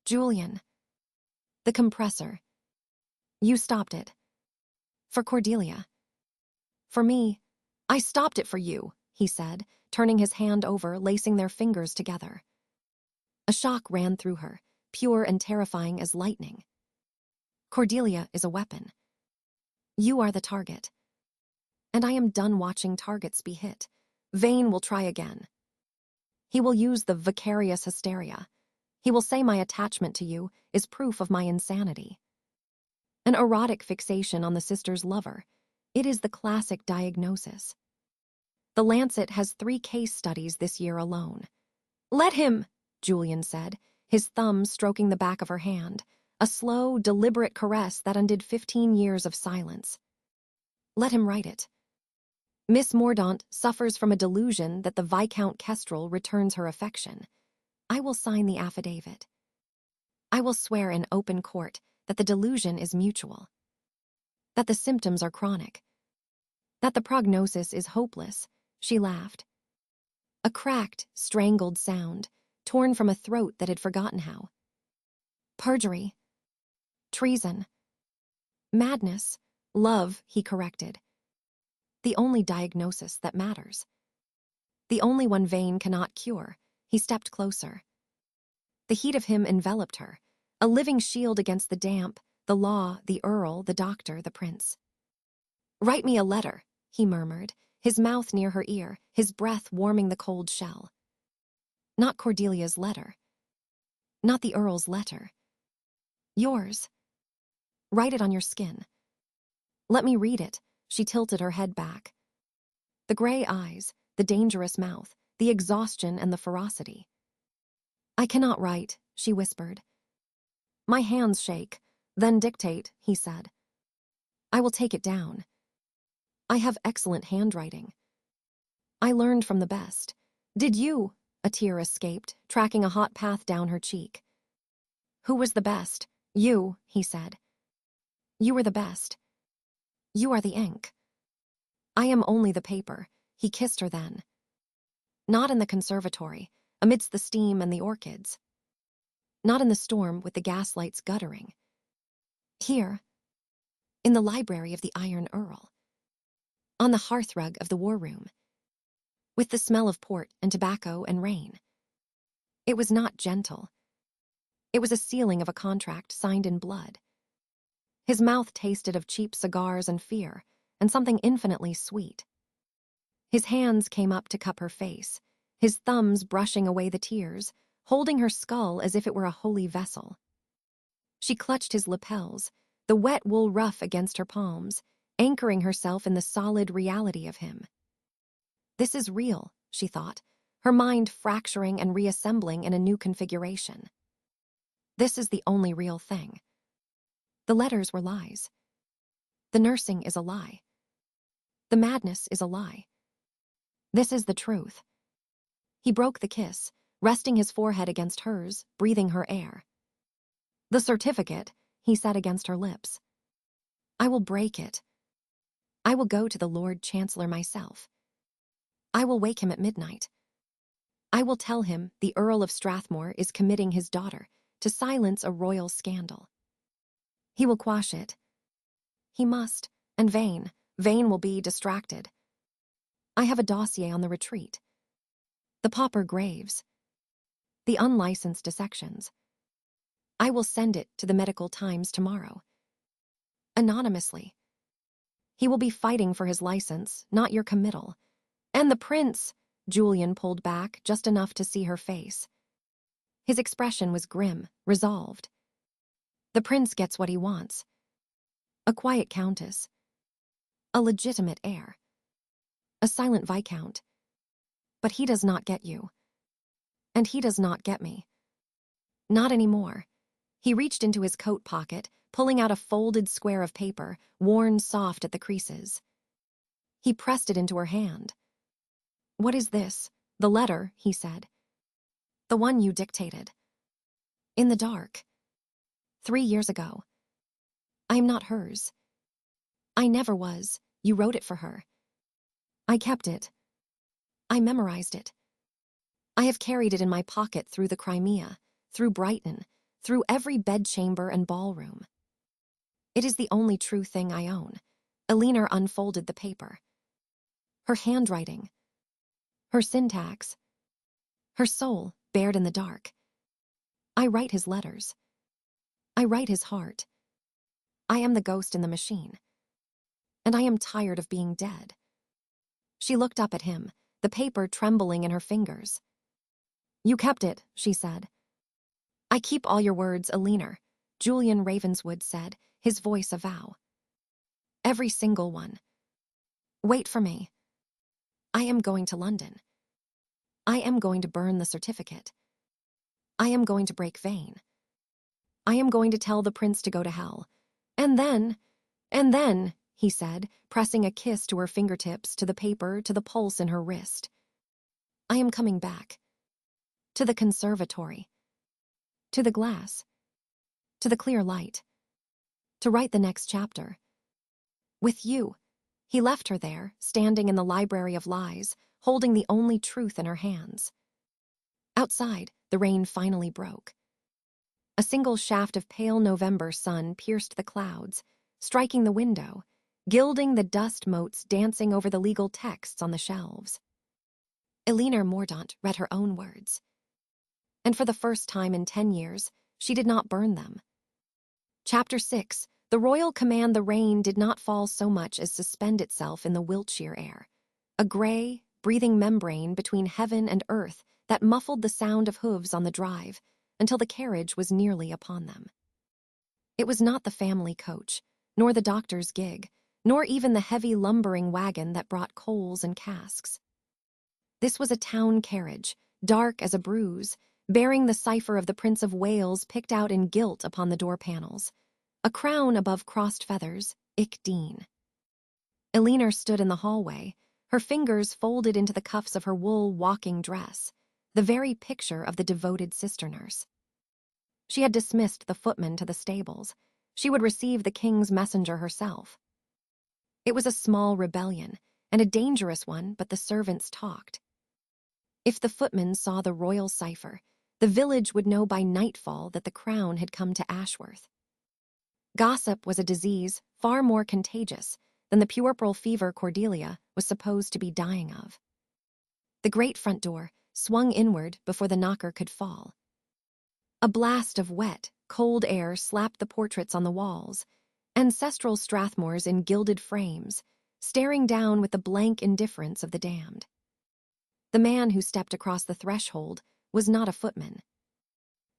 Julian. The compressor. You stopped it. For Cordelia. For me. I stopped it for you, he said, turning his hand over, lacing their fingers together. A shock ran through her, pure and terrifying as lightning. Cordelia is a weapon. You are the target. And I am done watching targets be hit. Vane will try again. He will use the vicarious hysteria. He will say my attachment to you is proof of my insanity. An erotic fixation on the sister's lover. It is the classic diagnosis. The Lancet has 3 case studies this year alone. Let him, Julian said, his thumb stroking the back of her hand, a slow, deliberate caress that undid 15 years of silence. Let him write it. Miss Mordaunt suffers from a delusion that the Viscount Kestrel returns her affection. I will sign the affidavit. I will swear in open court that the delusion is mutual, that the symptoms are chronic, that the prognosis is hopeless. She laughed. A cracked, strangled sound, torn from a throat that had forgotten how. Perjury. Treason. Madness. Love, he corrected. The only diagnosis that matters. The only one Vane cannot cure. He stepped closer. The heat of him enveloped her, a living shield against the damp, the law, the earl, the doctor, the prince. Write me a letter, he murmured, his mouth near her ear, his breath warming the cold shell. Not Cordelia's letter. Not the earl's letter. Yours. Write it on your skin. Let me read it. She tilted her head back. The gray eyes, the dangerous mouth, the exhaustion and the ferocity. I cannot write, she whispered. My hands shake. Then dictate, he said. I will take it down. I have excellent handwriting. I learned from the best. Did you? A tear escaped, tracking a hot path down her cheek. Who was the best? You, he said. You were the best. You are the ink. I am only the paper. He kissed her then. Not in the conservatory, amidst the steam and the orchids. Not in the storm with the gaslights guttering. Here, in the library of the Iron Earl. On the hearthrug of the war room. With the smell of port and tobacco and rain. It was not gentle. It was a sealing of a contract signed in blood. His mouth tasted of cheap cigars and fear, and something infinitely sweet. His hands came up to cup her face, his thumbs brushing away the tears, holding her skull as if it were a holy vessel. She clutched his lapels, the wet wool ruff against her palms, anchoring herself in the solid reality of him. This is real, she thought, her mind fracturing and reassembling in a new configuration. This is the only real thing. The letters were lies. The nursing is a lie. The madness is a lie. This is the truth. He broke the kiss, resting his forehead against hers, breathing her air. The certificate, he said against her lips. I will break it. I will go to the Lord Chancellor myself. I will wake him at midnight. I will tell him the Earl of Strathmore is committing his daughter to silence a royal scandal. He will quash it. He must, and Vane will be distracted. I have a dossier on the retreat. The pauper graves. The unlicensed dissections. I will send it to the Medical Times tomorrow. Anonymously. He will be fighting for his license, not your committal. And the prince, Julian pulled back just enough to see her face. His expression was grim, resolved. The prince gets what he wants. A quiet countess. A legitimate heir. A silent viscount. But he does not get you. And he does not get me. Not anymore. He reached into his coat pocket, pulling out a folded square of paper, worn soft at the creases. He pressed it into her hand. What is this? The letter, he said. The one you dictated. In the dark. 3 years ago. I am not hers. I never was. You wrote it for her. I kept it. I memorized it. I have carried it in my pocket through the Crimea, through Brighton, through every bedchamber and ballroom. It is the only true thing I own. Elinor unfolded the paper. Her handwriting. Her syntax. Her soul bared in the dark. I write his letters. I write his heart. I am the ghost in the machine. And I am tired of being dead. She looked up at him, the paper trembling in her fingers. You kept it, she said. I keep all your words, Elinor, Julian Ravenswood said, his voice a vow. Every single one. Wait for me. I am going to London. I am going to burn the certificate. I am going to break Vane. I am going to tell the prince to go to hell. And then, he said, pressing a kiss to her fingertips, to the paper, to the pulse in her wrist. I am coming back. To the conservatory. To the glass. To the clear light. To write the next chapter. With you. He left her there, standing in the library of lies, holding the only truth in her hands. Outside, the rain finally broke. A single shaft of pale November sun pierced the clouds, striking the window, gilding the dust motes dancing over the legal texts on the shelves. Eleanor Mordaunt read her own words. And for the first time in 10 years, she did not burn them. Chapter 6. The royal command. The rain did not fall so much as suspend itself in the Wiltshire air, a gray, breathing membrane between heaven and earth that muffled the sound of hooves on the drive until the carriage was nearly upon them. It was not the family coach, nor the doctor's gig, nor even the heavy lumbering wagon that brought coals and casks. This was a town carriage, dark as a bruise, bearing the cipher of the Prince of Wales picked out in gilt upon the door panels, a crown above crossed feathers, Ic Dean. Eleanor stood in the hallway, her fingers folded into the cuffs of her wool walking dress, the very picture of the devoted sister nurse. She had dismissed the footman to the stables. She would receive the king's messenger herself. It was a small rebellion, and a dangerous one, but the servants talked. If the footman saw the royal cipher, the village would know by nightfall that the crown had come to Ashworth. Gossip was a disease far more contagious than the puerperal fever Cordelia was supposed to be dying of. The great front door swung inward before the knocker could fall. A blast of wet, cold air slapped the portraits on the walls, ancestral Strathmores in gilded frames, staring down with the blank indifference of the damned. The man who stepped across the threshold was not a footman.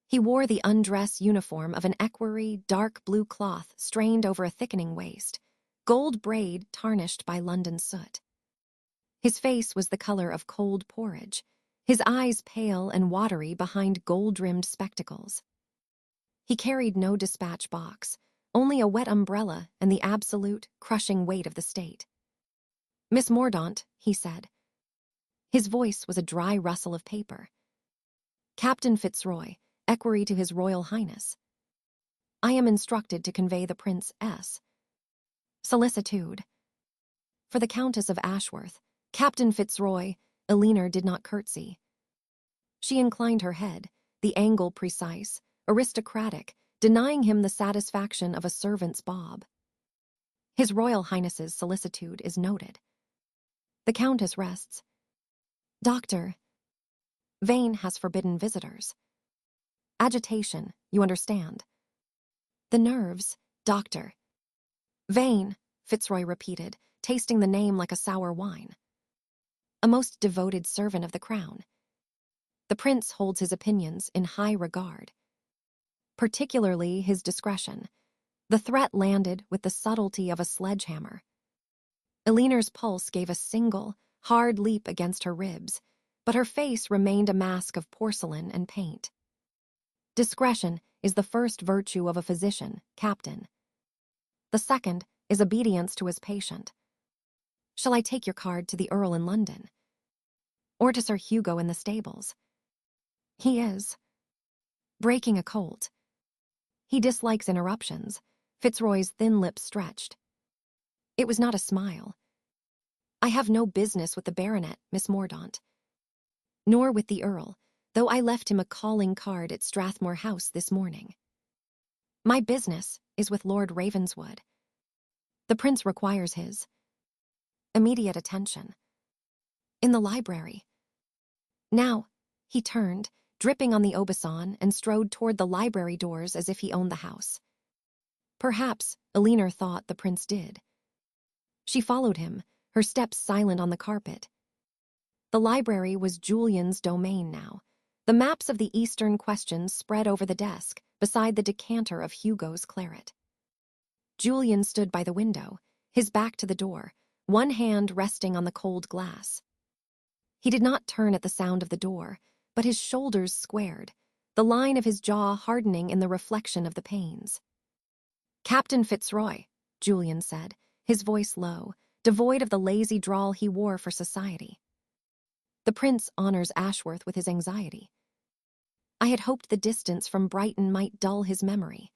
He wore the undress uniform of an equerry, dark blue cloth strained over a thickening waist, gold braid tarnished by London soot. His face was the color of cold porridge, his eyes pale and watery behind gold-rimmed spectacles. He carried no dispatch box, only a wet umbrella and the absolute, crushing weight of the state. "Miss Mordaunt," he said. His voice was a dry rustle of paper. "Captain Fitzroy, equerry to His Royal Highness. I am instructed to convey the Prince S. solicitude. For the Countess of Ashworth, Captain Fitzroy." Eleanor did not curtsy. She inclined her head, the angle precise, aristocratic, denying him the satisfaction of a servant's bob. "His Royal Highness's solicitude is noted." The Countess rests. "Doctor, Vane has forbidden visitors. Agitation, you understand. The nerves, Doctor." "Vane," Fitzroy repeated, tasting the name like a sour wine. "A most devoted servant of the crown. The prince holds his opinions in high regard. Particularly his discretion." The threat landed with the subtlety of a sledgehammer. Eleanor's pulse gave a single, hard leap against her ribs, but her face remained a mask of porcelain and paint. "Discretion is the first virtue of a physician, Captain. The second is obedience to his patient. Shall I take your card to the Earl in London? Or to Sir Hugo in the stables? He is breaking a colt. He dislikes interruptions." Fitzroy's thin lips stretched. It was not a smile. "I have no business with the baronet, Miss Mordaunt. Nor with the Earl, though I left him a calling card at Strathmore House this morning. My business is with Lord Ravenswood. The Prince requires his immediate attention. In the library. Now," he turned, dripping on the Aubusson, and strode toward the library doors as if he owned the house. Perhaps, Eleanor thought, the Prince did. She followed him, her steps silent on the carpet. The library was Julian's domain now. The maps of the Eastern questions spread over the desk, beside the decanter of Hugo's claret. Julian stood by the window, his back to the door, one hand resting on the cold glass. He did not turn at the sound of the door, but his shoulders squared, the line of his jaw hardening in the reflection of the panes. "Captain Fitzroy," Julian said, his voice low, devoid of the lazy drawl he wore for society. The prince honors Ashworth with his anxiety. I had hoped the distance from Brighton might dull his memory.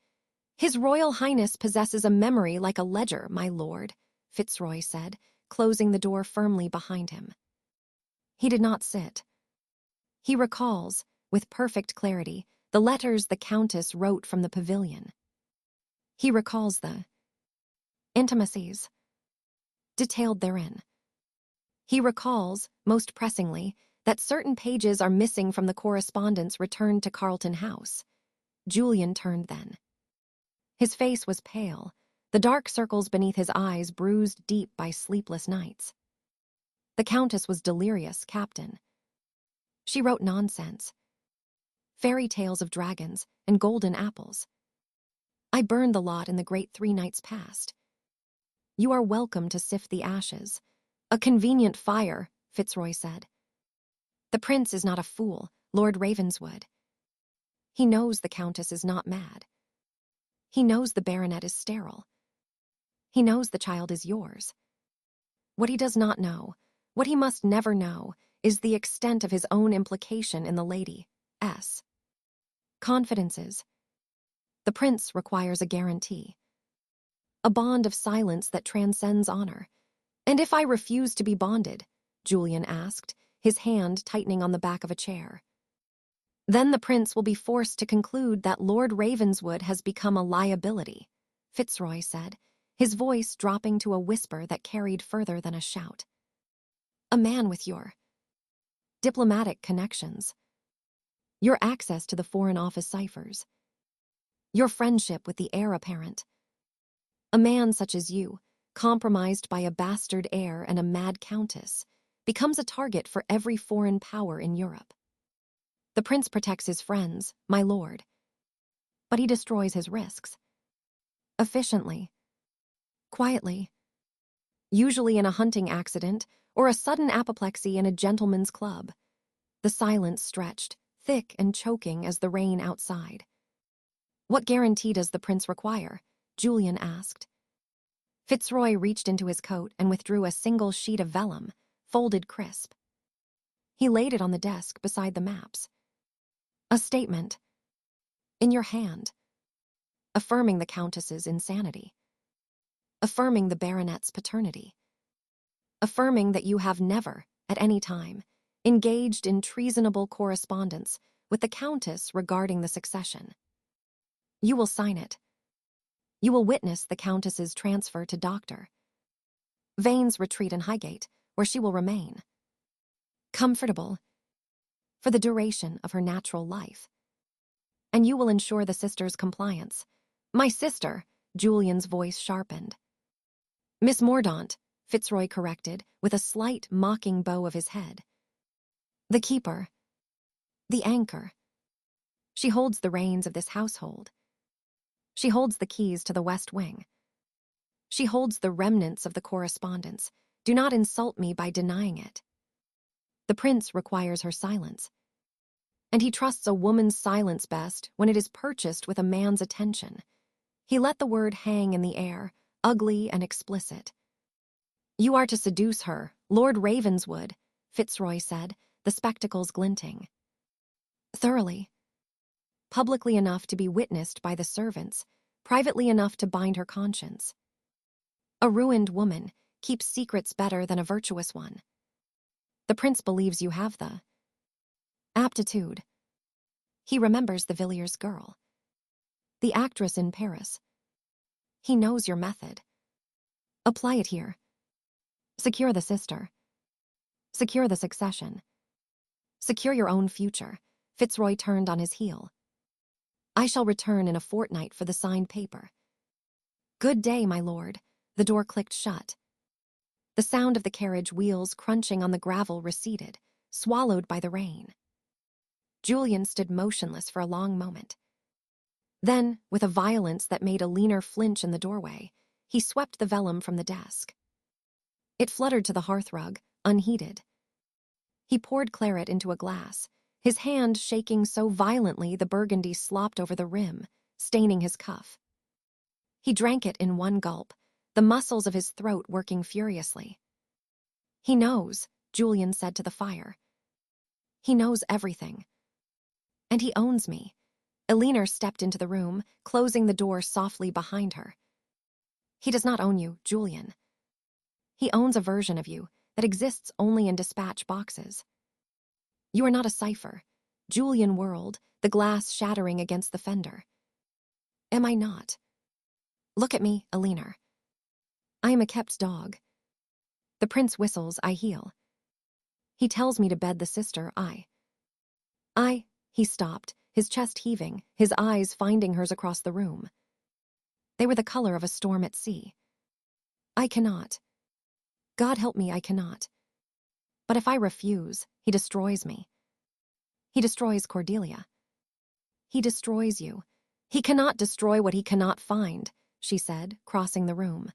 His Royal Highness possesses a memory like a ledger, my lord, Fitzroy said, closing the door firmly behind him. He did not sit. He recalls, with perfect clarity, the letters the Countess wrote from the pavilion. He recalls the intimacies detailed therein. He recalls, most pressingly, that certain pages are missing from the correspondence returned to Carlton House. Julian turned then. His face was pale, the dark circles beneath his eyes bruised deep by sleepless nights. The Countess was delirious, Captain. She wrote nonsense. Fairy tales of dragons and golden apples. I burned the lot in the great 3 nights past. You are welcome to sift the ashes. A convenient fire, Fitzroy said. The prince is not a fool, Lord Ravenswood. He knows the Countess is not mad. He knows the baronet is sterile. He knows the child is yours. What he does not know, what he must never know, is the extent of his own implication in the lady's confidences. The prince requires a guarantee. A bond of silence that transcends honor. And if I refuse to be bonded, Julian asked, his hand tightening on the back of a chair. Then the prince will be forced to conclude that Lord Ravenswood has become a liability, Fitzroy said, his voice dropping to a whisper that carried further than a shout. A man with your diplomatic connections, your access to the Foreign Office ciphers, your friendship with the heir apparent. A man such as you, compromised by a bastard heir and a mad countess, becomes a target for every foreign power in Europe. The prince protects his friends, my lord, but he destroys his risks. Efficiently. Quietly. Usually in a hunting accident or a sudden apoplexy in a gentleman's club. The silence stretched, thick and choking as the rain outside. What guarantee does the prince require? Julian asked. Fitzroy reached into his coat and withdrew a single sheet of vellum, folded crisp. He laid it on the desk beside the maps. A statement. In your hand. Affirming the Countess's insanity. Affirming the baronet's paternity. Affirming that you have never, at any time, engaged in treasonable correspondence with the Countess regarding the succession. You will sign it. You will witness the Countess's transfer to Dr. Vane's retreat in Highgate, where she will remain. Comfortable. For the duration of her natural life. And you will ensure the sister's compliance. My sister, Julian's voice sharpened. Miss Mordaunt, Fitzroy corrected, with a slight mocking bow of his head. The keeper. The anchor. She holds the reins of this household. She holds the keys to the West Wing. She holds the remnants of the correspondence. Do not insult me by denying it. The prince requires her silence. And he trusts a woman's silence best when it is purchased with a man's attention. He let the word hang in the air, ugly and explicit. You are to seduce her, Lord Ravenswood, Fitzroy said, the spectacles glinting. Thoroughly. Publicly enough to be witnessed by the servants, privately enough to bind her conscience. A ruined woman keeps secrets better than a virtuous one. The prince believes you have the aptitude. He remembers the Villiers girl. The actress in Paris. He knows your method. Apply it here. Secure the sister. Secure the succession. Secure your own future. Fitzroy turned on his heel. I shall return in a fortnight for the signed paper. Good day, my lord. The door clicked shut. The sound of the carriage wheels crunching on the gravel receded, swallowed by the rain. Julian stood motionless for a long moment. Then, with a violence that made a leaner flinch in the doorway, he swept the vellum from the desk. It fluttered to the hearthrug, unheeded. He poured claret into a glass, his hand shaking so violently the burgundy slopped over the rim, staining his cuff. He drank it in one gulp, the muscles of his throat working furiously. He knows, Julian said to the fire. He knows everything. And he owns me. Elinor stepped into the room, closing the door softly behind her. He does not own you, Julian. He owns a version of you that exists only in dispatch boxes. You are not a cipher. Julian whirled, the glass shattering against the fender. Am I not? Look at me, Elinor. I am a kept dog. The prince whistles, I heel. He tells me to bed the sister, he stopped, his chest heaving, his eyes finding hers across the room. They were the color of a storm at sea. I cannot. God help me, I cannot. But if I refuse, he destroys me. He destroys Cordelia. He destroys you. He cannot destroy what he cannot find, she said, crossing the room.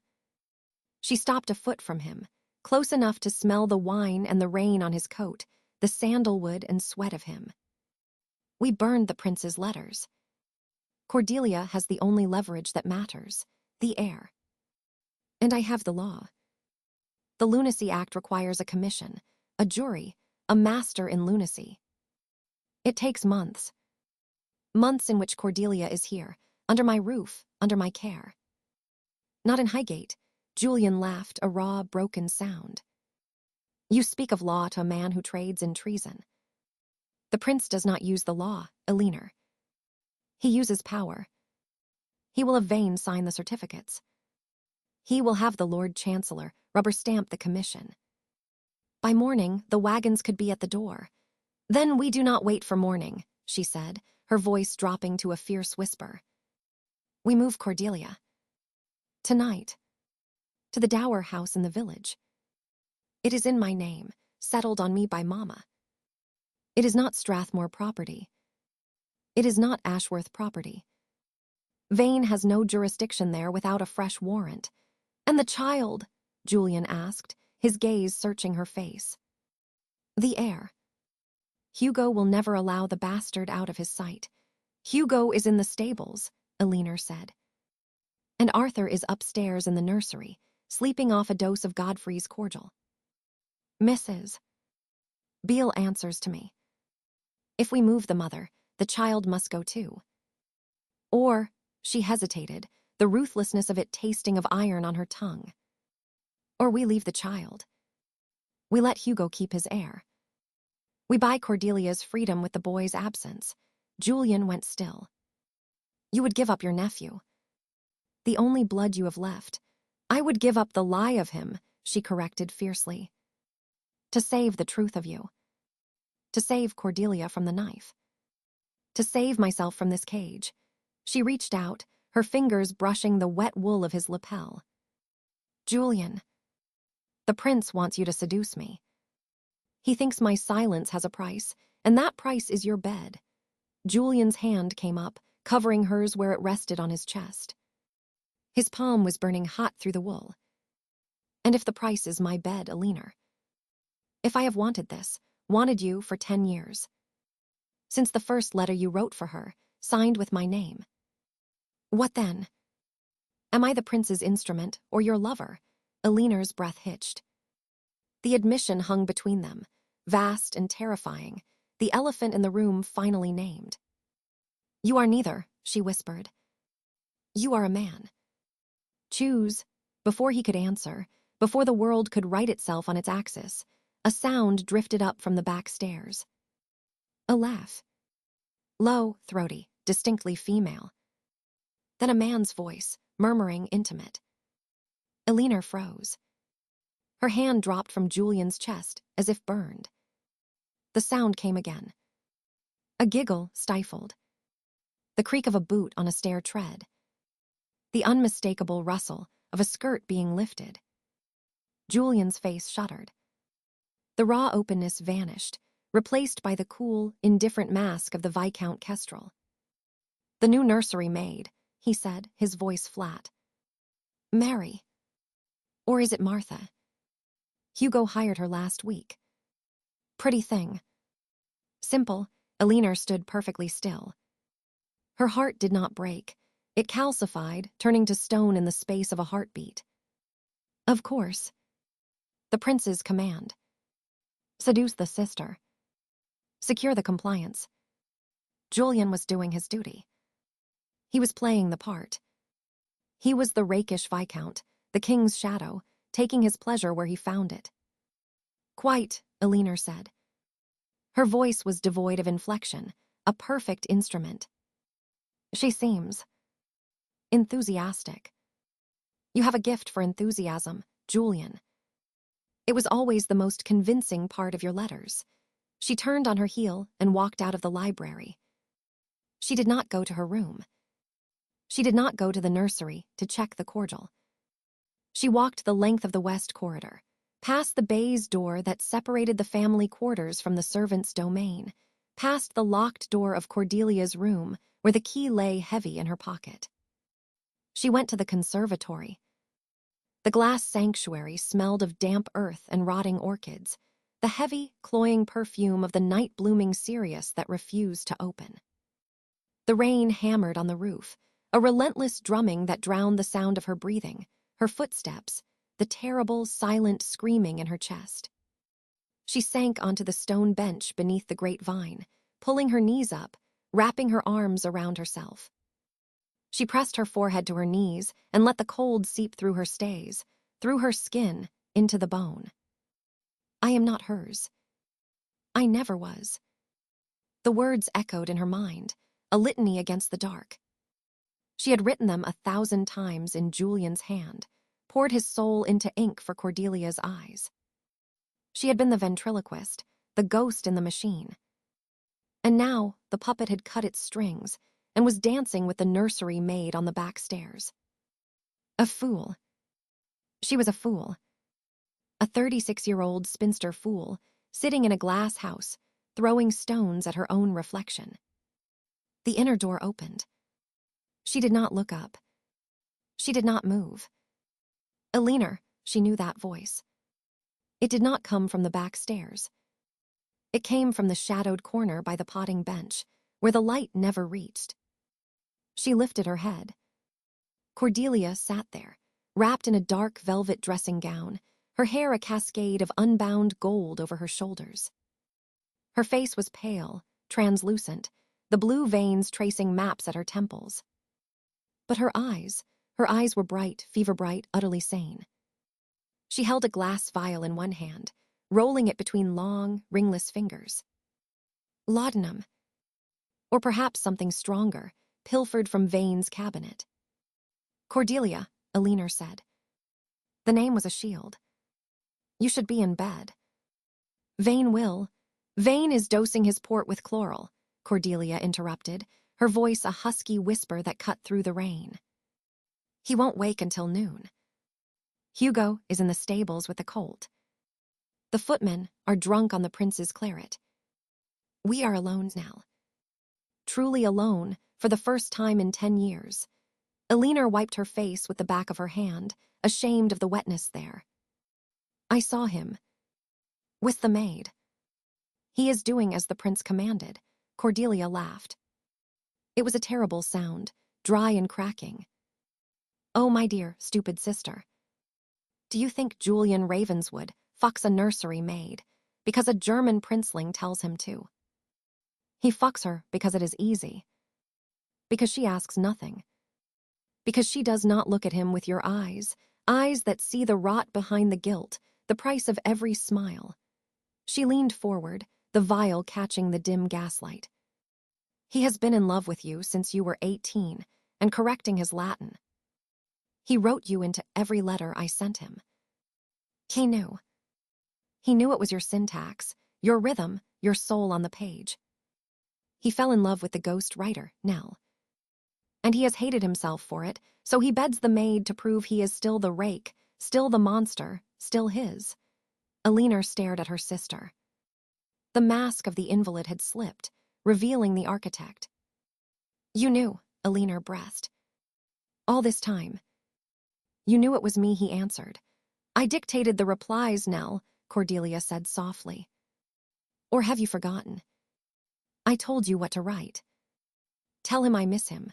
She stopped a foot from him, close enough to smell the wine and the rain on his coat, the sandalwood and sweat of him. We burned the prince's letters. Cordelia has the only leverage that matters, the heir. And I have the law. The Lunacy Act requires a commission, a jury, a master in lunacy. It takes months. Months in which Cordelia is here, under my roof, under my care. Not in Highgate, Julian laughed, a raw, broken sound. You speak of law to a man who trades in treason. The prince does not use the law, Elinor. He uses power. He will have Vane sign the certificates. He will have the Lord Chancellor rubber stamp the commission. By morning, the wagons could be at the door. Then we do not wait for morning, she said, her voice dropping to a fierce whisper. We move Cordelia. Tonight. To the dower house in the village. It is in my name, settled on me by Mama. It is not Strathmore property. It is not Ashworth property. Vane has no jurisdiction there without a fresh warrant. And the child, Julian asked, his gaze searching her face. The heir. Hugo will never allow the bastard out of his sight. Hugo is in the stables, Elinor said. And Arthur is upstairs in the nursery, sleeping off a dose of Godfrey's cordial. Mrs. Beale answers to me. If we move the mother, the child must go too. Or, she hesitated, the ruthlessness of it tasting of iron on her tongue. Or we leave the child. We let Hugo keep his heir. We buy Cordelia's freedom with the boy's absence. Julian went still. You would give up your nephew. The only blood you have left. I would give up the lie of him, she corrected fiercely. To save the truth of you. To save Cordelia from the knife. To save myself from this cage. She reached out, her fingers brushing the wet wool of his lapel. Julian. The prince wants you to seduce me. He thinks my silence has a price, and that price is your bed. Julian's hand came up, covering hers where it rested on his chest. His palm was burning hot through the wool. And if the price is my bed, Elinor. If I have wanted this, wanted you for 10 years. Since the first letter you wrote for her, signed with my name. What then? Am I the prince's instrument, or your lover? Elinor's breath hitched. The admission hung between them, vast and terrifying, the elephant in the room finally named. You are neither, she whispered. You are a man. Choose. Before he could answer, before the world could right itself on its axis, a sound drifted up from the back stairs. A laugh. Low, throaty, distinctly female. Then a man's voice, murmuring, intimate. Elinor froze. Her hand dropped from Julian's chest, as if burned. The sound came again. A giggle stifled. The creak of a boot on a stair tread. The unmistakable rustle of a skirt being lifted. Julian's face shuddered. The raw openness vanished, replaced by the cool, indifferent mask of the Viscount Kestrel. The new nursery maid, he said, his voice flat. Mary. Or is it Martha? Hugo hired her last week. Pretty thing. Simple, Elinor stood perfectly still. Her heart did not break. It calcified, turning to stone in the space of a heartbeat. Of course. The prince's command. Seduce the sister. Secure the compliance. Julian was doing his duty. He was playing the part. He was the rakish viscount, the king's shadow, taking his pleasure where he found it. Quite, Elinor said. Her voice was devoid of inflection, a perfect instrument. She seems enthusiastic. You have a gift for enthusiasm, Julian. It was always the most convincing part of your letters. She turned on her heel and walked out of the library. She did not go to her room. She did not go to the nursery to check the cordial. She walked the length of the west corridor, past the baize door that separated the family quarters from the servants' domain, past the locked door of Cordelia's room where the key lay heavy in her pocket. She went to the conservatory. The glass sanctuary smelled of damp earth and rotting orchids, the heavy, cloying perfume of the night-blooming cereus that refused to open. The rain hammered on the roof, a relentless drumming that drowned the sound of her breathing, her footsteps, the terrible, silent screaming in her chest. She sank onto the stone bench beneath the great vine, pulling her knees up, wrapping her arms around herself. She pressed her forehead to her knees and let the cold seep through her stays, through her skin, into the bone. I am not hers. I never was. The words echoed in her mind, a litany against the dark. She had written them 1,000 times in Julian's hand, poured his soul into ink for Cordelia's eyes. She had been the ventriloquist, the ghost in the machine. And now the puppet had cut its strings and was dancing with the nursery maid on the back stairs. A fool. She was a fool. A 36-year-old spinster fool, sitting in a glass house, throwing stones at her own reflection. The inner door opened. She did not look up. She did not move. Elinor, she knew that voice. It did not come from the back stairs. It came from the shadowed corner by the potting bench, where the light never reached. She lifted her head. Cordelia sat there, wrapped in a dark velvet dressing gown, her hair a cascade of unbound gold over her shoulders. Her face was pale, translucent, the blue veins tracing maps at her temples. But her eyes were bright, fever-bright, utterly sane. She held a glass vial in one hand, rolling it between long, ringless fingers. Laudanum. Or perhaps something stronger, pilfered from Vane's cabinet. Cordelia, Elinor said. The name was a shield. You should be in bed. Vane is dosing his port with chloral, Cordelia interrupted, her voice a husky whisper that cut through the rain. He won't wake until noon. Hugo is in the stables with the colt. The footmen are drunk on the prince's claret. We are alone now. Truly alone, for the first time in 10 years. Elinor wiped her face with the back of her hand, ashamed of the wetness there. I saw him. With the maid. He is doing as the prince commanded. Cordelia laughed. It was a terrible sound, dry and cracking. Oh, my dear, stupid sister. Do you think Julian Ravenswood fucks a nursery maid because a German princeling tells him to? He fucks her because it is easy. Because she asks nothing. Because she does not look at him with your eyes, eyes that see the rot behind the guilt, the price of every smile. She leaned forward, the vial catching the dim gaslight. He has been in love with you since you were 18 and correcting his Latin. He wrote you into every letter I sent him. He knew. He knew it was your syntax, your rhythm, your soul on the page. He fell in love with the ghost writer, Nell. And he has hated himself for it, so he beds the maid to prove he is still the rake, still the monster, still his. Elinor stared at her sister. The mask of the invalid had slipped, revealing the architect. You knew, Elinor breathed. All this time. You knew it was me, he answered. I dictated the replies, Nell, Cordelia said softly. Or have you forgotten? I told you what to write. Tell him I miss him.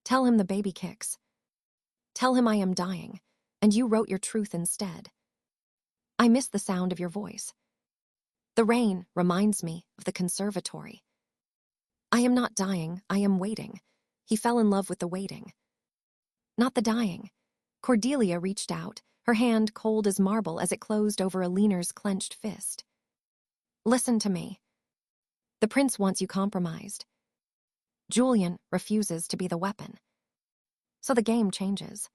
Tell him the baby kicks. Tell him I am dying. and you wrote your truth instead. I miss the sound of your voice. The rain reminds me of the conservatory. I am not dying, I am waiting. He fell in love with the waiting. Not the dying. Cordelia reached out, her hand cold as marble as it closed over Aliner's clenched fist. Listen to me. The prince wants you compromised. Julian refuses to be the weapon. So the game changes.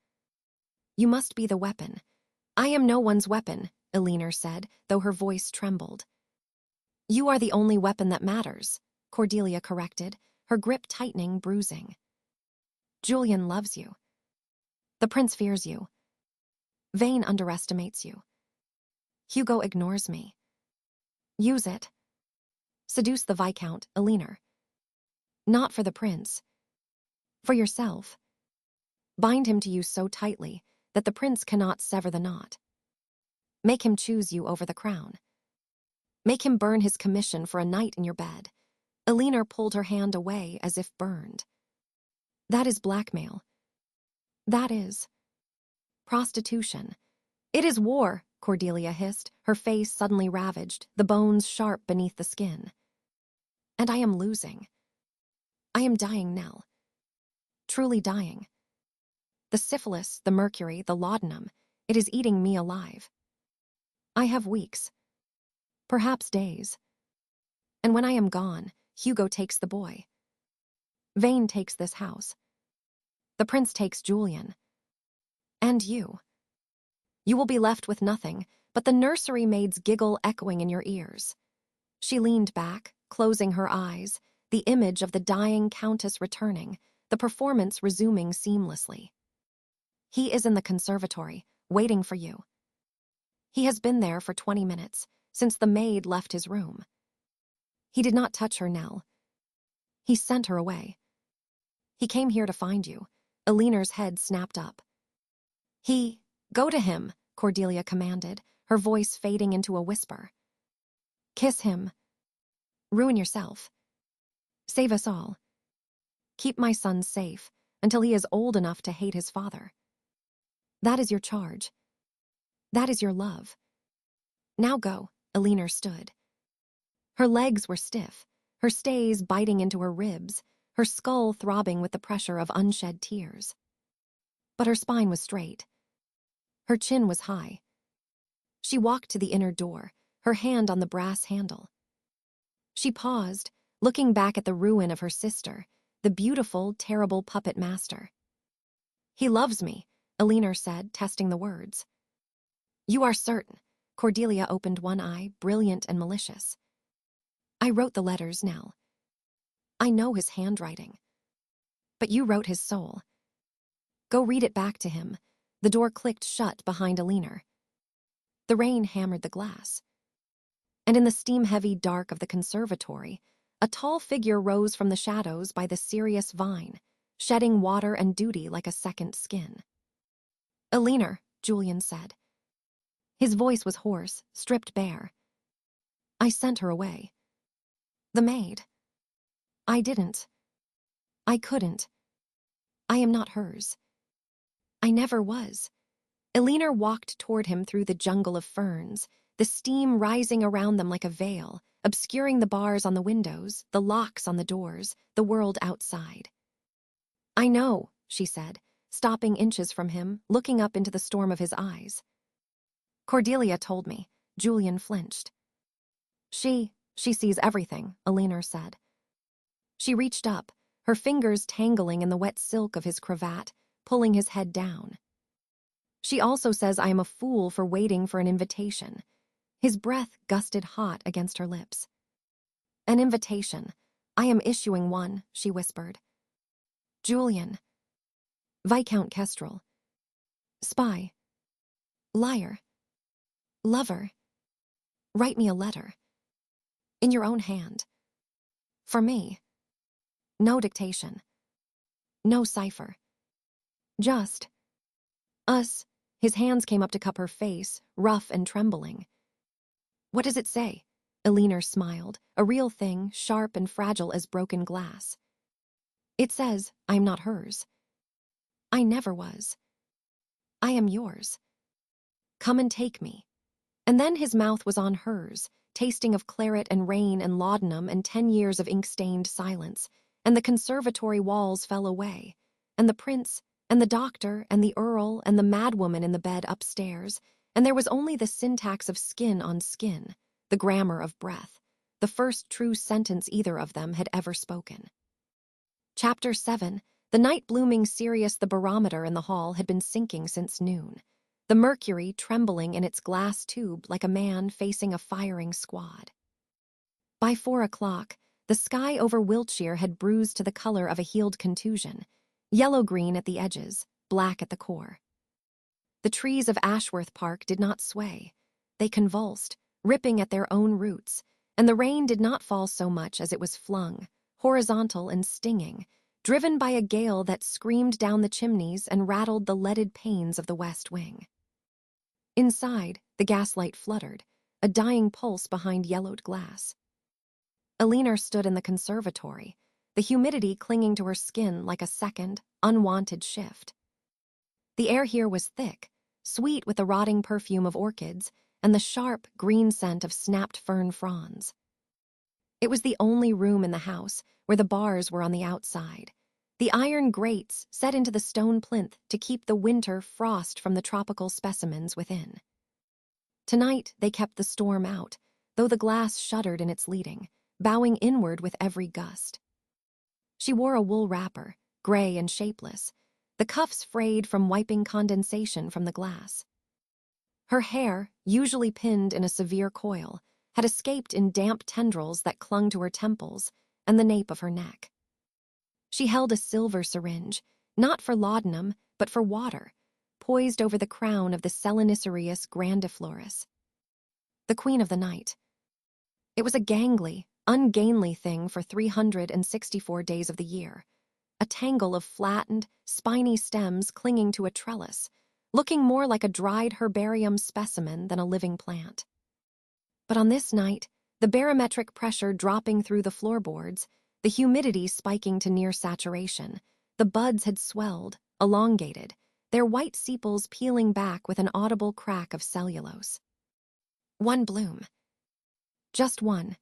You must be the weapon. I am no one's weapon, Aliner said, though her voice trembled. You are the only weapon that matters, Cordelia corrected, her grip tightening, bruising. Julian loves you. The prince fears you. Vane underestimates you. Hugo ignores me. Use it. Seduce the Viscount, Aliner. Not for the prince. For yourself. Bind him to you so tightly that the prince cannot sever the knot. Make him choose you over the crown. Make him burn his commission for a night in your bed. Aliner pulled her hand away as if burned. That is blackmail. That is prostitution. It is war, Cordelia hissed, her face suddenly ravaged, the bones sharp beneath the skin. And I am losing. I am dying, Nell. Truly dying. The syphilis, the mercury, the laudanum, it is eating me alive. I have weeks. Perhaps days. And when I am gone, Hugo takes the boy. Vane takes this house. The prince takes Julian. And you. You will be left with nothing but the nursery maid's giggle echoing in your ears. She leaned back, closing her eyes, the image of the dying countess returning, the performance resuming seamlessly. He is in the conservatory, waiting for you. He has been there for 20 minutes, since the maid left his room. He did not touch her, Nell. He sent her away. He came here to find you. Aliner's head snapped up. Go to him, Cordelia commanded, her voice fading into a whisper. Kiss him. Ruin yourself. Save us all. Keep my son safe until he is old enough to hate his father. That is your charge. That is your love. Now go, Aliner stood. Her legs were stiff, her stays biting into her ribs, her skull throbbing with the pressure of unshed tears. But her spine was straight. Her chin was high. She walked to the inner door, her hand on the brass handle. She paused, looking back at the ruin of her sister, the beautiful, terrible puppet master. He loves me, Aliner said, testing the words. You are certain. Cordelia opened one eye, brilliant and malicious. I wrote the letters, Nell. I know his handwriting. But you wrote his soul. Go read it back to him. The door clicked shut behind Aliner. The rain hammered the glass. And in the steam-heavy dark of the conservatory, a tall figure rose from the shadows by the serious vine, shedding water and duty like a second skin. Aliner, Julian said. His voice was hoarse, stripped bare. I sent her away. The maid. I didn't. I couldn't. I am not hers. I never was. Aliner walked toward him through the jungle of ferns, the steam rising around them like a veil, obscuring the bars on the windows, the locks on the doors, the world outside. I know, she said, stopping inches from him, looking up into the storm of his eyes. Cordelia told me. Julian flinched. She sees everything, Aliner said. She reached up, her fingers tangling in the wet silk of his cravat, pulling his head down. She also says I am a fool for waiting for an invitation. His breath gusted hot against her lips. An invitation. I am issuing one, she whispered. Julian. Viscount Kestrel. Spy. Liar. Lover. Write me a letter. In your own hand. For me. No dictation. No cipher. Just us. His hands came up to cup her face, rough and trembling. What does it say? Aliner smiled, a real thing, sharp and fragile as broken glass. It says, I'm not hers. I never was. I am yours. Come and take me. And then his mouth was on hers, tasting of claret and rain and laudanum and 10 years of ink-stained silence, and the conservatory walls fell away, and the prince, and the doctor, and the earl, and the madwoman in the bed upstairs, and there was only the syntax of skin on skin, the grammar of breath, the first true sentence either of them had ever spoken. Chapter 7. The night blooming Sirius the barometer in the hall had been sinking since noon, the mercury trembling in its glass tube like a man facing a firing squad. By 4 o'clock, the sky over Wiltshire had bruised to the color of a healed contusion, yellow-green at the edges, black at the core. The trees of Ashworth Park did not sway. They convulsed, ripping at their own roots, and the rain did not fall so much as it was flung, horizontal and stinging, driven by a gale that screamed down the chimneys and rattled the leaded panes of the west wing. Inside, the gaslight fluttered, a dying pulse behind yellowed glass. Elinor stood in the conservatory, the humidity clinging to her skin like a second, unwanted shift. The air here was thick, sweet with the rotting perfume of orchids and the sharp, green scent of snapped fern fronds. It was the only room in the house where the bars were on the outside, the iron grates set into the stone plinth to keep the winter frost from the tropical specimens within. Tonight they kept the storm out, though the glass shuddered in its leading, bowing inward with every gust. She wore a wool wrapper, gray and shapeless, the cuffs frayed from wiping condensation from the glass. Her hair, usually pinned in a severe coil, had escaped in damp tendrils that clung to her temples and the nape of her neck. She held a silver syringe, not for laudanum, but for water, poised over the crown of the Selenicerius grandiflorus. The queen of the night. It was a gangly, ungainly thing for 364 days of the year, a tangle of flattened, spiny stems clinging to a trellis, looking more like a dried herbarium specimen than a living plant. But on this night, the barometric pressure dropping through the floorboards, the humidity spiking to near saturation, the buds had swelled, elongated, their white sepals peeling back with an audible crack of cellulose. One bloom. Just one.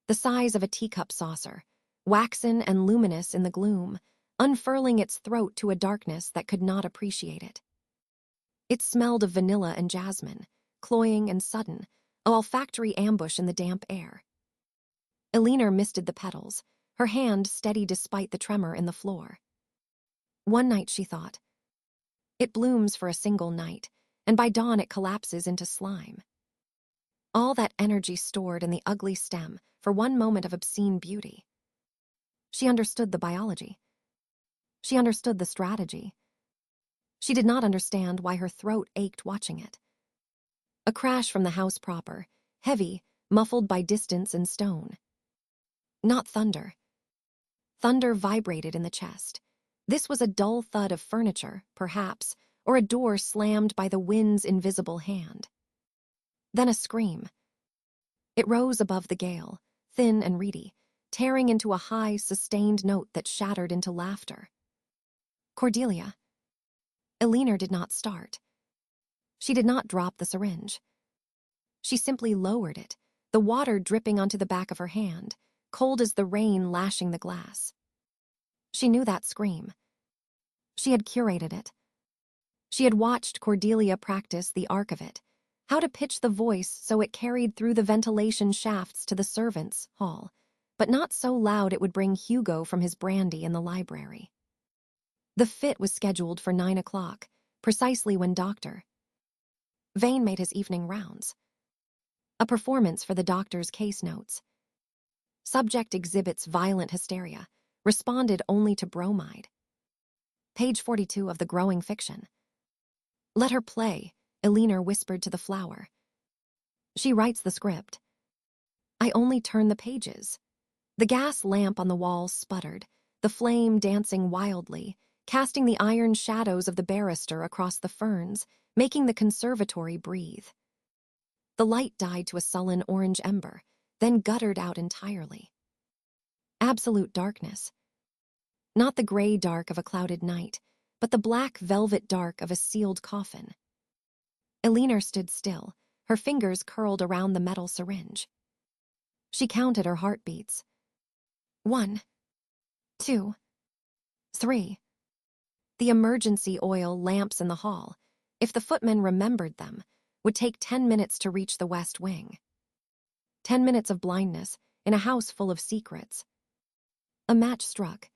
The size of a teacup saucer, waxen and luminous in the gloom, unfurling its throat to a darkness that could not appreciate it. It smelled of vanilla and jasmine, cloying and sudden, a olfactory ambush in the damp air. Elinor misted the petals, her hand steady despite the tremor in the floor. One night, she thought. It blooms for a single night, and by dawn it collapses into slime. All that energy stored in the ugly stem for one moment of obscene beauty. She understood the biology. She understood the strategy. She did not understand why her throat ached watching it. A crash from the house proper, heavy, muffled by distance and stone. Not thunder. Thunder vibrated in the chest. This was a dull thud of furniture, perhaps, or a door slammed by the wind's invisible hand. Then a scream. It rose above the gale, thin and reedy, tearing into a high, sustained note that shattered into laughter. Cordelia. Elinor did not start. She did not drop the syringe. She simply lowered it, the water dripping onto the back of her hand, cold as the rain lashing the glass. She knew that scream. She had curated it. She had watched Cordelia practice the arc of it, how to pitch the voice so it carried through the ventilation shafts to the servants' hall, but not so loud it would bring Hugo from his brandy in the library. The fit was scheduled for 9 o'clock, precisely when Dr. Vane made his evening rounds. A performance for the doctor's case notes. Subject exhibits violent hysteria, responded only to bromide. Page 42 of the growing fiction. Let her play, Elinor whispered to the flower. She writes the script. I only turn the pages. The gas lamp on the wall sputtered, the flame dancing wildly, casting the iron shadows of the barrister across the ferns, making the conservatory breathe. The light died to a sullen orange ember, then guttered out entirely. Absolute darkness. Not the gray dark of a clouded night, but the black velvet dark of a sealed coffin. Elinor stood still, her fingers curled around the metal syringe. She counted her heartbeats. 1, 2, 3. The emergency oil lamps in the hall, if the footmen remembered them, would take 10 minutes to reach the West Wing. 10 minutes of blindness in a house full of secrets. A match struck.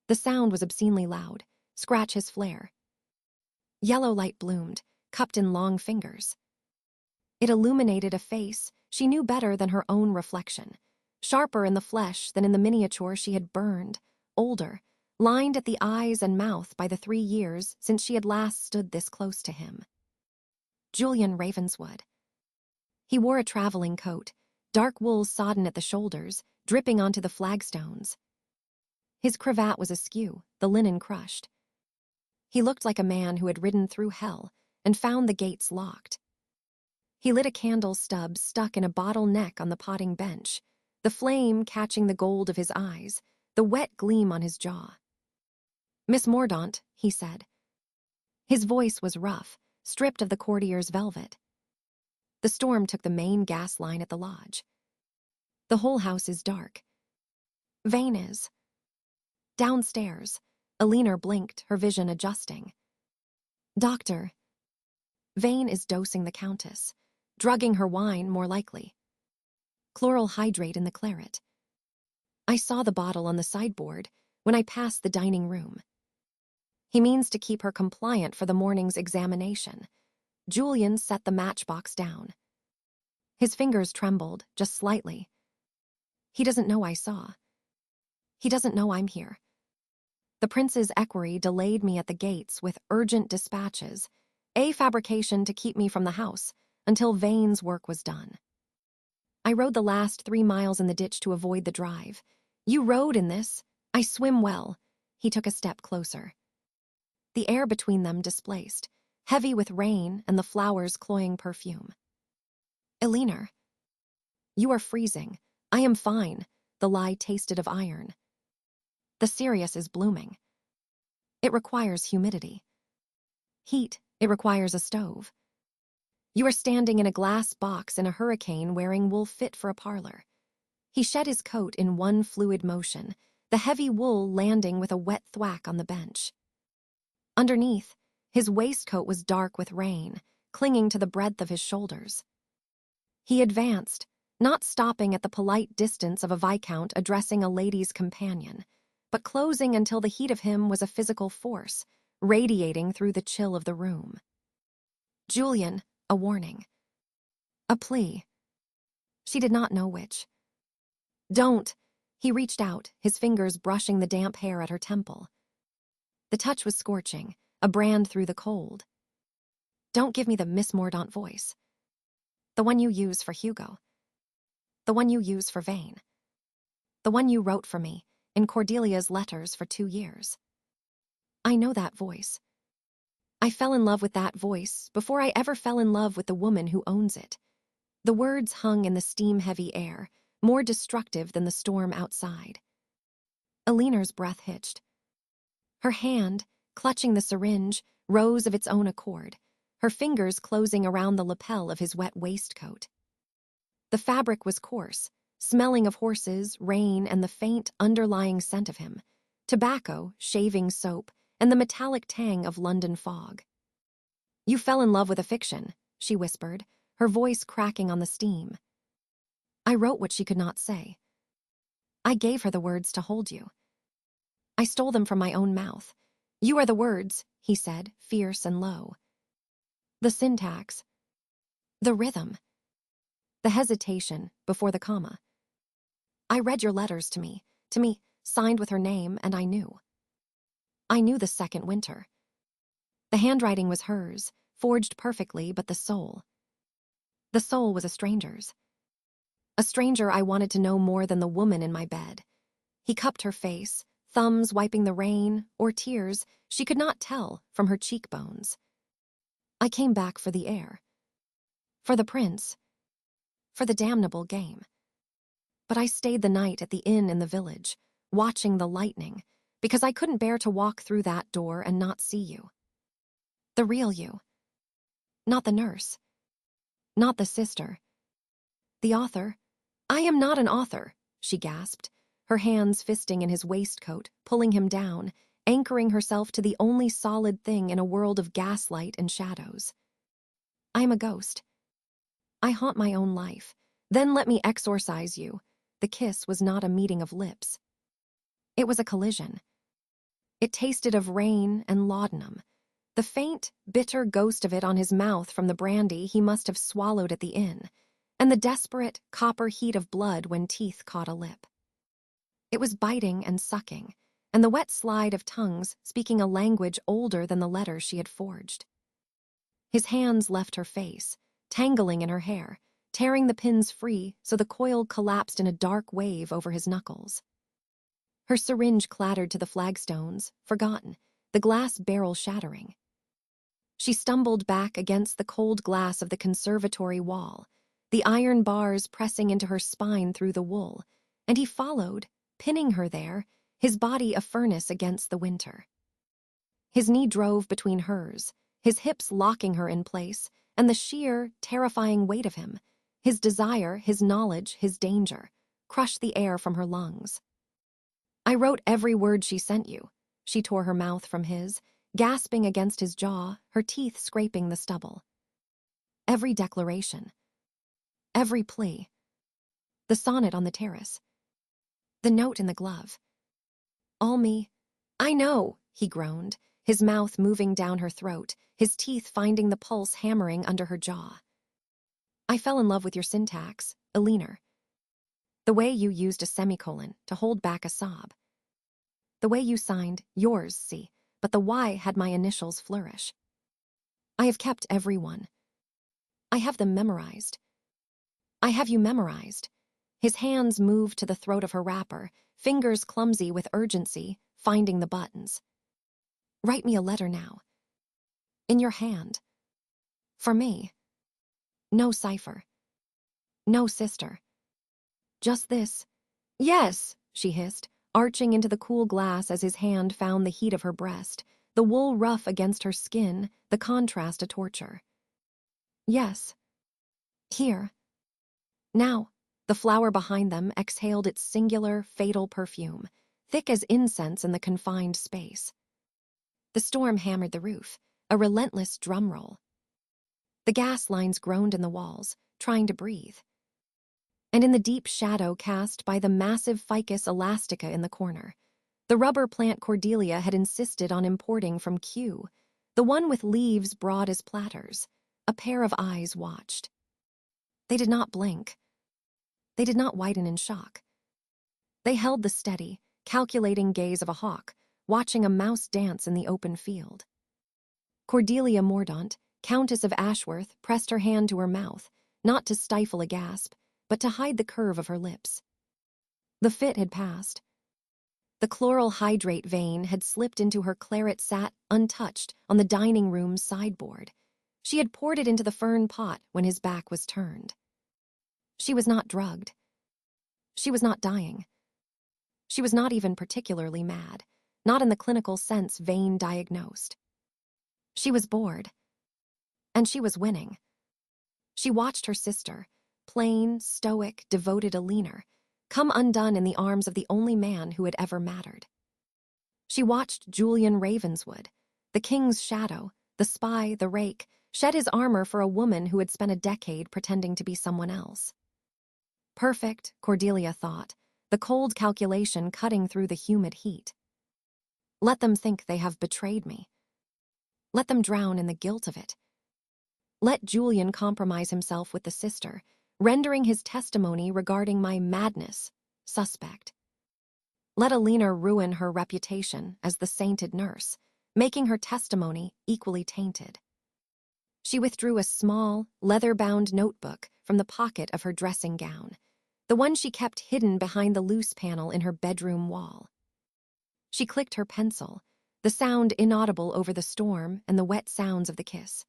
The sound was obscenely loud. Scratch his flare. Yellow light bloomed, cupped in long fingers. It illuminated a face she knew better than her own reflection, sharper in the flesh than in the miniature she had burned, older, lined at the eyes and mouth by the 3 years since she had last stood this close to him. Julian Ravenswood. He wore a traveling coat, dark wool sodden at the shoulders, dripping onto the flagstones. His cravat was askew, the linen crushed. He looked like a man who had ridden through hell and found the gates locked. He lit a candle stub stuck in a bottle neck on the potting bench, the flame catching the gold of his eyes, the wet gleam on his jaw. "Miss Mordaunt," he said. His voice was rough, stripped of the courtier's velvet. "The storm took the main gas line at the lodge. The whole house is dark. Vane is." Downstairs, Elinor blinked, her vision adjusting. "Doctor." "Vane is dosing the Countess. Drugging her wine, more likely. Chloral hydrate in the claret. I saw the bottle on the sideboard when I passed the dining room. He means to keep her compliant for the morning's examination." Julian set the matchbox down. His fingers trembled, just slightly. "He doesn't know I saw. He doesn't know I'm here. The prince's equerry delayed me at the gates with urgent dispatches, a fabrication to keep me from the house, until Vane's work was done. I rode the last 3 miles in the ditch to avoid the drive. You rode in this. I swim well." He took a step closer. The air between them displaced, heavy with rain and the flowers' cloying perfume. "Elinor." "You are freezing. I am fine." The lie tasted of iron. "The Sirius is blooming. It requires humidity. Heat, it requires a stove. You are standing in a glass box in a hurricane wearing wool fit for a parlor." He shed his coat in one fluid motion, the heavy wool landing with a wet thwack on the bench. Underneath, his waistcoat was dark with rain, clinging to the breadth of his shoulders. He advanced, not stopping at the polite distance of a viscount addressing a lady's companion, but closing until the heat of him was a physical force, radiating through the chill of the room. "Julian," a warning. A plea. She did not know which. "Don't." He reached out, his fingers brushing the damp hair at her temple. The touch was scorching, a brand through the cold. "Don't give me the Miss Mordaunt voice. The one you use for Hugo. The one you use for Vane. The one you wrote for me in Cordelia's letters for 2 years. I know that voice. I fell in love with that voice before I ever fell in love with the woman who owns it." The words hung in the steam-heavy air, more destructive than the storm outside. Elinor's breath hitched. Her hand, clutching the syringe, rose of its own accord, her fingers closing around the lapel of his wet waistcoat. The fabric was coarse, smelling of horses, rain, and the faint, underlying scent of him, tobacco, shaving soap, and the metallic tang of London fog. "You fell in love with a fiction," she whispered, her voice cracking on the steam. "I wrote what she could not say. I gave her the words to hold you. I stole them from my own mouth. You are the words," he said, fierce and low. "The syntax. The rhythm. The hesitation before the comma. I read your letters to me, signed with her name, and I knew. I knew the second winter. The handwriting was hers, forged perfectly, but the soul was a stranger's. A stranger I wanted to know more than the woman in my bed." He cupped her face, thumbs wiping the rain, or tears, she could not tell, from her cheekbones. "I came back for the air. For the prince. For the damnable game. But I stayed the night at the inn in the village, watching the lightning, Because I couldn't bear to walk through that door and not see you. The real you. Not the nurse. Not the sister. The author. I am not an author, she gasped, her hands fisting in his waistcoat, pulling him down, anchoring herself to the only solid thing in a world of gaslight and shadows. I am a ghost. I haunt my own life. Then let me exorcise you. The kiss was not a meeting of lips. It was a collision. It tasted of rain and laudanum, the faint, bitter ghost of it on his mouth from the brandy he must have swallowed at the inn, and the desperate, copper heat of blood when teeth caught a lip. It was biting and sucking, and the wet slide of tongues speaking a language older than the letters she had forged. His hands left her face, tangling in her hair, tearing the pins free so the coil collapsed in a dark wave over his knuckles. Her syringe clattered to the flagstones, forgotten, the glass barrel shattering. She stumbled back against the cold glass of the conservatory wall, the iron bars pressing into her spine through the wool, and he followed, pinning her there, his body a furnace against the winter. His knee drove between hers, his hips locking her in place, and the sheer, terrifying weight of him, his desire, his knowledge, his danger, crushed the air from her lungs. I wrote every word she sent you. She tore her mouth from his, gasping against his jaw, her teeth scraping the stubble. Every declaration. Every plea. The sonnet on the terrace. The note in the glove. All me. I know, he groaned, his mouth moving down her throat, his teeth finding the pulse hammering under her jaw. I fell in love with your syntax, Eleanor. The way you used a semicolon to hold back a sob. The way you signed, yours, see, but the Y had my initials flourish. I have kept every one. I have them memorized. I have you memorized. His hands moved to the throat of her wrapper, fingers clumsy with urgency, finding the buttons. Write me a letter now. In your hand. For me. No cipher. No sister. Just this. Yes, she hissed, arching into the cool glass as his hand found the heat of her breast, the wool rough against her skin, the contrast a torture. Yes. Here. Now. The flower behind them exhaled its singular, fatal perfume, thick as incense in the confined space. The storm hammered the roof, a relentless drum roll. The gas lines groaned in the walls, trying to breathe. And in the deep shadow cast by the massive ficus elastica in the corner, the rubber plant Cordelia had insisted on importing from Kew, the one with leaves broad as platters, a pair of eyes watched. They did not blink. They did not widen in shock. They held the steady, calculating gaze of a hawk, watching a mouse dance in the open field. Cordelia Mordaunt, Countess of Ashworth, pressed her hand to her mouth, not to stifle a gasp, but to hide the curve of her lips. The fit had passed. The chloral hydrate vein had slipped into her claret sat untouched on the dining room's sideboard. She had poured it into the fern pot when his back was turned. She was not drugged. She was not dying. She was not even particularly mad, not in the clinical sense Vane diagnosed. She was bored. And she was winning. She watched her sister, plain, stoic, devoted Eleanor, come undone in the arms of the only man who had ever mattered. She watched Julian Ravenswood, the king's shadow, the spy, the rake, shed his armor for a woman who had spent a decade pretending to be someone else. Perfect, Cordelia thought, the cold calculation cutting through the humid heat. Let them think they have betrayed me. Let them drown in the guilt of it. Let Julian compromise himself with the sister, rendering his testimony regarding my madness suspect. Let Alina ruin her reputation as the sainted nurse, making her testimony equally tainted. She withdrew a small, leather-bound notebook from the pocket of her dressing gown, the one she kept hidden behind the loose panel in her bedroom wall. She clicked her pencil, the sound inaudible over the storm and the wet sounds of the kiss.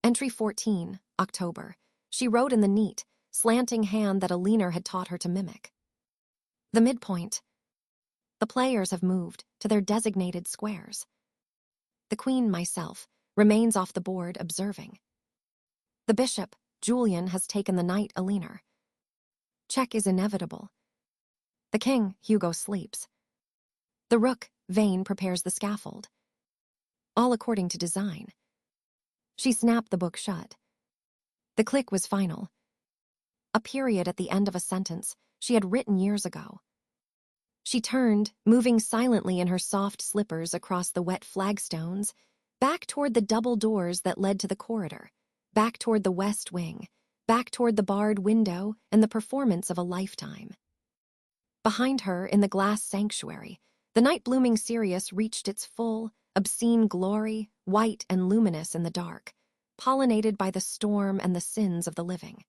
Entry 14, October, she wrote in the neat, slanting hand that Alina had taught her to mimic. The midpoint. The players have moved to their designated squares. The queen, myself, remains off the board observing. The bishop, Julian, has taken the knight, Aliner. Check is inevitable. The king, Hugo, sleeps. The rook, Vane, prepares the scaffold. All according to design. She snapped the book shut. The click was final. A period at the end of a sentence she had written years ago. She turned, moving silently in her soft slippers across the wet flagstones, back toward the double doors that led to the corridor, back toward the west wing, back toward the barred window and the performance of a lifetime. Behind her, in the glass sanctuary, the night blooming Sirius reached its full, obscene glory, white and luminous in the dark, pollinated by the storm and the sins of the living.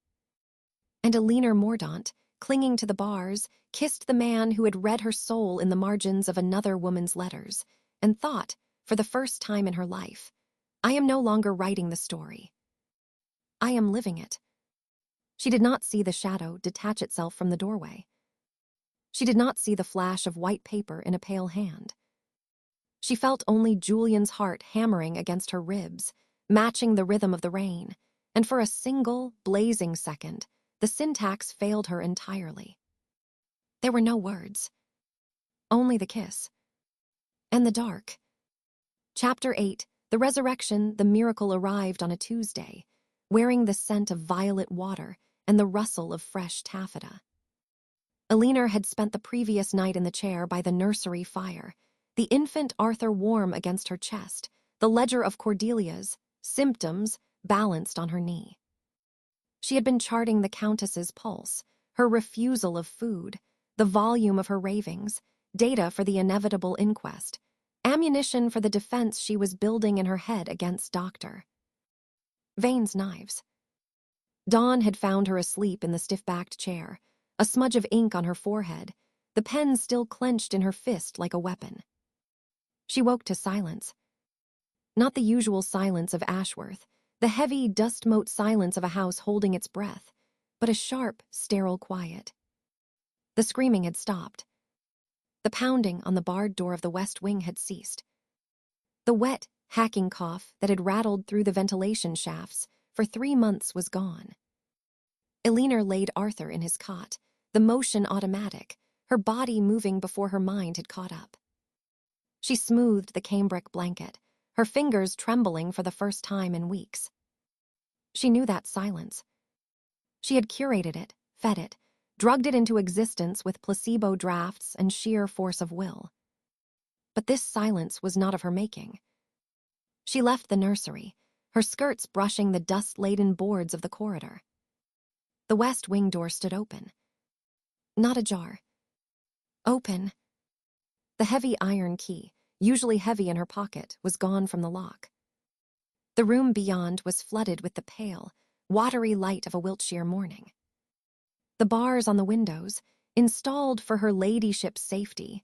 And Aliner Mordaunt, clinging to the bars, kissed the man who had read her soul in the margins of another woman's letters, and thought, for the first time in her life, I am no longer writing the story. I am living it. She did not see the shadow detach itself from the doorway. She did not see the flash of white paper in a pale hand. She felt only Julian's heart hammering against her ribs, matching the rhythm of the rain, and for a single, blazing second, the syntax failed her entirely. There were no words. Only the kiss. And the dark. Chapter 8, The Resurrection, the miracle arrived on a Tuesday, wearing the scent of violet water and the rustle of fresh taffeta. Aliner had spent the previous night in the chair by the nursery fire, the infant Arthur warm against her chest, the ledger of Cordelia's symptoms balanced on her knee. She had been charting the Countess's pulse, her refusal of food, the volume of her ravings, data for the inevitable inquest, ammunition for the defense she was building in her head against Dr. Vane's knives. Dawn had found her asleep in the stiff-backed chair, a smudge of ink on her forehead, the pen still clenched in her fist like a weapon. She woke to silence. Not the usual silence of Ashworth, the heavy, dust-mote silence of a house holding its breath, but a sharp, sterile quiet. The screaming had stopped. The pounding on the barred door of the west wing had ceased. The wet, hacking cough that had rattled through the ventilation shafts for 3 months was gone. Aliner laid Arthur in his cot, the motion automatic, her body moving before her mind had caught up. She smoothed the cambric blanket, her fingers trembling for the first time in weeks. She knew that silence. She had curated it, fed it, drugged it into existence with placebo drafts and sheer force of will. But this silence was not of her making. She left the nursery, her skirts brushing the dust-laden boards of the corridor. The west wing door stood open. Not ajar. Open. The heavy iron key, usually heavy in her pocket, was gone from the lock. The room beyond was flooded with the pale, watery light of a Wiltshire morning. The bars on the windows, installed for her ladyship's safety,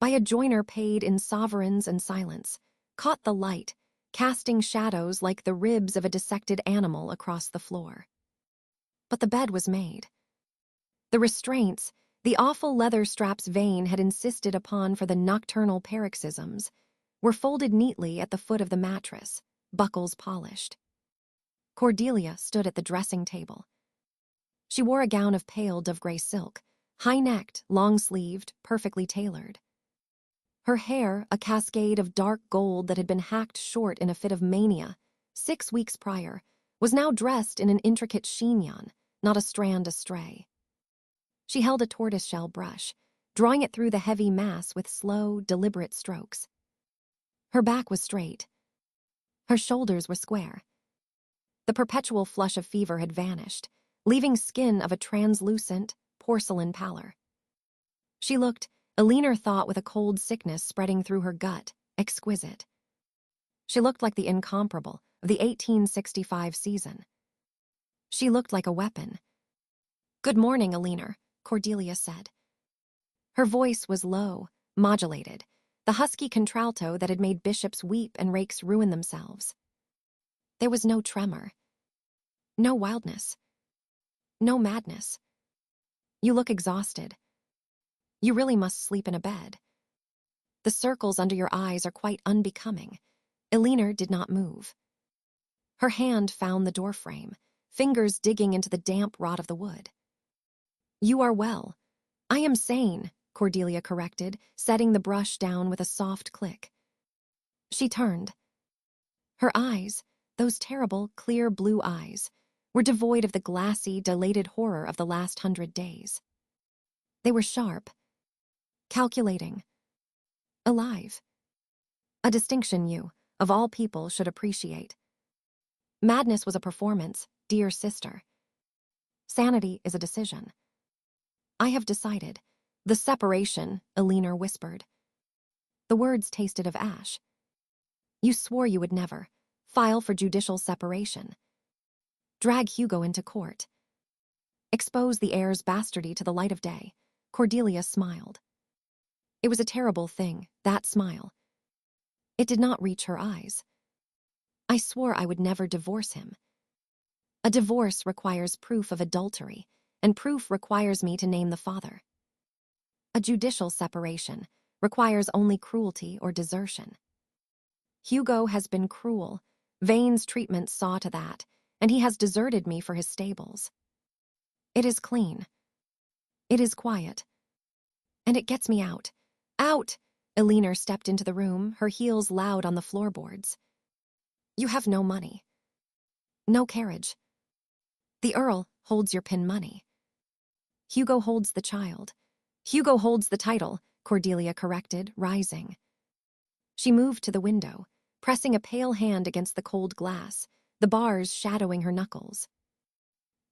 by a joiner paid in sovereigns and silence, caught the light, casting shadows like the ribs of a dissected animal across the floor. But the bed was made. The restraints, the awful leather straps Vane had insisted upon for the nocturnal paroxysms, were folded neatly at the foot of the mattress, buckles polished. Cordelia stood at the dressing table. She wore a gown of pale dove-gray silk, high-necked, long-sleeved, perfectly tailored. Her hair, a cascade of dark gold that had been hacked short in a fit of mania 6 weeks prior, was now dressed in an intricate chignon, not a strand astray. She held a tortoiseshell brush, drawing it through the heavy mass with slow, deliberate strokes. Her back was straight. Her shoulders were square. The perpetual flush of fever had vanished, leaving skin of a translucent, porcelain pallor. She looked, Aliner thought with a cold sickness spreading through her gut, exquisite. She looked like the incomparable of the 1865 season. She looked like a weapon. "Good morning, Aliner," Cordelia said. Her voice was low, modulated, the husky contralto that had made bishops weep and rakes ruin themselves. There was no tremor. No wildness. No madness. "You look exhausted. You really must sleep in a bed." The circles under your eyes are quite unbecoming. Elinor did not move. Her hand found the doorframe, fingers digging into the damp rot of the wood. You are well. I am sane, Cordelia corrected, setting the brush down with a soft click. She turned. Her eyes, those terrible, clear blue eyes, were devoid of the glassy, dilated horror of the last 100 days. They were sharp, calculating, alive. A distinction you, of all people, should appreciate. Madness was a performance, dear sister. Sanity is a decision. I have decided. The separation, Elinor whispered. The words tasted of ash. You swore you would never file for judicial separation. Drag Hugo into court. Expose the heir's bastardy to the light of day. Cordelia smiled. It was a terrible thing, that smile. It did not reach her eyes. I swore I would never divorce him. A divorce requires proof of adultery, and proof requires me to name the father. A judicial separation requires only cruelty or desertion. Hugo has been cruel. Vane's treatment saw to that, and he has deserted me for his stables. It is clean. It is quiet. And it gets me out. Out! Elinor stepped into the room, her heels loud on the floorboards. You have no money. No carriage. The Earl holds your pin money. Hugo holds the child. Hugo holds the title, Cordelia corrected, rising. She moved to the window, pressing a pale hand against the cold glass, the bars shadowing her knuckles.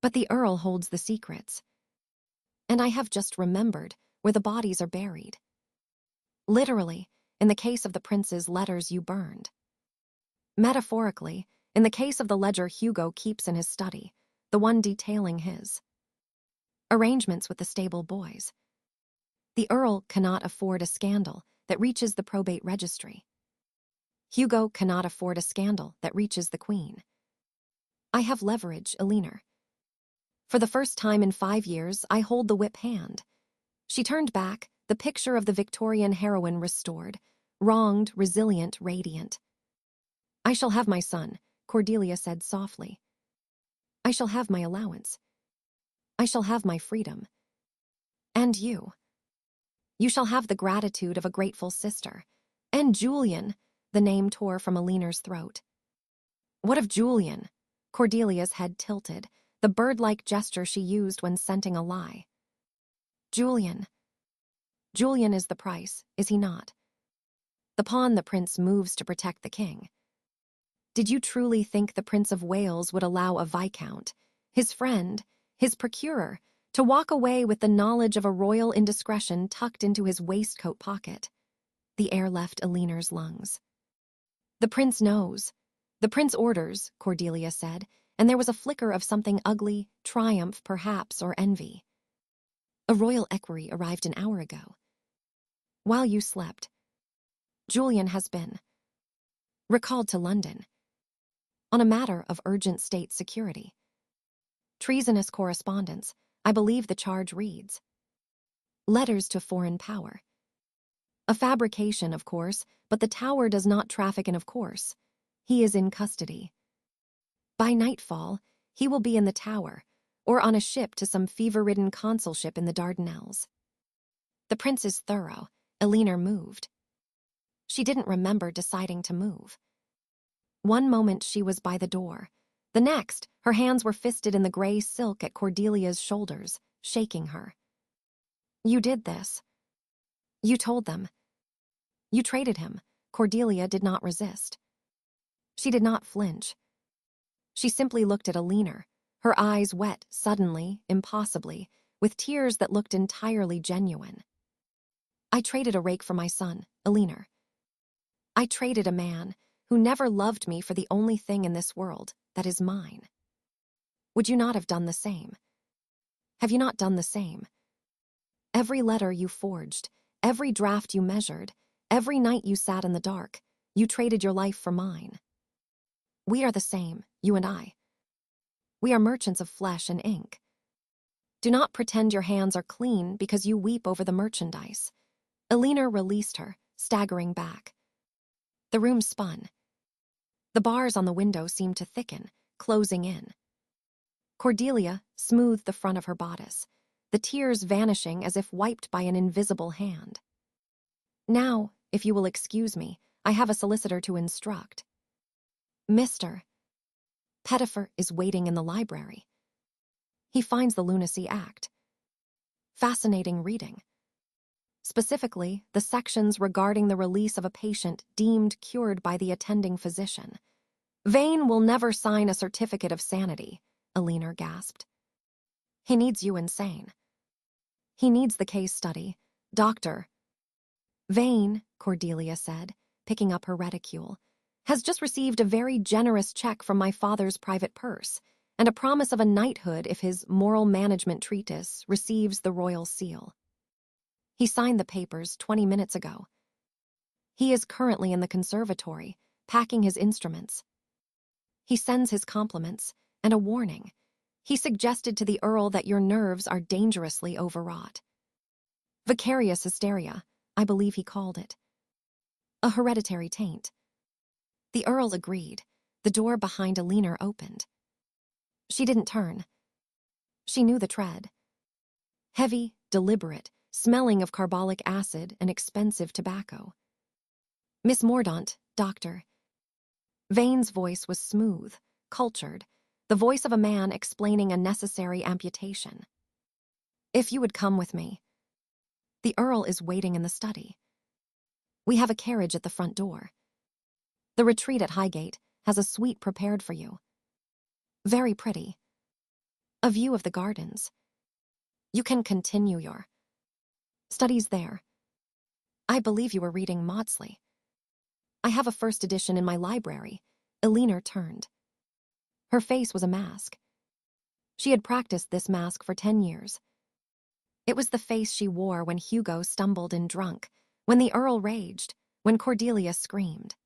But the Earl holds the secrets. And I have just remembered where the bodies are buried. Literally, in the case of the prince's letters you burned. Metaphorically, in the case of the ledger Hugo keeps in his study, the one detailing his arrangements with the stable boys. The Earl cannot afford a scandal that reaches the probate registry. Hugo cannot afford a scandal that reaches the Queen. I have leverage, Elinor. For the first time in 5 years, I hold the whip hand. She turned back, the picture of the Victorian heroine restored, wronged, resilient, radiant. I shall have my son, Cordelia said softly. I shall have my allowance. I shall have my freedom. And you. You shall have the gratitude of a grateful sister. And Julian, the name tore from Elinor's throat. What of Julian? Cordelia's head tilted, the bird-like gesture she used when scenting a lie. Julian. Julian is the price, is he not? The pawn the prince moves to protect the king. Did you truly think the Prince of Wales would allow a viscount, his friend, his procurer, to walk away with the knowledge of a royal indiscretion tucked into his waistcoat pocket? The air left Elinor's lungs. The prince knows. The prince orders, Cordelia said, and there was a flicker of something ugly, triumph perhaps, or envy. A royal equerry arrived an hour ago. While you slept. Julian has been recalled to London on a matter of urgent state security. Treasonous correspondence, I believe the charge reads. Letters to foreign power. A fabrication, of course, but the Tower does not traffic in of course. He is in custody. By nightfall, he will be in the Tower, or on a ship to some fever-ridden consulship in the Dardanelles. The prince is thorough. Elinor moved. She didn't remember deciding to move. One moment she was by the door. The next, her hands were fisted in the gray silk at Cordelia's shoulders, shaking her. You did this. You told them. You traded him. Cordelia did not resist. She did not flinch. She simply looked at Elinor, her eyes wet suddenly, impossibly, with tears that looked entirely genuine. I traded a rake for my son, Elinor. I traded a man who never loved me for the only thing in this world that is mine. Would you not have done the same? Have you not done the same? Every letter you forged, every draft you measured, every night you sat in the dark, you traded your life for mine. We are the same, you and I. We are merchants of flesh and ink. Do not pretend your hands are clean because you weep over the merchandise. Elinor released her, staggering back. The room spun. The bars on the window seemed to thicken, closing in. Cordelia smoothed the front of her bodice, the tears vanishing as if wiped by an invisible hand. "Now, if you will excuse me, I have a solicitor to instruct. Mr. Pettifer is waiting in the library. He finds the Lunacy Act fascinating reading. Specifically, the sections regarding the release of a patient deemed cured by the attending physician. Vane will never sign a certificate of sanity," Alina gasped. "He needs you insane. He needs the case study. Doctor." "Vane," Cordelia said, picking up her reticule, "has just received a very generous check from my father's private purse, and a promise of a knighthood if his moral management treatise receives the royal seal. He signed the papers 20 minutes ago. He is currently in the conservatory, packing his instruments. He sends his compliments and a warning. He suggested to the Earl that your nerves are dangerously overwrought. Vicarious hysteria, I believe he called it. A hereditary taint." The Earl agreed. The door behind Alina opened. She didn't turn. She knew the tread. Heavy, deliberate, smelling of carbolic acid and expensive tobacco. "Miss Mordaunt, doctor." Vane's voice was smooth, cultured, the voice of a man explaining a necessary amputation. "If you would come with me. The Earl is waiting in the study. We have a carriage at the front door. The retreat at Highgate has a suite prepared for you. Very pretty. A view of the gardens. You can continue your studies there. I believe you were reading Maudsley. I have a first edition in my library." Alina turned. Her face was a mask. She had practiced this mask for 10 years. It was the face she wore when Hugo stumbled in drunk, when the Earl raged, when Cordelia screamed.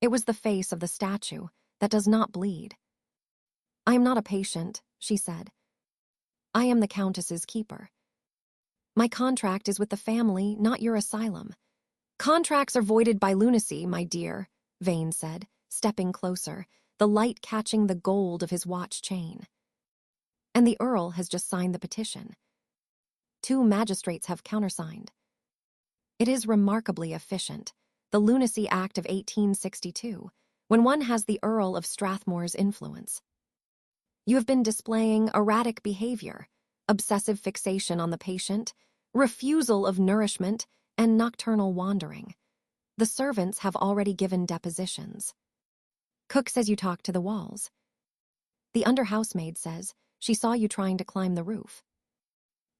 It was the face of the statue that does not bleed. "I am not a patient," she said. "I am the Countess's keeper. My contract is with the family, not your asylum. Contracts are voided by lunacy, my dear," Vane said, stepping closer, the light catching the gold of his watch chain. "And the Earl has just signed the petition. 2 magistrates have countersigned. It is remarkably efficient, the Lunacy Act of 1862, when one has the Earl of Strathmore's influence. You have been displaying erratic behavior, obsessive fixation on the patient, refusal of nourishment, and nocturnal wandering. The servants have already given depositions. Cook says you talked to the walls. The under-housemaid says she saw you trying to climb the roof.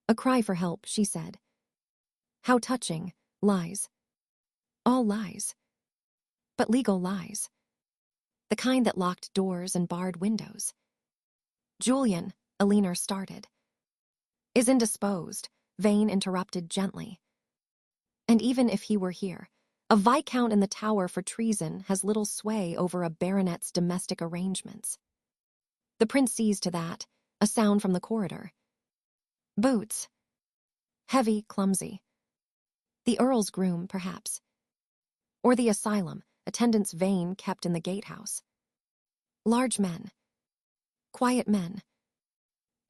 A cry for help, she said. How touching. Lies. All lies. But legal lies. The kind that locked doors and barred windows. Julian, Alina started. Is indisposed, Vane interrupted gently. And even if he were here, a viscount in the Tower for treason has little sway over a baronet's domestic arrangements. The prince sees to that, a sound from the corridor. Boots. Heavy, clumsy. The Earl's groom, perhaps. Or the asylum, attendants Vane kept in the gatehouse. Large men. Quiet men.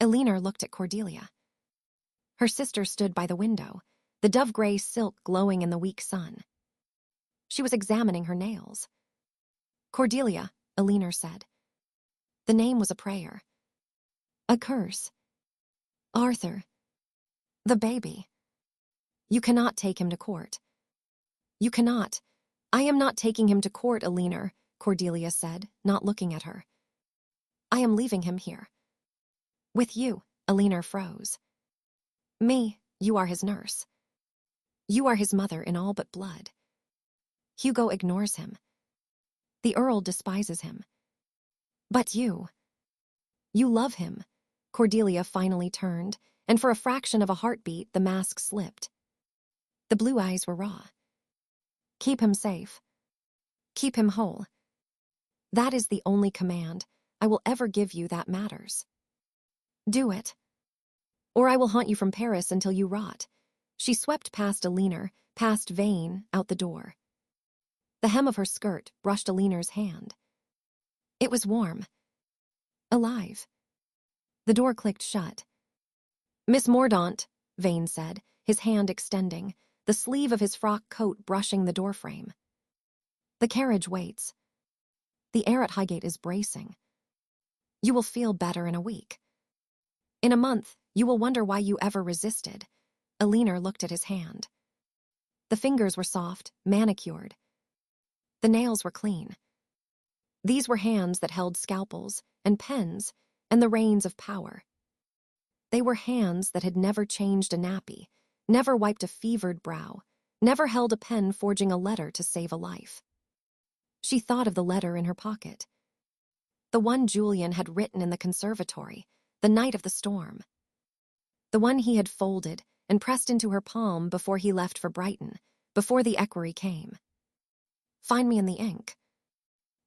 Alina looked at Cordelia. Her sister stood by the window, the dove-gray silk glowing in the weak sun. She was examining her nails. Cordelia, Alina said. The name was a prayer. A curse. Arthur. The baby. You cannot take him to court. You cannot. I am not taking him to court, Alina, Cordelia said, not looking at her. I am leaving him here. With you, Alina froze. Me, you are his nurse. You are his mother in all but blood. Hugo ignores him. The Earl despises him. But you love him. Cordelia finally turned, and for a fraction of a heartbeat, the mask slipped. The blue eyes were raw. Keep him safe. Keep him whole. That is the only command I will ever give you that matters. Do it. Or I will haunt you from Paris until you rot. She swept past Alina, past Vane, out the door. The hem of her skirt brushed Aliner's hand. It was warm. Alive. The door clicked shut. "Miss Mordaunt," Vane said, his hand extending, the sleeve of his frock coat brushing the doorframe. "The carriage waits. The air at Highgate is bracing. You will feel better in a week. In a month, you will wonder why you ever resisted." Aliner looked at his hand. The fingers were soft, manicured. The nails were clean. These were hands that held scalpels and pens and the reins of power. They were hands that had never changed a nappy, never wiped a fevered brow, never held a pen forging a letter to save a life. She thought of the letter in her pocket. The one Julian had written in the conservatory, the night of the storm. The one he had folded and pressed into her palm before he left for Brighton, before the equerry came. "Find me in the ink."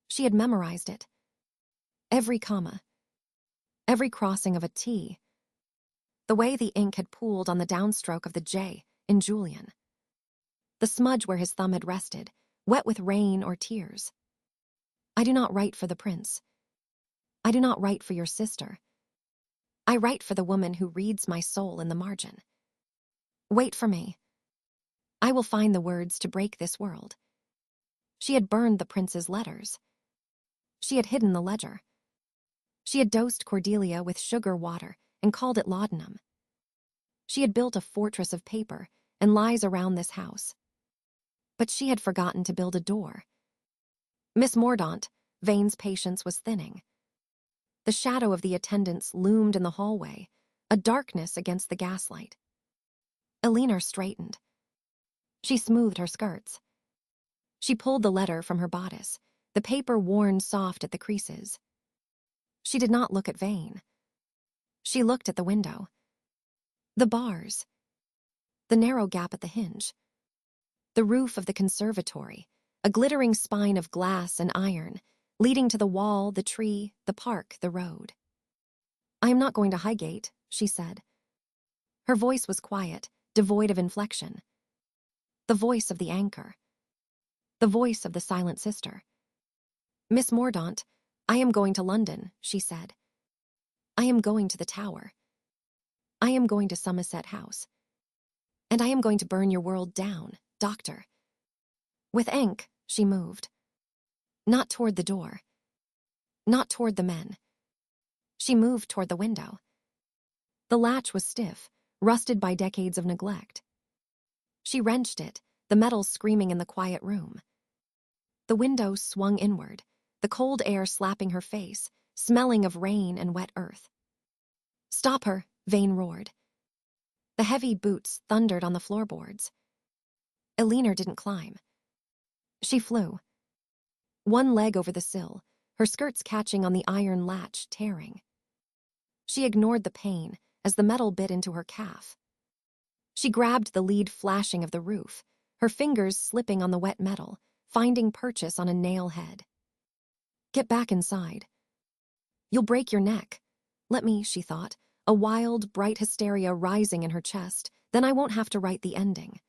She had memorized it. Every comma. Every crossing of a T. The way the ink had pooled on the downstroke of the J in Julian. The smudge where his thumb had rested, wet with rain or tears. "I do not write for the prince. I do not write for your sister. I write for the woman who reads my soul in the margin. Wait for me. I will find the words to break this world." She had burned the prince's letters. She had hidden the ledger. She had dosed Cordelia with sugar water and called it laudanum. She had built a fortress of paper and lies around this house. But she had forgotten to build a door. "Miss Mordaunt," Vane's patience was thinning. The shadow of the attendants loomed in the hallway, a darkness against the gaslight. Aliner straightened. She smoothed her skirts. She pulled the letter from her bodice, the paper worn soft at the creases. She did not look at Vane. She looked at the window. The bars. The narrow gap at the hinge. The roof of the conservatory, a glittering spine of glass and iron, leading to the wall, the tree, the park, the road. "I am not going to Highgate," she said. Her voice was quiet, devoid of inflection. The voice of the anchor. The voice of the silent sister. "Miss Mordaunt, I am going to London," she said. "I am going to the Tower. I am going to Somerset House. And I am going to burn your world down, Doctor." With ink, she moved. Not toward the door. Not toward the men. She moved toward the window. The latch was stiff, rusted by decades of neglect. She wrenched it, the metal screaming in the quiet room. The window swung inward, the cold air slapping her face, smelling of rain and wet earth. "Stop her," Vane roared. The heavy boots thundered on the floorboards. Aliner didn't climb. She flew. One leg over the sill, her skirts catching on the iron latch, tearing. She ignored the pain as the metal bit into her calf. She grabbed the lead flashing of the roof, her fingers slipping on the wet metal, finding purchase on a nail head. "Get back inside. You'll break your neck. Let me," she thought, a wild, bright hysteria rising in her chest, "then I won't have to write the ending."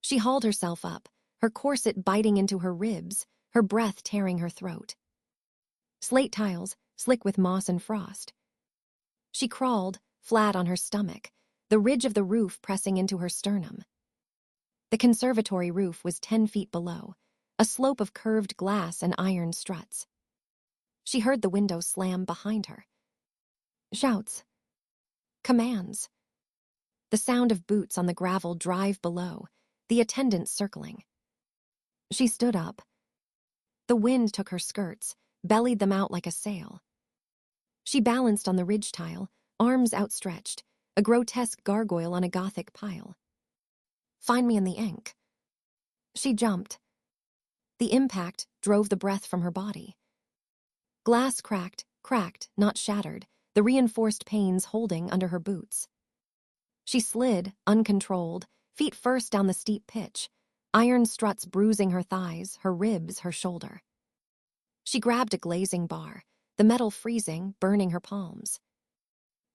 She hauled herself up, her corset biting into her ribs, her breath tearing her throat. Slate tiles, slick with moss and frost. She crawled, flat on her stomach, the ridge of the roof pressing into her sternum. The conservatory roof was 10 feet below, a slope of curved glass and iron struts. She heard the window slam behind her. Shouts. Commands. The sound of boots on the gravel drive below, the attendants circling. She stood up. The wind took her skirts, bellied them out like a sail. She balanced on the ridge tile, arms outstretched, a grotesque gargoyle on a Gothic pile. "Find me in the ink." She jumped. The impact drove the breath from her body. Glass cracked, not shattered, the reinforced panes holding under her boots. She slid, uncontrolled, feet first down the steep pitch, iron struts bruising her thighs, her ribs, her shoulder. She grabbed a glazing bar, the metal freezing, burning her palms.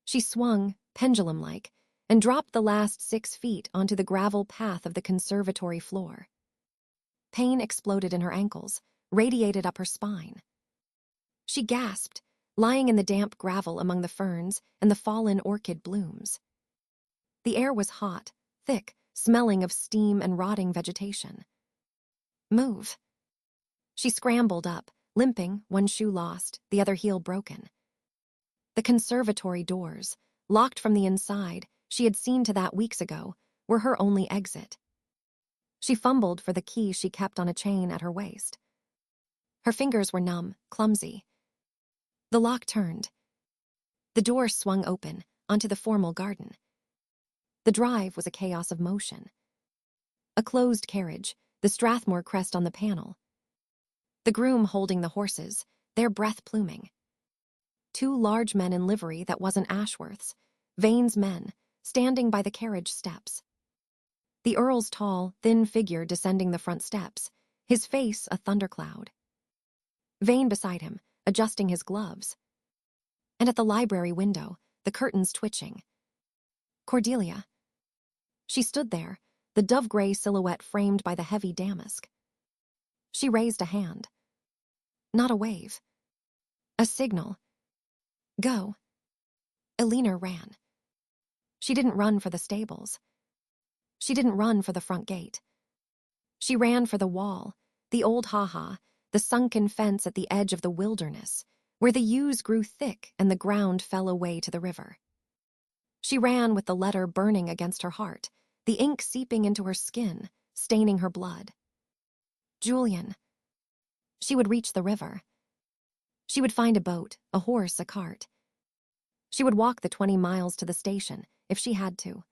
She swung, pendulum-like, and dropped the last 6 feet onto the gravel path of the conservatory floor. Pain exploded in her ankles, radiated up her spine. She gasped, lying in the damp gravel among the ferns and the fallen orchid blooms. The air was hot, thick, smelling of steam and rotting vegetation. Move. She scrambled up, limping, one shoe lost, the other heel broken. The conservatory doors, locked from the inside, she had seen to that weeks ago, were her only exit. She fumbled for the key she kept on a chain at her waist. Her fingers were numb, clumsy. The lock turned. The door swung open, onto the formal garden. The drive was a chaos of motion. A closed carriage, the Strathmore crest on the panel. The groom holding the horses, their breath pluming. 2 large men in livery that wasn't Ashworth's, Vane's men, standing by the carriage steps. The Earl's tall, thin figure descending the front steps, his face a thundercloud. Vane beside him, adjusting his gloves. And at the library window, the curtains twitching. Cordelia. She stood there, the dove-gray silhouette framed by the heavy damask. She raised a hand. Not a wave. A signal. Go. Elena ran. She didn't run for the stables. She didn't run for the front gate. She ran for the wall, the old ha-ha, the sunken fence at the edge of the wilderness, where the yews grew thick and the ground fell away to the river. She ran with the letter burning against her heart, the ink seeping into her skin, staining her blood. Julian. She would reach the river. She would find a boat, a horse, a cart. She would walk the 20 miles to the station, if she had to.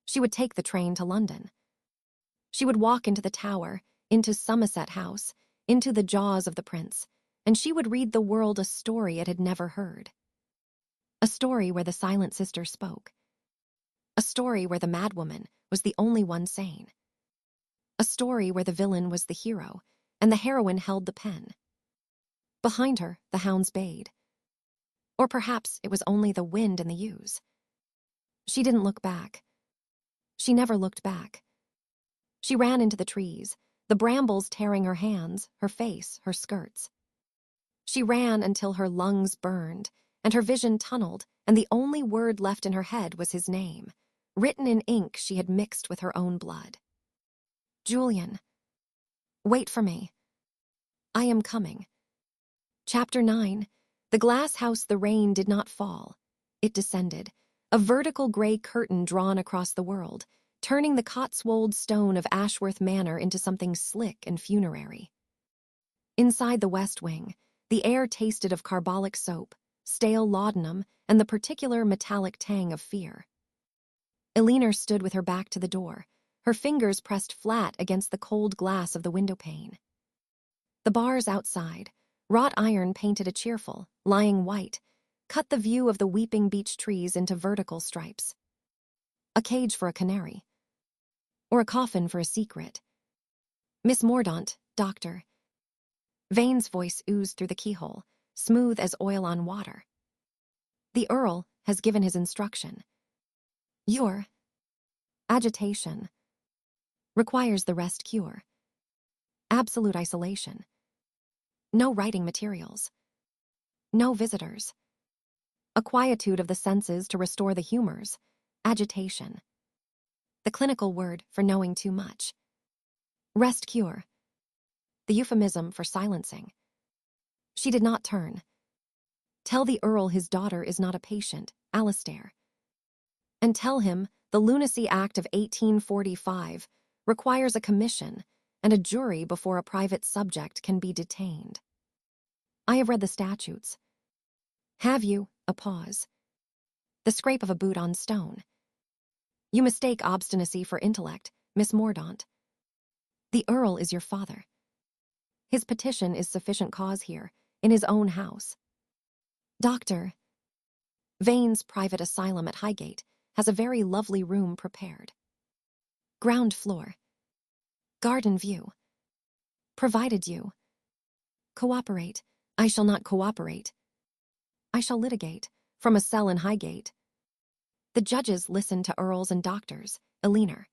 She would take the train to London. She would walk into the Tower, into Somerset House, into the jaws of the prince, and she would read the world a story it had never heard. A story where the silent sister spoke. A story where the madwoman was the only one sane. A story where the villain was the hero, and the heroine held the pen. Behind her, the hounds bayed. Or perhaps it was only the wind in the yews. She didn't look back. She never looked back. She ran into the trees, the brambles tearing her hands, her face, her skirts. She ran until her lungs burned, and her vision tunneled, and the only word left in her head was his name, written in ink she had mixed with her own blood. Julian. Wait for me. I am coming. Chapter 9. The glass house. The rain did not fall. It descended, a vertical gray curtain drawn across the world, turning the Cotswold stone of Ashworth Manor into something slick and funerary. Inside the West Wing, the air tasted of carbolic soap, stale laudanum, and the particular metallic tang of fear. Elena stood with her back to the door, her fingers pressed flat against the cold glass of the windowpane. The bars outside, wrought iron painted a cheerful, lying white, cut the view of the weeping beech trees into vertical stripes. A cage for a canary. Or a coffin for a secret. Miss Mordaunt, doctor. Vane's voice oozed through the keyhole, smooth as oil on water. The Earl has given his instruction. Your agitation requires the rest cure. Absolute isolation. No writing materials. No visitors. A quietude of the senses to restore the humors. Agitation. The clinical word for knowing too much. Rest cure. The euphemism for silencing. She did not turn. Tell the Earl his daughter is not a patient, Alistair. And tell him the Lunacy Act of 1845 requires a commission and a jury before a private subject can be detained. I have read the statutes. Have you? A pause. The scrape of a boot on stone. You mistake obstinacy for intellect, Miss Mordaunt. The Earl is your father. His petition is sufficient cause here, in his own house. Doctor. Vane's private asylum at Highgate has a very lovely room prepared. Ground floor. Garden view. Provided you cooperate. I shall not cooperate. I shall litigate, from a cell in Highgate. The judges listened to earls and doctors, Eleanor.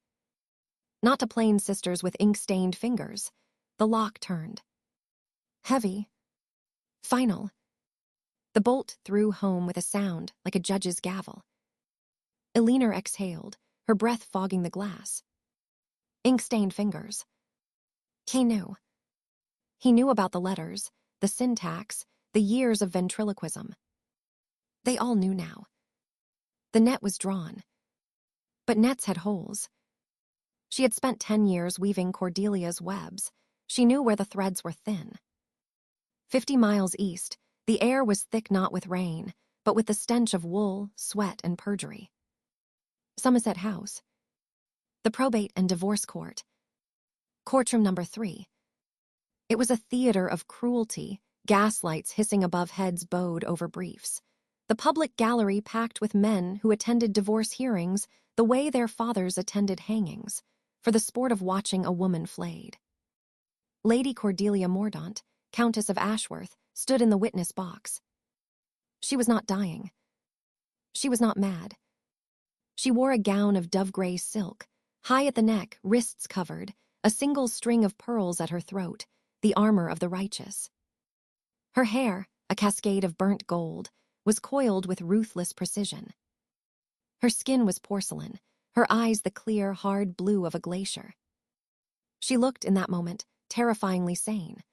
Not to plain sisters with ink-stained fingers. The lock turned. Heavy. Final. The bolt threw home with a sound like a judge's gavel. Eleanor exhaled, her breath fogging the glass. Ink-stained fingers. He knew. He knew about the letters, the syntax, the years of ventriloquism. They all knew now. The net was drawn. But nets had holes. She had spent 10 years weaving Cordelia's webs. She knew where the threads were thin. 50 miles east, the air was thick not with rain, but with the stench of wool, sweat, and perjury. Somerset House. The probate and divorce court. Courtroom number 3. It was a theater of cruelty, gaslights hissing above heads bowed over briefs. The public gallery packed with men who attended divorce hearings the way their fathers attended hangings, for the sport of watching a woman flayed. Lady Cordelia Mordaunt, Countess of Ashworth, stood in the witness box. She was not dying. She was not mad. She wore a gown of dove-gray silk, high at the neck, wrists covered, a single string of pearls at her throat, the armor of the righteous. Her hair, a cascade of burnt gold, was coiled with ruthless precision. Her skin was porcelain, her eyes the clear, hard blue of a glacier. She looked, in that moment, terrifyingly sane.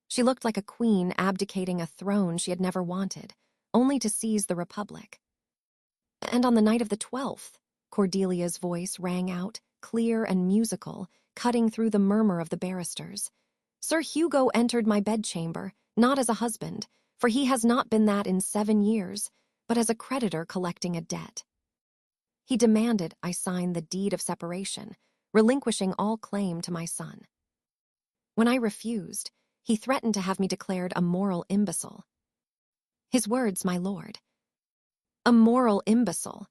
She looked like a queen abdicating a throne she had never wanted, only to seize the Republic. And on the night of the 12th, Cordelia's voice rang out, clear and musical, cutting through the murmur of the barristers. Sir Hugo entered my bedchamber, not as a husband, for he has not been that in 7 years, but as a creditor collecting a debt. He demanded I sign the deed of separation, relinquishing all claim to my son. When I refused, he threatened to have me declared a moral imbecile. His words, my lord. A moral imbecile,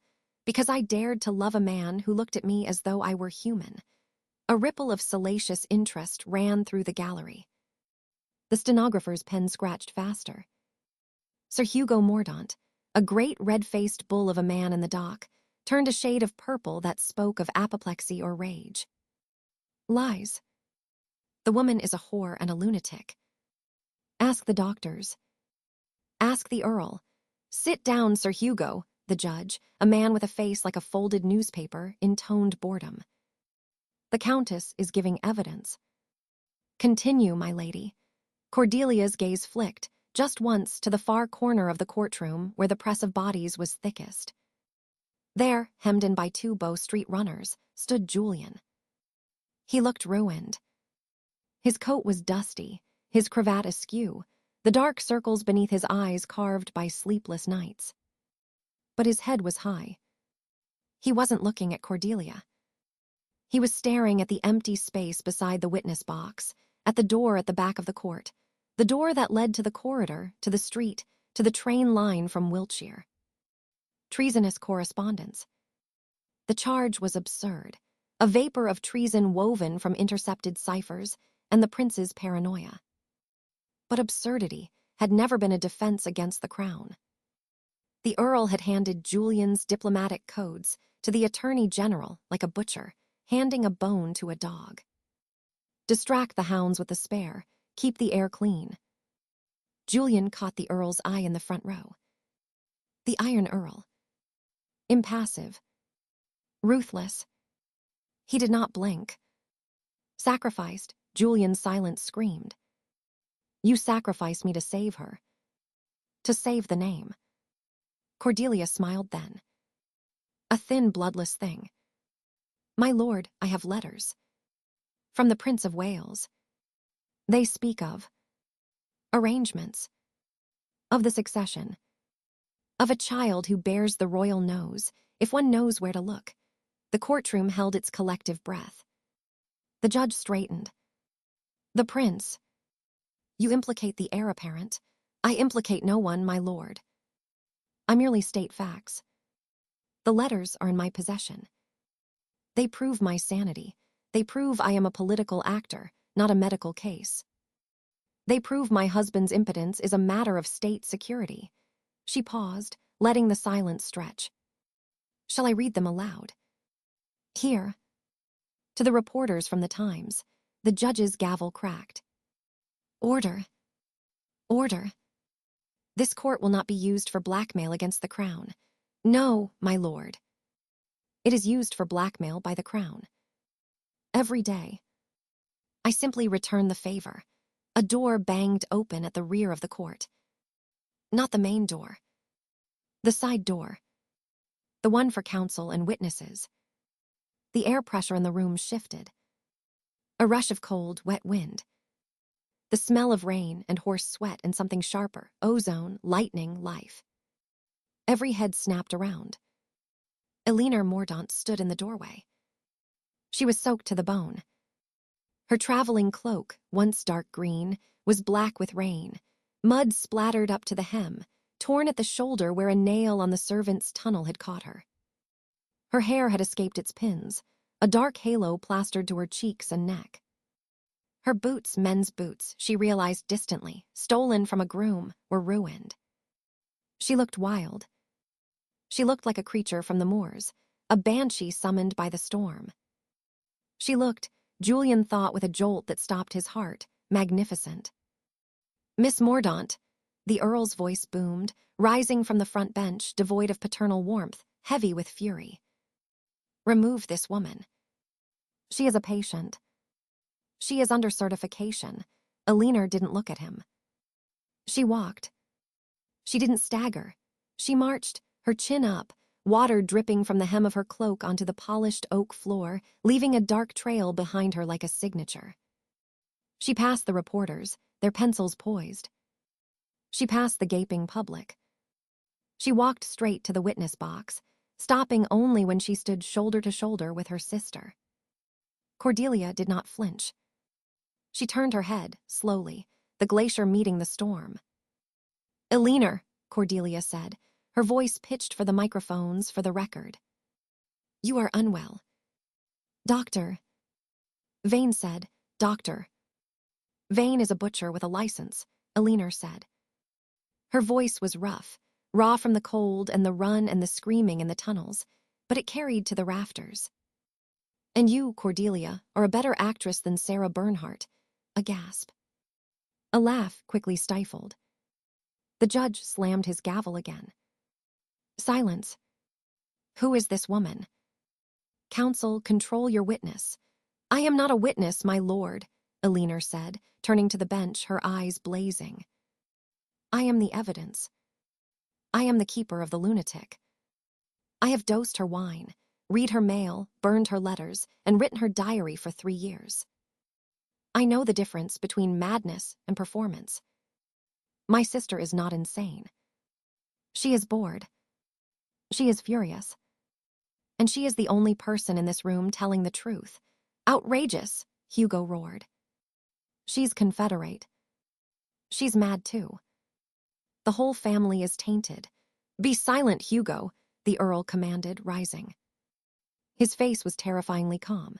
because I dared to love a man who looked at me as though I were human. A ripple of salacious interest ran through the gallery. The stenographer's pen scratched faster. Sir Hugo Mordaunt, a great red-faced bull of a man in the dock, turned a shade of purple that spoke of apoplexy or rage. Lies. The woman is a whore and a lunatic. Ask the doctors. Ask the Earl. Sit down, Sir Hugo, the judge, a man with a face like a folded newspaper, intoned boredom. The Countess is giving evidence. Continue, my lady. Cordelia's gaze flicked, just once, to the far corner of the courtroom where the press of bodies was thickest. There, hemmed in by 2 Bow Street runners, stood Julian. He looked ruined. His coat was dusty, his cravat askew, the dark circles beneath his eyes carved by sleepless nights. But his head was high. He wasn't looking at Cordelia. He was staring at the empty space beside the witness box, at the door at the back of the court, the door that led to the corridor, to the street, to the train line from Wiltshire. Treasonous correspondence. The charge was absurd, a vapor of treason woven from intercepted ciphers and the prince's paranoia. But absurdity had never been a defense against the crown. The Earl had handed Julian's diplomatic codes to the Attorney General like a butcher, handing a bone to a dog. Distract the hounds with the spare, keep the air clean. Julian caught the Earl's eye in the front row. The Iron Earl. Impassive. Ruthless. He did not blink. Sacrificed, Julian's silence screamed. You sacrificed me to save her. To save the name. Cordelia smiled then. A thin, bloodless thing. My lord, I have letters. From the Prince of Wales. They speak of arrangements. Of the succession. Of a child who bears the royal nose, if one knows where to look. The courtroom held its collective breath. The judge straightened. The prince. You implicate the heir apparent. I implicate no one, my lord. I merely state facts. The letters are in my possession. They prove my sanity. They prove I am a political actor, not a medical case. They prove my husband's impotence is a matter of state security. She paused, letting the silence stretch. Shall I read them aloud? Here. To the reporters from the Times, the judge's gavel cracked. Order. Order. This court will not be used for blackmail against the Crown. No, my lord. It is used for blackmail by the Crown. Every day. I simply return the favor. A door banged open at the rear of the court. Not the main door. The side door. The one for counsel and witnesses. The air pressure in the room shifted. A rush of cold, wet wind. The smell of rain and horse sweat and something sharper, ozone, lightning, life. Every head snapped around. Eleanor Mordaunt stood in the doorway. She was soaked to the bone. Her traveling cloak, once dark green, was black with rain. Mud splattered up to the hem, torn at the shoulder where a nail on the servant's tunnel had caught her. Her hair had escaped its pins, a dark halo plastered to her cheeks and neck. Her boots, men's boots, she realized distantly, stolen from a groom, were ruined. She looked wild. She looked like a creature from the moors, a banshee summoned by the storm. She looked, Julian thought with a jolt that stopped his heart, magnificent. Miss Mordaunt, the Earl's voice boomed, rising from the front bench, devoid of paternal warmth, heavy with fury. Remove this woman. She is a patient. She is under certification. Eleanor didn't look at him. She walked. She didn't stagger. She marched, her chin up, water dripping from the hem of her cloak onto the polished oak floor, leaving a dark trail behind her like a signature. She passed the reporters, their pencils poised. She passed the gaping public. She walked straight to the witness box, stopping only when she stood shoulder to shoulder with her sister. Cordelia did not flinch. She turned her head, slowly, the glacier meeting the storm. Eleanor, Cordelia said, her voice pitched for the microphones, for the record. You are unwell. Doctor. Vane said, Doctor. Vane is a butcher with a license, Eleanor said. Her voice was rough, raw from the cold and the run and the screaming in the tunnels, but it carried to the rafters. And you, Cordelia, are a better actress than Sarah Bernhardt. A gasp. A laugh quickly stifled. The judge slammed his gavel again. Silence. Who is this woman? Counsel, control your witness. I am not a witness, my lord, Eleanor said, turning to the bench, her eyes blazing. I am the evidence. I am the keeper of the lunatic. I have dosed her wine, read her mail, burned her letters, and written her diary for 3 years. I know the difference between madness and performance. My sister is not insane. She is bored. She is furious. And she is the only person in this room telling the truth. Outrageous, Hugo roared. She's Confederate. She's mad too. The whole family is tainted. Be silent, Hugo, the Earl commanded, rising. His face was terrifyingly calm.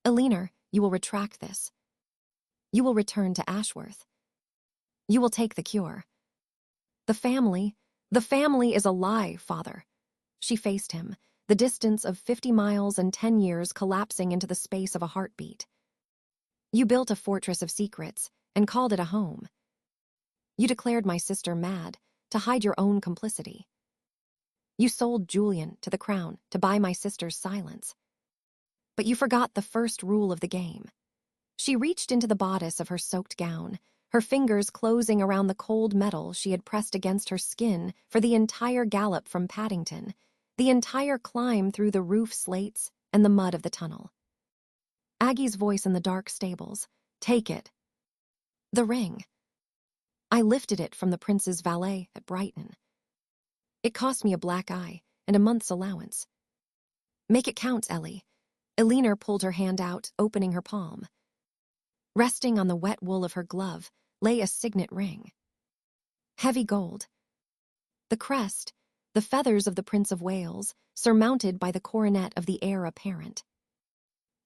Eleanor, you will retract this. You will return to Ashworth. You will take the cure. The family is a lie, father. She faced him, the distance of 50 miles and 10 years collapsing into the space of a heartbeat. You built a fortress of secrets and called it a home. You declared my sister mad to hide your own complicity. You sold Julian to the Crown to buy my sister's silence. But you forgot the first rule of the game. She reached into the bodice of her soaked gown, her fingers closing around the cold metal she had pressed against her skin for the entire gallop from Paddington, the entire climb through the roof slates and the mud of the tunnel. Aggie's voice in the dark stables. Take it. The ring. I lifted it from the prince's valet at Brighton. It cost me a black eye and a month's allowance. Make it count, Ellie. Eleanor pulled her hand out, opening her palm. Resting on the wet wool of her glove lay a signet ring. Heavy gold. The crest, the feathers of the Prince of Wales, surmounted by the coronet of the heir apparent.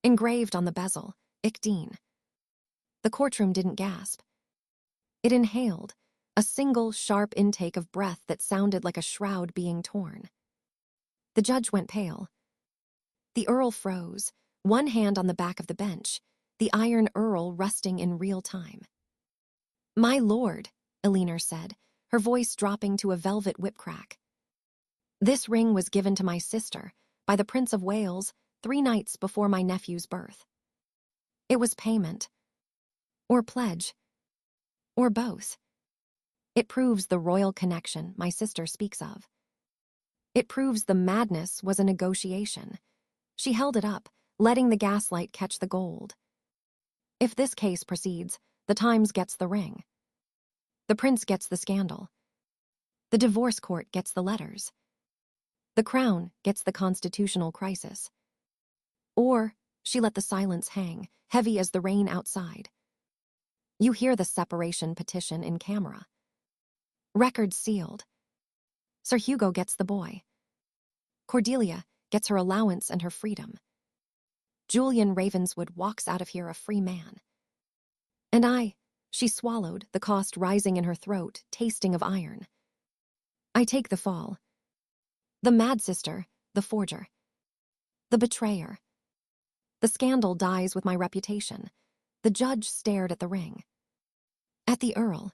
Engraved on the bezel, Ickdean. The courtroom didn't gasp. It inhaled, a single sharp intake of breath that sounded like a shroud being torn. The judge went pale. The Earl froze, one hand on the back of the bench, the iron Earl rusting in real time. "My lord," Elinor said, her voice dropping to a velvet whip crack. "This ring was given to my sister by the Prince of Wales 3 nights before my nephew's birth. It was payment, or pledge, or both. It proves the royal connection my sister speaks of. It proves the madness was a negotiation." She held it up, letting the gaslight catch the gold. "If this case proceeds, the Times gets the ring. The prince gets the scandal. The divorce court gets the letters. The crown gets the constitutional crisis." Or she let the silence hang, heavy as the rain outside. You hear the separation petition in camera. Record sealed. Sir Hugo gets the boy. Cordelia gets her allowance and her freedom. Julian Ravenswood walks out of here a free man. And I, she swallowed, the cost rising in her throat, tasting of iron. I take the fall. The mad sister, the forger. The betrayer. The scandal dies with my reputation. The judge stared at the ring. At the Earl.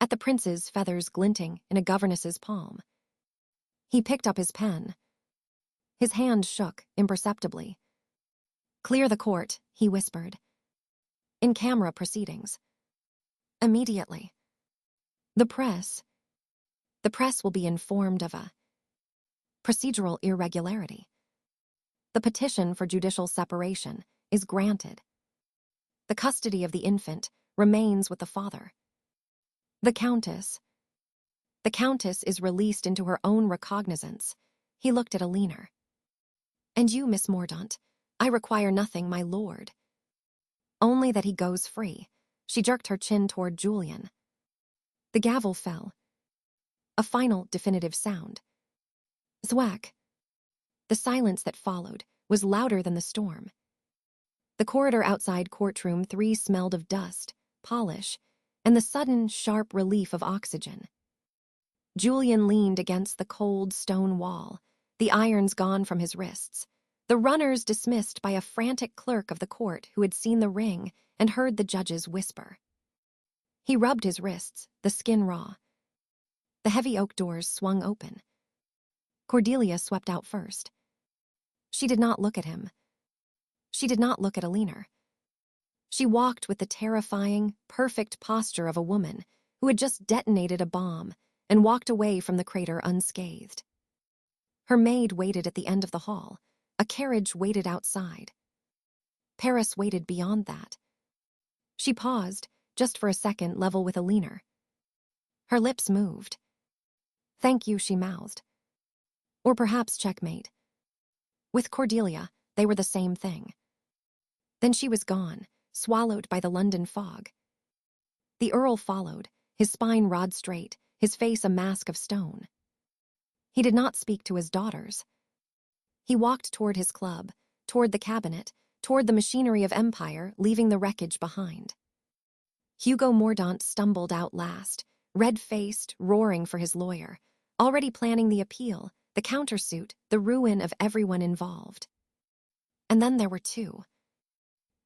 At the prince's feathers glinting in a governess's palm. He picked up his pen. His hand shook imperceptibly. "Clear the court," he whispered. "In camera proceedings. Immediately. The press. The press will be informed of a procedural irregularity. The petition for judicial separation is granted. The custody of the infant remains with the father. The Countess. The Countess is released into her own recognizance." He looked at Elinor. "And you, Miss Mordaunt, I require nothing, my lord. Only that he goes free." She jerked her chin toward Julian. The gavel fell. A final, definitive sound. Thwack. The silence that followed was louder than the storm. The corridor outside courtroom 3 smelled of dust, polish, and the sudden, sharp relief of oxygen. Julian leaned against the cold stone wall, the irons gone from his wrists, the runners dismissed by a frantic clerk of the court who had seen the ring and heard the judge's whisper. He rubbed his wrists, the skin raw. The heavy oak doors swung open. Cordelia swept out first. She did not look at him. She did not look at Elinor. She walked with the terrifying, perfect posture of a woman who had just detonated a bomb and walked away from the crater unscathed. Her maid waited at the end of the hall. A carriage waited outside. Paris waited beyond that. She paused, just for a second, level with Elinor. Her lips moved. "Thank you," she mouthed. Or perhaps checkmate. With Cordelia, they were the same thing. Then she was gone, swallowed by the London fog. The Earl followed, his spine rod straight, his face a mask of stone. He did not speak to his daughters. He walked toward his club, toward the cabinet, toward the machinery of empire, leaving the wreckage behind. Hugo Mordaunt stumbled out last, red-faced, roaring for his lawyer, already planning the appeal, the countersuit, the ruin of everyone involved. And then there were 2.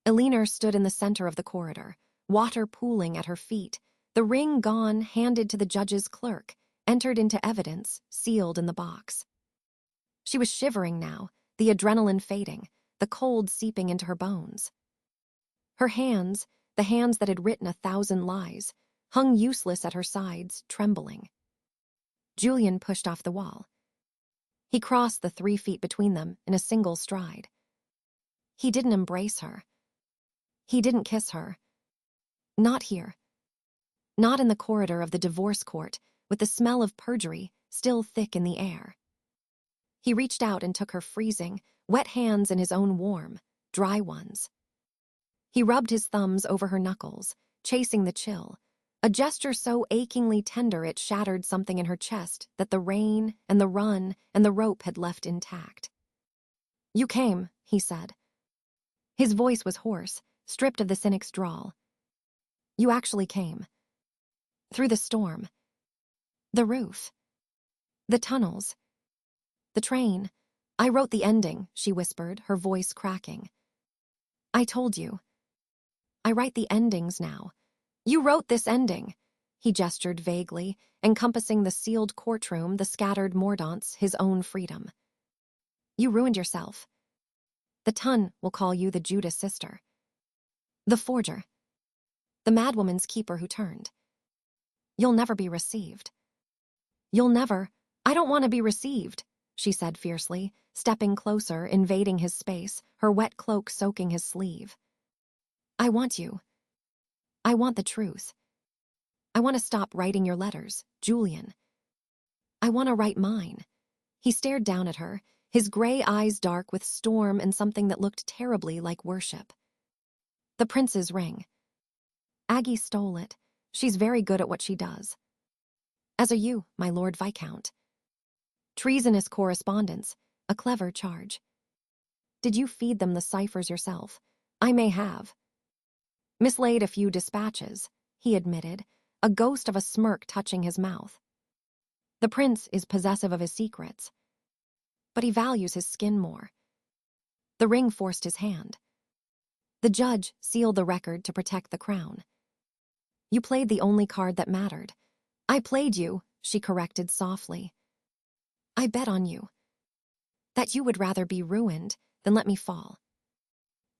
Elinor stood in the center of the corridor, water pooling at her feet, the ring gone, handed to the judge's clerk, entered into evidence, sealed in the box. She was shivering now, the adrenaline fading, the cold seeping into her bones. Her hands, the hands that had written 1,000 lies, hung useless at her sides, trembling. Julian pushed off the wall. He crossed the 3 feet between them in a single stride. He didn't embrace her. He didn't kiss her. Not here. Not in the corridor of the divorce court, with the smell of perjury still thick in the air. He reached out and took her freezing, wet hands in his own warm, dry ones. He rubbed his thumbs over her knuckles, chasing the chill, a gesture so achingly tender it shattered something in her chest that the rain and the run and the rope had left intact. "You came," he said. His voice was hoarse, stripped of the cynic's drawl. "You actually came. Through the storm. The roof. The tunnels. The train. I wrote the ending, she whispered, her voice cracking. I told you. I write the endings now. You wrote this ending. He gestured vaguely, encompassing the sealed courtroom, the scattered Mordaunts, his own freedom. You ruined yourself. The Ton will call you the Judas sister. The forger. The madwoman's keeper who turned. You'll never be received. You'll never. I don't want to be received, she said fiercely, stepping closer, invading his space, her wet cloak soaking his sleeve. I want you. I want the truth. I want to stop writing your letters, Julian. I want to write mine. He stared down at her, his gray eyes dark with storm and something that looked terribly like worship. The prince's ring. Aggie stole it. She's very good at what she does. As are you, my Lord Viscount. Treasonous correspondence, a clever charge. Did you feed them the ciphers yourself? I may have. Mislaid a few dispatches, he admitted, a ghost of a smirk touching his mouth. The prince is possessive of his secrets, but he values his skin more. The ring forced his hand. The judge sealed the record to protect the crown. You played the only card that mattered. I played you, she corrected softly. I bet on you. That you would rather be ruined than let me fall.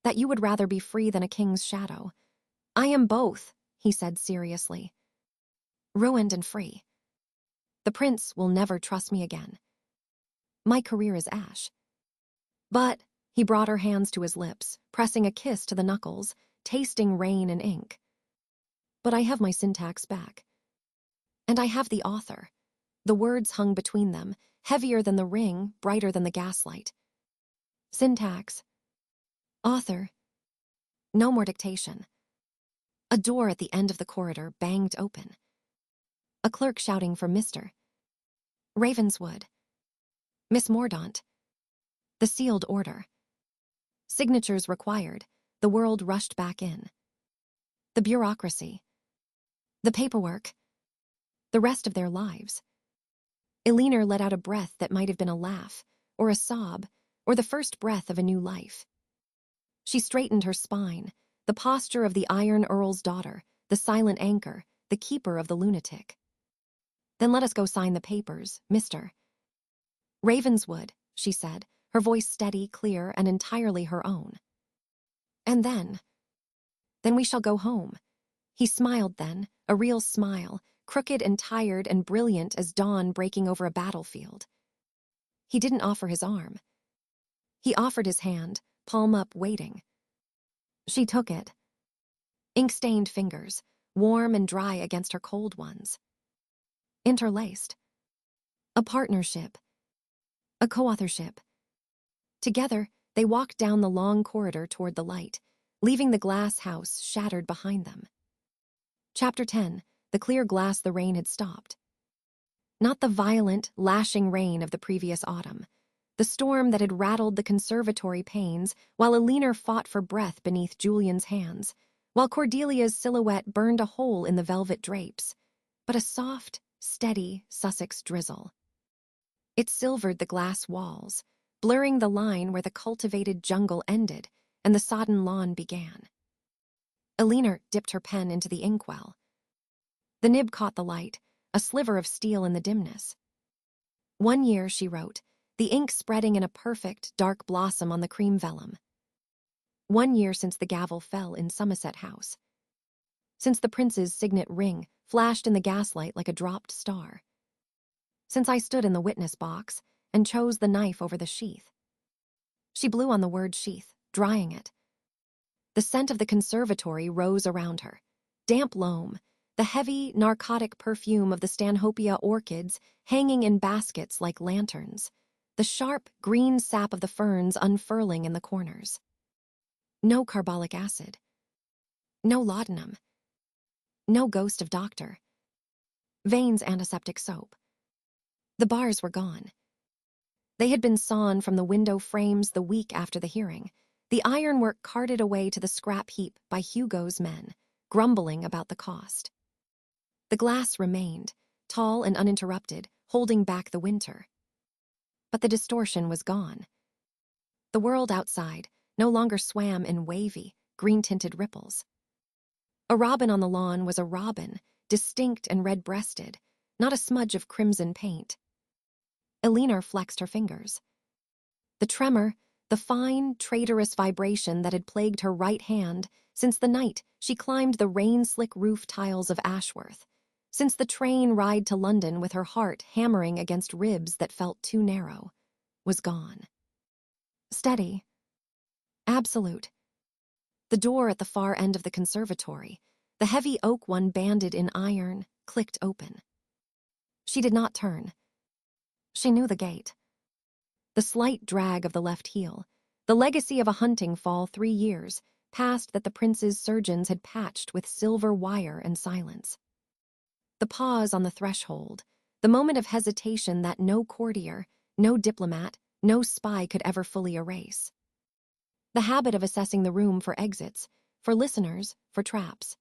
That you would rather be free than a king's shadow. I am both, he said seriously. Ruined and free. The prince will never trust me again. My career is ash. But, he brought her hands to his lips, pressing a kiss to the knuckles, tasting rain and ink. But I have my syntax back. And I have the author. The words hung between them, heavier than the ring, brighter than the gaslight. Syntax. Author. No more dictation. A door at the end of the corridor banged open. A clerk shouting for Mr. Ravenswood. Miss Mordaunt. The sealed order. Signatures required. The world rushed back in. The bureaucracy. The paperwork. The rest of their lives. Elinor let out a breath that might have been a laugh, or a sob, or the first breath of a new life. She straightened her spine, the posture of the Iron Earl's daughter, the silent anchor, the keeper of the lunatic. Then let us go sign the papers, Mr. Ravenswood, she said, her voice steady, clear, and entirely her own. And then we shall go home. He smiled then, a real smile, crooked and tired and brilliant as dawn breaking over a battlefield. He didn't offer his arm. He offered his hand, palm up, waiting. She took it. Ink-stained fingers, warm and dry against her cold ones. Interlaced. A partnership. A co-authorship. Together, they walked down the long corridor toward the light, leaving the glass house shattered behind them. Chapter 10. The clear glass the rain had stopped. Not the violent, lashing rain of the previous autumn. The storm that had rattled the conservatory panes while Elinor fought for breath beneath Julian's hands, while Cordelia's silhouette burned a hole in the velvet drapes, but a soft, steady Sussex drizzle. It silvered the glass walls, blurring the line where the cultivated jungle ended and the sodden lawn began. Elinor dipped her pen into the inkwell. The nib caught the light, a sliver of steel in the dimness. 1 year, she wrote, the ink spreading in a perfect, dark blossom on the cream vellum. 1 year since the gavel fell in Somerset House. Since the prince's signet ring flashed in the gaslight like a dropped star. Since I stood in the witness box and chose the knife over the sheath. She blew on the word sheath, drying it. The scent of the conservatory rose around her. Damp loam, the heavy, narcotic perfume of the Stanhopea orchids hanging in baskets like lanterns, the sharp, green sap of the ferns unfurling in the corners. No carbolic acid. No laudanum. No ghost of doctor. Vane's antiseptic soap. The bars were gone. They had been sawn from the window frames the week after the hearing, the ironwork carted away to the scrap heap by Hugo's men, grumbling about the cost. The glass remained, tall and uninterrupted, holding back the winter. But the distortion was gone. The world outside no longer swam in wavy, green-tinted ripples. A robin on the lawn was a robin, distinct and red-breasted, not a smudge of crimson paint. Elinor flexed her fingers. The tremor, the fine, traitorous vibration that had plagued her right hand since the night she climbed the rain-slick roof tiles of Ashworth, since the train ride to London with her heart hammering against ribs that felt too narrow, was gone. Steady. Absolute. The door at the far end of the conservatory, the heavy oak one banded in iron, clicked open. She did not turn. She knew the gate. The slight drag of the left heel, the legacy of a hunting fall 3 years, past that the prince's surgeons had patched with silver wire and silence. The pause on the threshold, the moment of hesitation that no courtier, no diplomat, no spy could ever fully erase. The habit of assessing the room for exits, for listeners, for traps.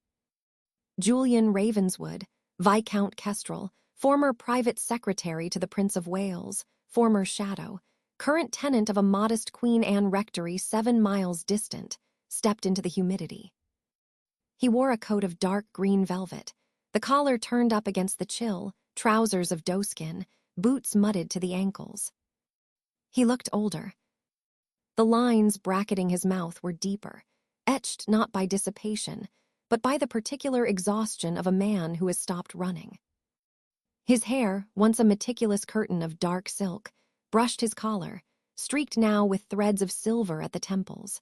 Julian Ravenswood, Viscount Kestrel, former private secretary to the Prince of Wales, former shadow, current tenant of a modest Queen Anne rectory 7 miles distant, stepped into the humidity. He wore a coat of dark green velvet, the collar turned up against the chill, trousers of doeskin, boots mudded to the ankles. He looked older. The lines bracketing his mouth were deeper, etched not by dissipation, but by the particular exhaustion of a man who has stopped running. His hair, once a meticulous curtain of dark silk, brushed his collar, streaked now with threads of silver at the temples.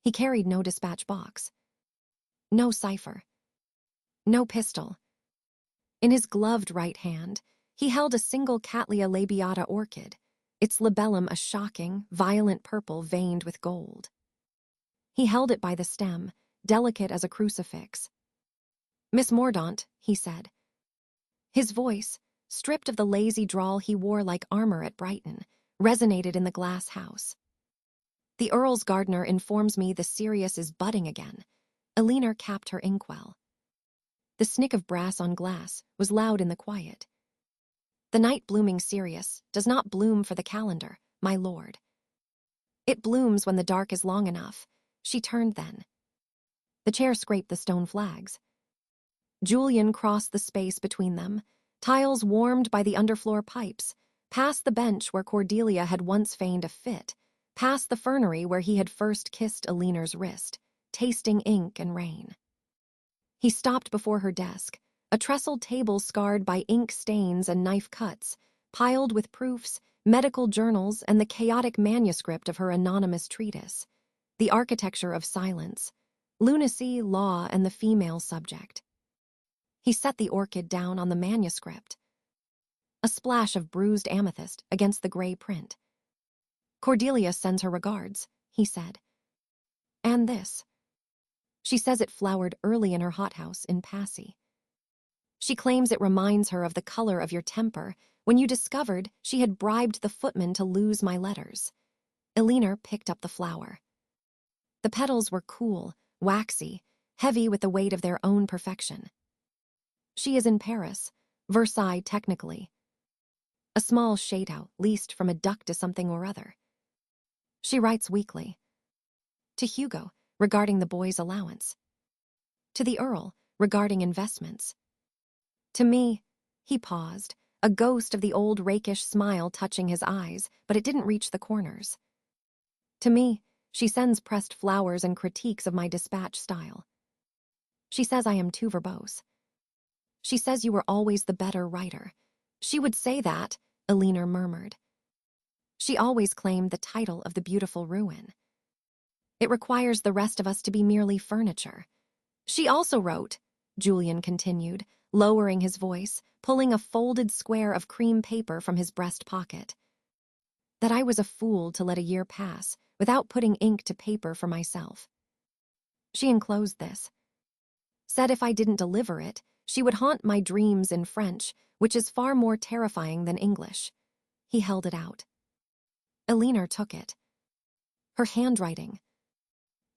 He carried no dispatch box. No cipher. No pistol. In his gloved right hand, he held a single Cattleya labiata orchid, its labellum a shocking, violent purple veined with gold. He held it by the stem, delicate as a crucifix. "Miss Mordaunt," he said. His voice, stripped of the lazy drawl he wore like armor at Brighton, resonated in the glass house. "The Earl's gardener informs me the Sirius is budding again." Elinor capped her inkwell. The snick of brass on glass was loud in the quiet. "The night-blooming Sirius does not bloom for the calendar, my lord. It blooms when the dark is long enough." She turned then. The chair scraped the stone flags. Julian crossed the space between them, tiles warmed by the underfloor pipes, past the bench where Cordelia had once feigned a fit, past the fernery where he had first kissed Elinor's wrist, tasting ink and rain. He stopped before her desk, a trestled table scarred by ink stains and knife cuts, piled with proofs, medical journals, and the chaotic manuscript of her anonymous treatise, The Architecture of Silence, Lunacy, Law, and the Female Subject. He set the orchid down on the manuscript. A splash of bruised amethyst against the gray print. "Cordelia sends her regards," he said. "And this. She says it flowered early in her hothouse in Passy. She claims it reminds her of the color of your temper when you discovered she had bribed the footman to lose my letters." Elinor picked up the flower. The petals were cool, waxy, heavy with the weight of their own perfection. "She is in Paris, Versailles technically. A small shade-out leased from a duck to something or other. She writes weekly. To Hugo, regarding the boy's allowance. To the Earl, regarding investments. To me," he paused, a ghost of the old rakish smile touching his eyes, but it didn't reach the corners. "To me, she sends pressed flowers and critiques of my dispatch style. She says I am too verbose. She says you were always the better writer." "She would say that," Elinor murmured. "She always claimed the title of the beautiful ruin. It requires the rest of us to be merely furniture." "She also wrote," Julian continued, lowering his voice, pulling a folded square of cream paper from his breast pocket, "that I was a fool to let a year pass without putting ink to paper for myself. She enclosed this. Said if I didn't deliver it, she would haunt my dreams in French, which is far more terrifying than English." He held it out. Elinor took it. Her handwriting.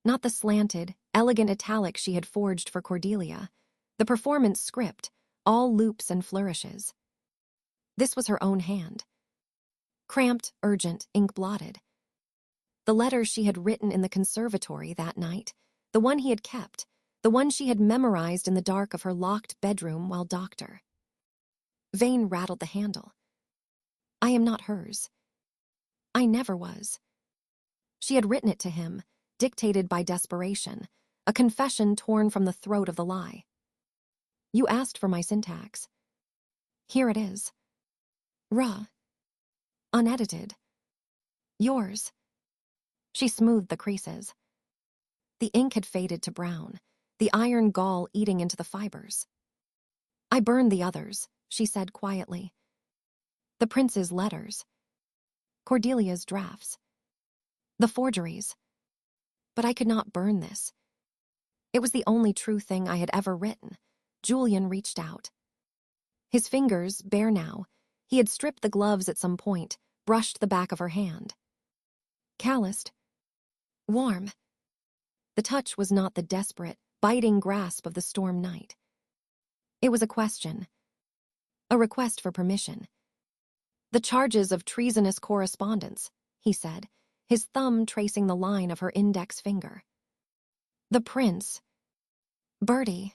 Not the slanted, elegant italic she had forged for Cordelia. The performance script, all loops and flourishes. This was her own hand. Cramped, urgent, ink-blotted. The letter she had written in the conservatory that night, the one he had kept, the one she had memorized in the dark of her locked bedroom while doctor. Vane rattled the handle. I am not hers. I never was. She had written it to him, dictated by desperation, a confession torn from the throat of the lie. You asked for my syntax. Here it is. Raw. Unedited. Yours. She smoothed the creases. The ink had faded to brown, the iron gall eating into the fibers. I burned the others, she said quietly. The prince's letters. Cordelia's drafts. The forgeries. But I could not burn this. It was the only true thing I had ever written. Julian reached out. His fingers, bare now, he had stripped the gloves at some point, brushed the back of her hand. Calloused. Warm. The touch was not the desperate, biting grasp of the storm night. It was a question. A request for permission. The charges of treasonous correspondence, he said, his thumb tracing the line of her index finger. The prince. Bertie.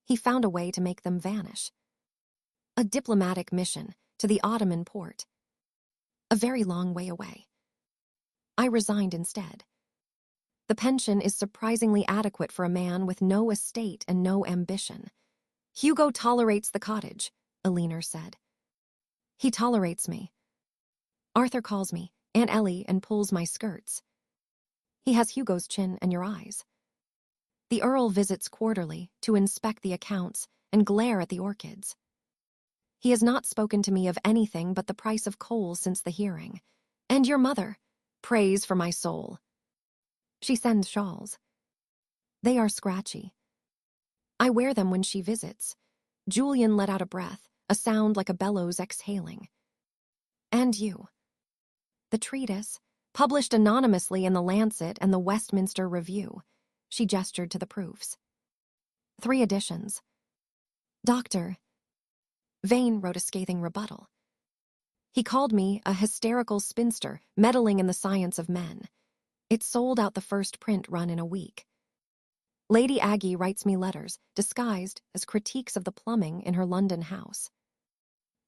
He found a way to make them vanish. A diplomatic mission to the Ottoman port. A very long way away. I resigned instead. The pension is surprisingly adequate for a man with no estate and no ambition. Hugo tolerates the cottage, Alina said. He tolerates me. Arthur calls me Aunt Ellie and pulls my skirts. He has Hugo's chin and your eyes. The Earl visits quarterly to inspect the accounts and glare at the orchids. He has not spoken to me of anything but the price of coal since the hearing. And your mother. Praise for my soul. She sends shawls. They are scratchy. I wear them when she visits. Julian let out a breath, a sound like a bellows exhaling. And you. The treatise, published anonymously in the Lancet and the Westminster Review. She gestured to the proofs. 3 editions. Doctor. Vane wrote a scathing rebuttal. He called me a hysterical spinster meddling in the science of men. It sold out the first print run in a week. Lady Aggie writes me letters, disguised as critiques of the plumbing in her London house.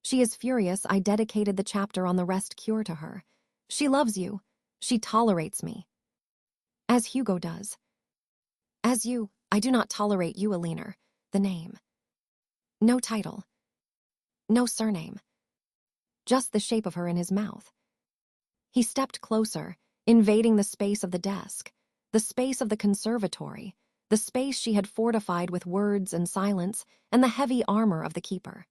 She is furious I dedicated the chapter on the rest cure to her. She loves you. She tolerates me. As Hugo does. As you, I do not tolerate you, Alina. The name. No title. No surname. Just the shape of her in his mouth. He stepped closer, invading the space of the desk, the space of the conservatory, the space she had fortified with words and silence and the heavy armor of the keeper.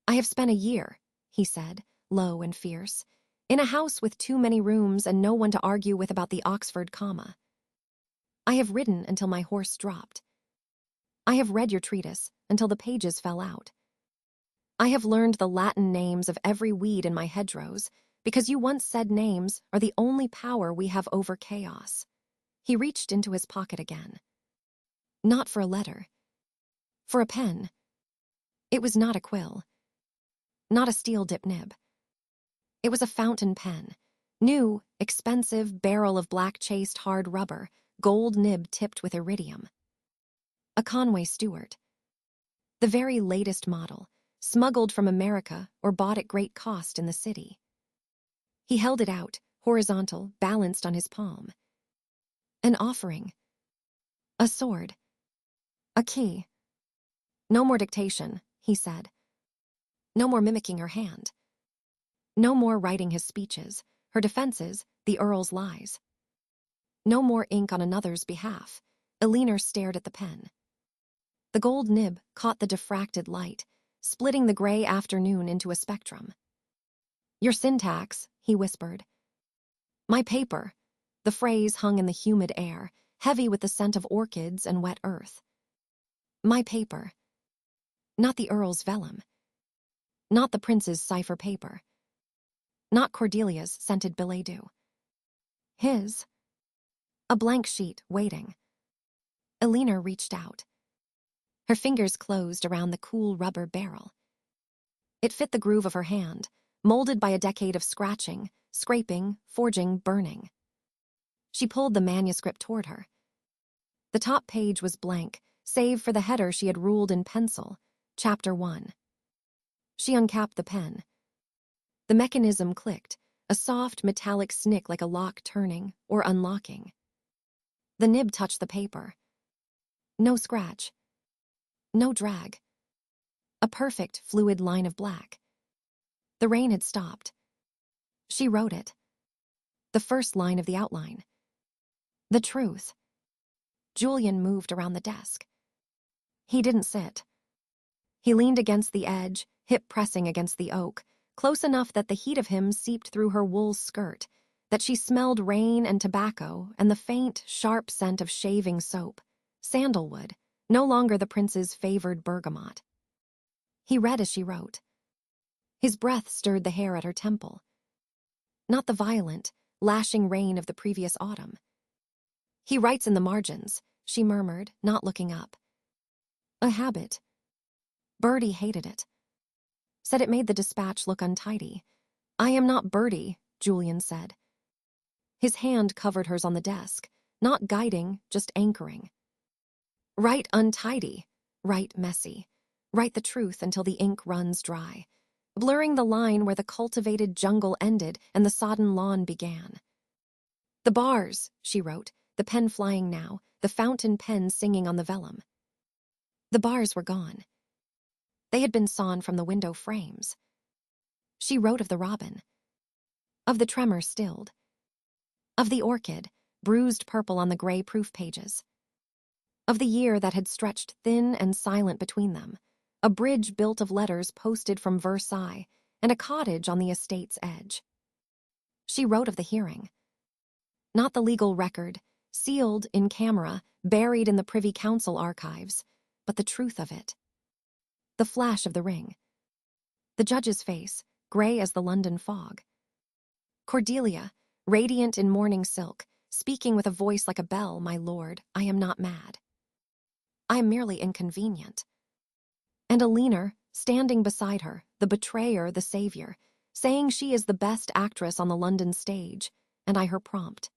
I have spent a year, he said, low and fierce, in a house with too many rooms and no one to argue with about the Oxford comma. I have ridden until my horse dropped. I have read your treatise until the pages fell out. I have learned the Latin names of every weed in my hedgerows, because you once said names are the only power we have over chaos. He reached into his pocket again. Not for a letter. For a pen. It was not a quill. Not a steel-dip nib. It was a fountain pen. New, expensive barrel of black-chased hard rubber, gold nib tipped with iridium. A Conway Stewart. The very latest model, smuggled from America or bought at great cost in the city. He held it out, horizontal, balanced on his palm. An offering. A sword. A key. No more dictation, he said. No more mimicking her hand. No more writing his speeches, her defenses, the Earl's lies. No more ink on another's behalf. Alina stared at the pen. The gold nib caught the diffracted light, splitting the gray afternoon into a spectrum. Your syntax, he whispered. My paper. The phrase hung in the humid air, heavy with the scent of orchids and wet earth. My paper. Not the Earl's vellum. Not the prince's cipher paper. Not Cordelia's scented billet-doux. His. A blank sheet, waiting. Alina reached out. Her fingers closed around the cool rubber barrel. It fit the groove of her hand, molded by a decade of scratching, scraping, forging, burning. She pulled the manuscript toward her. The top page was blank, save for the header she had ruled in pencil, Chapter 1. She uncapped the pen. The mechanism clicked, a soft metallic snick like a lock turning or unlocking. The nib touched the paper. No scratch. No drag. A perfect, fluid line of black. The rain had stopped. She wrote it. The first line of the outline. The truth. Julian moved around the desk. He didn't sit. He leaned against the edge, hip pressing against the oak, close enough that the heat of him seeped through her wool skirt, that she smelled rain and tobacco and the faint, sharp scent of shaving soap, sandalwood, no longer the prince's favored bergamot. He read as she wrote. His breath stirred the hair at her temple. Not the violent, lashing rain of the previous autumn. He writes in the margins, she murmured, not looking up. A habit. Bertie hated it. Said it made the dispatch look untidy. I am not Bertie, Julian said. His hand covered hers on the desk, not guiding, just anchoring. Write untidy, write messy. Write the truth until the ink runs dry, blurring the line where the cultivated jungle ended and the sodden lawn began. The bars, she wrote, the pen flying now, the fountain pen singing on the vellum. The bars were gone. They had been sawn from the window frames. She wrote of the robin, of the tremor stilled, of the orchid, bruised purple on the gray proof pages, of the year that had stretched thin and silent between them, a bridge built of letters posted from Versailles, and a cottage on the estate's edge. She wrote of the hearing. Not the legal record, sealed in camera, buried in the Privy Council archives, but the truth of it. The flash of the ring. The judge's face, gray as the London fog. Cordelia, radiant in morning silk, speaking with a voice like a bell, my lord, I am not mad. I am merely inconvenient. And a leaner, standing beside her, the betrayer, the savior, saying she is the best actress on the London stage, and I her prompt.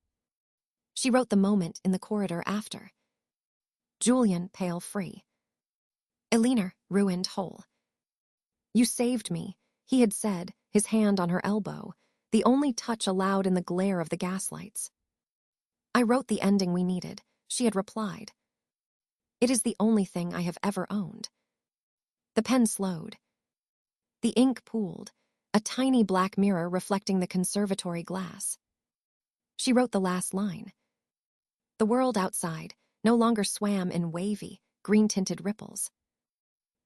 She wrote the moment in the corridor after. Julian, pale free. Eleanor, ruined whole. You saved me, he had said, his hand on her elbow, the only touch allowed in the glare of the gaslights. I wrote the ending we needed, she had replied. It is the only thing I have ever owned. The pen slowed. The ink pooled, a tiny black mirror reflecting the conservatory glass. She wrote the last line. The world outside no longer swam in wavy, green-tinted ripples.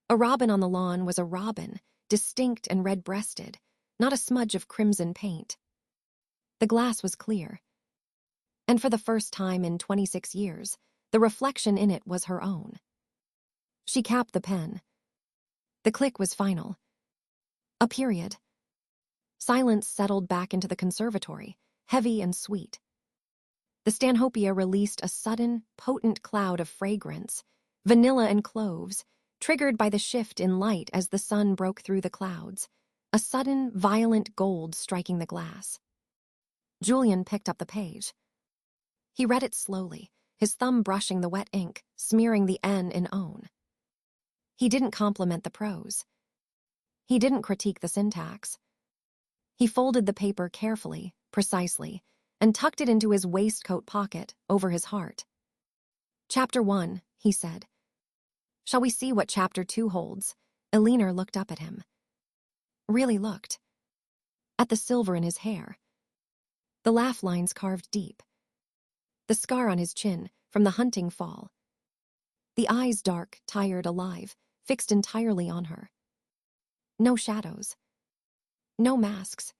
A robin on the lawn was a robin, distinct and red-breasted, not a smudge of crimson paint. The glass was clear. And for the first time in 26 years, the reflection in it was her own. She capped the pen. The click was final. A period. Silence settled back into the conservatory, heavy and sweet. The Stanhopea released a sudden, potent cloud of fragrance, vanilla and cloves, triggered by the shift in light as the sun broke through the clouds, a sudden, violent gold striking the glass. Julian picked up the page. He read it slowly, his thumb brushing the wet ink, smearing the N in own. He didn't compliment the prose. He didn't critique the syntax. He folded the paper carefully, precisely, and tucked it into his waistcoat pocket over his heart. Chapter 1, he said. Shall we see what Chapter 2 holds? Eleanor looked up at him. Really looked. At the silver in his hair. The laugh lines carved deep. The scar on his chin from the hunting fall. The eyes dark, tired, alive, fixed entirely on her. No shadows. No masks.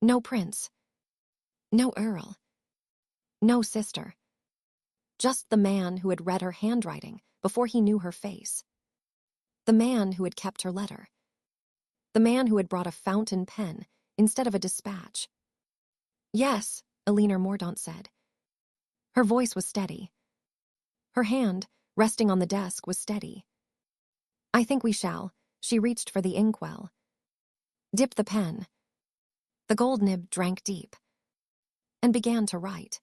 No prince. No Earl. No sister. Just the man who had read her handwriting before he knew her face. The man who had kept her letter. The man who had brought a fountain pen instead of a dispatch. Yes, Eleanor Mordaunt said. Her voice was steady. Her hand, resting on the desk, was steady. I think we shall. She reached for the inkwell. Dip the pen. The gold nib drank deep and began to write.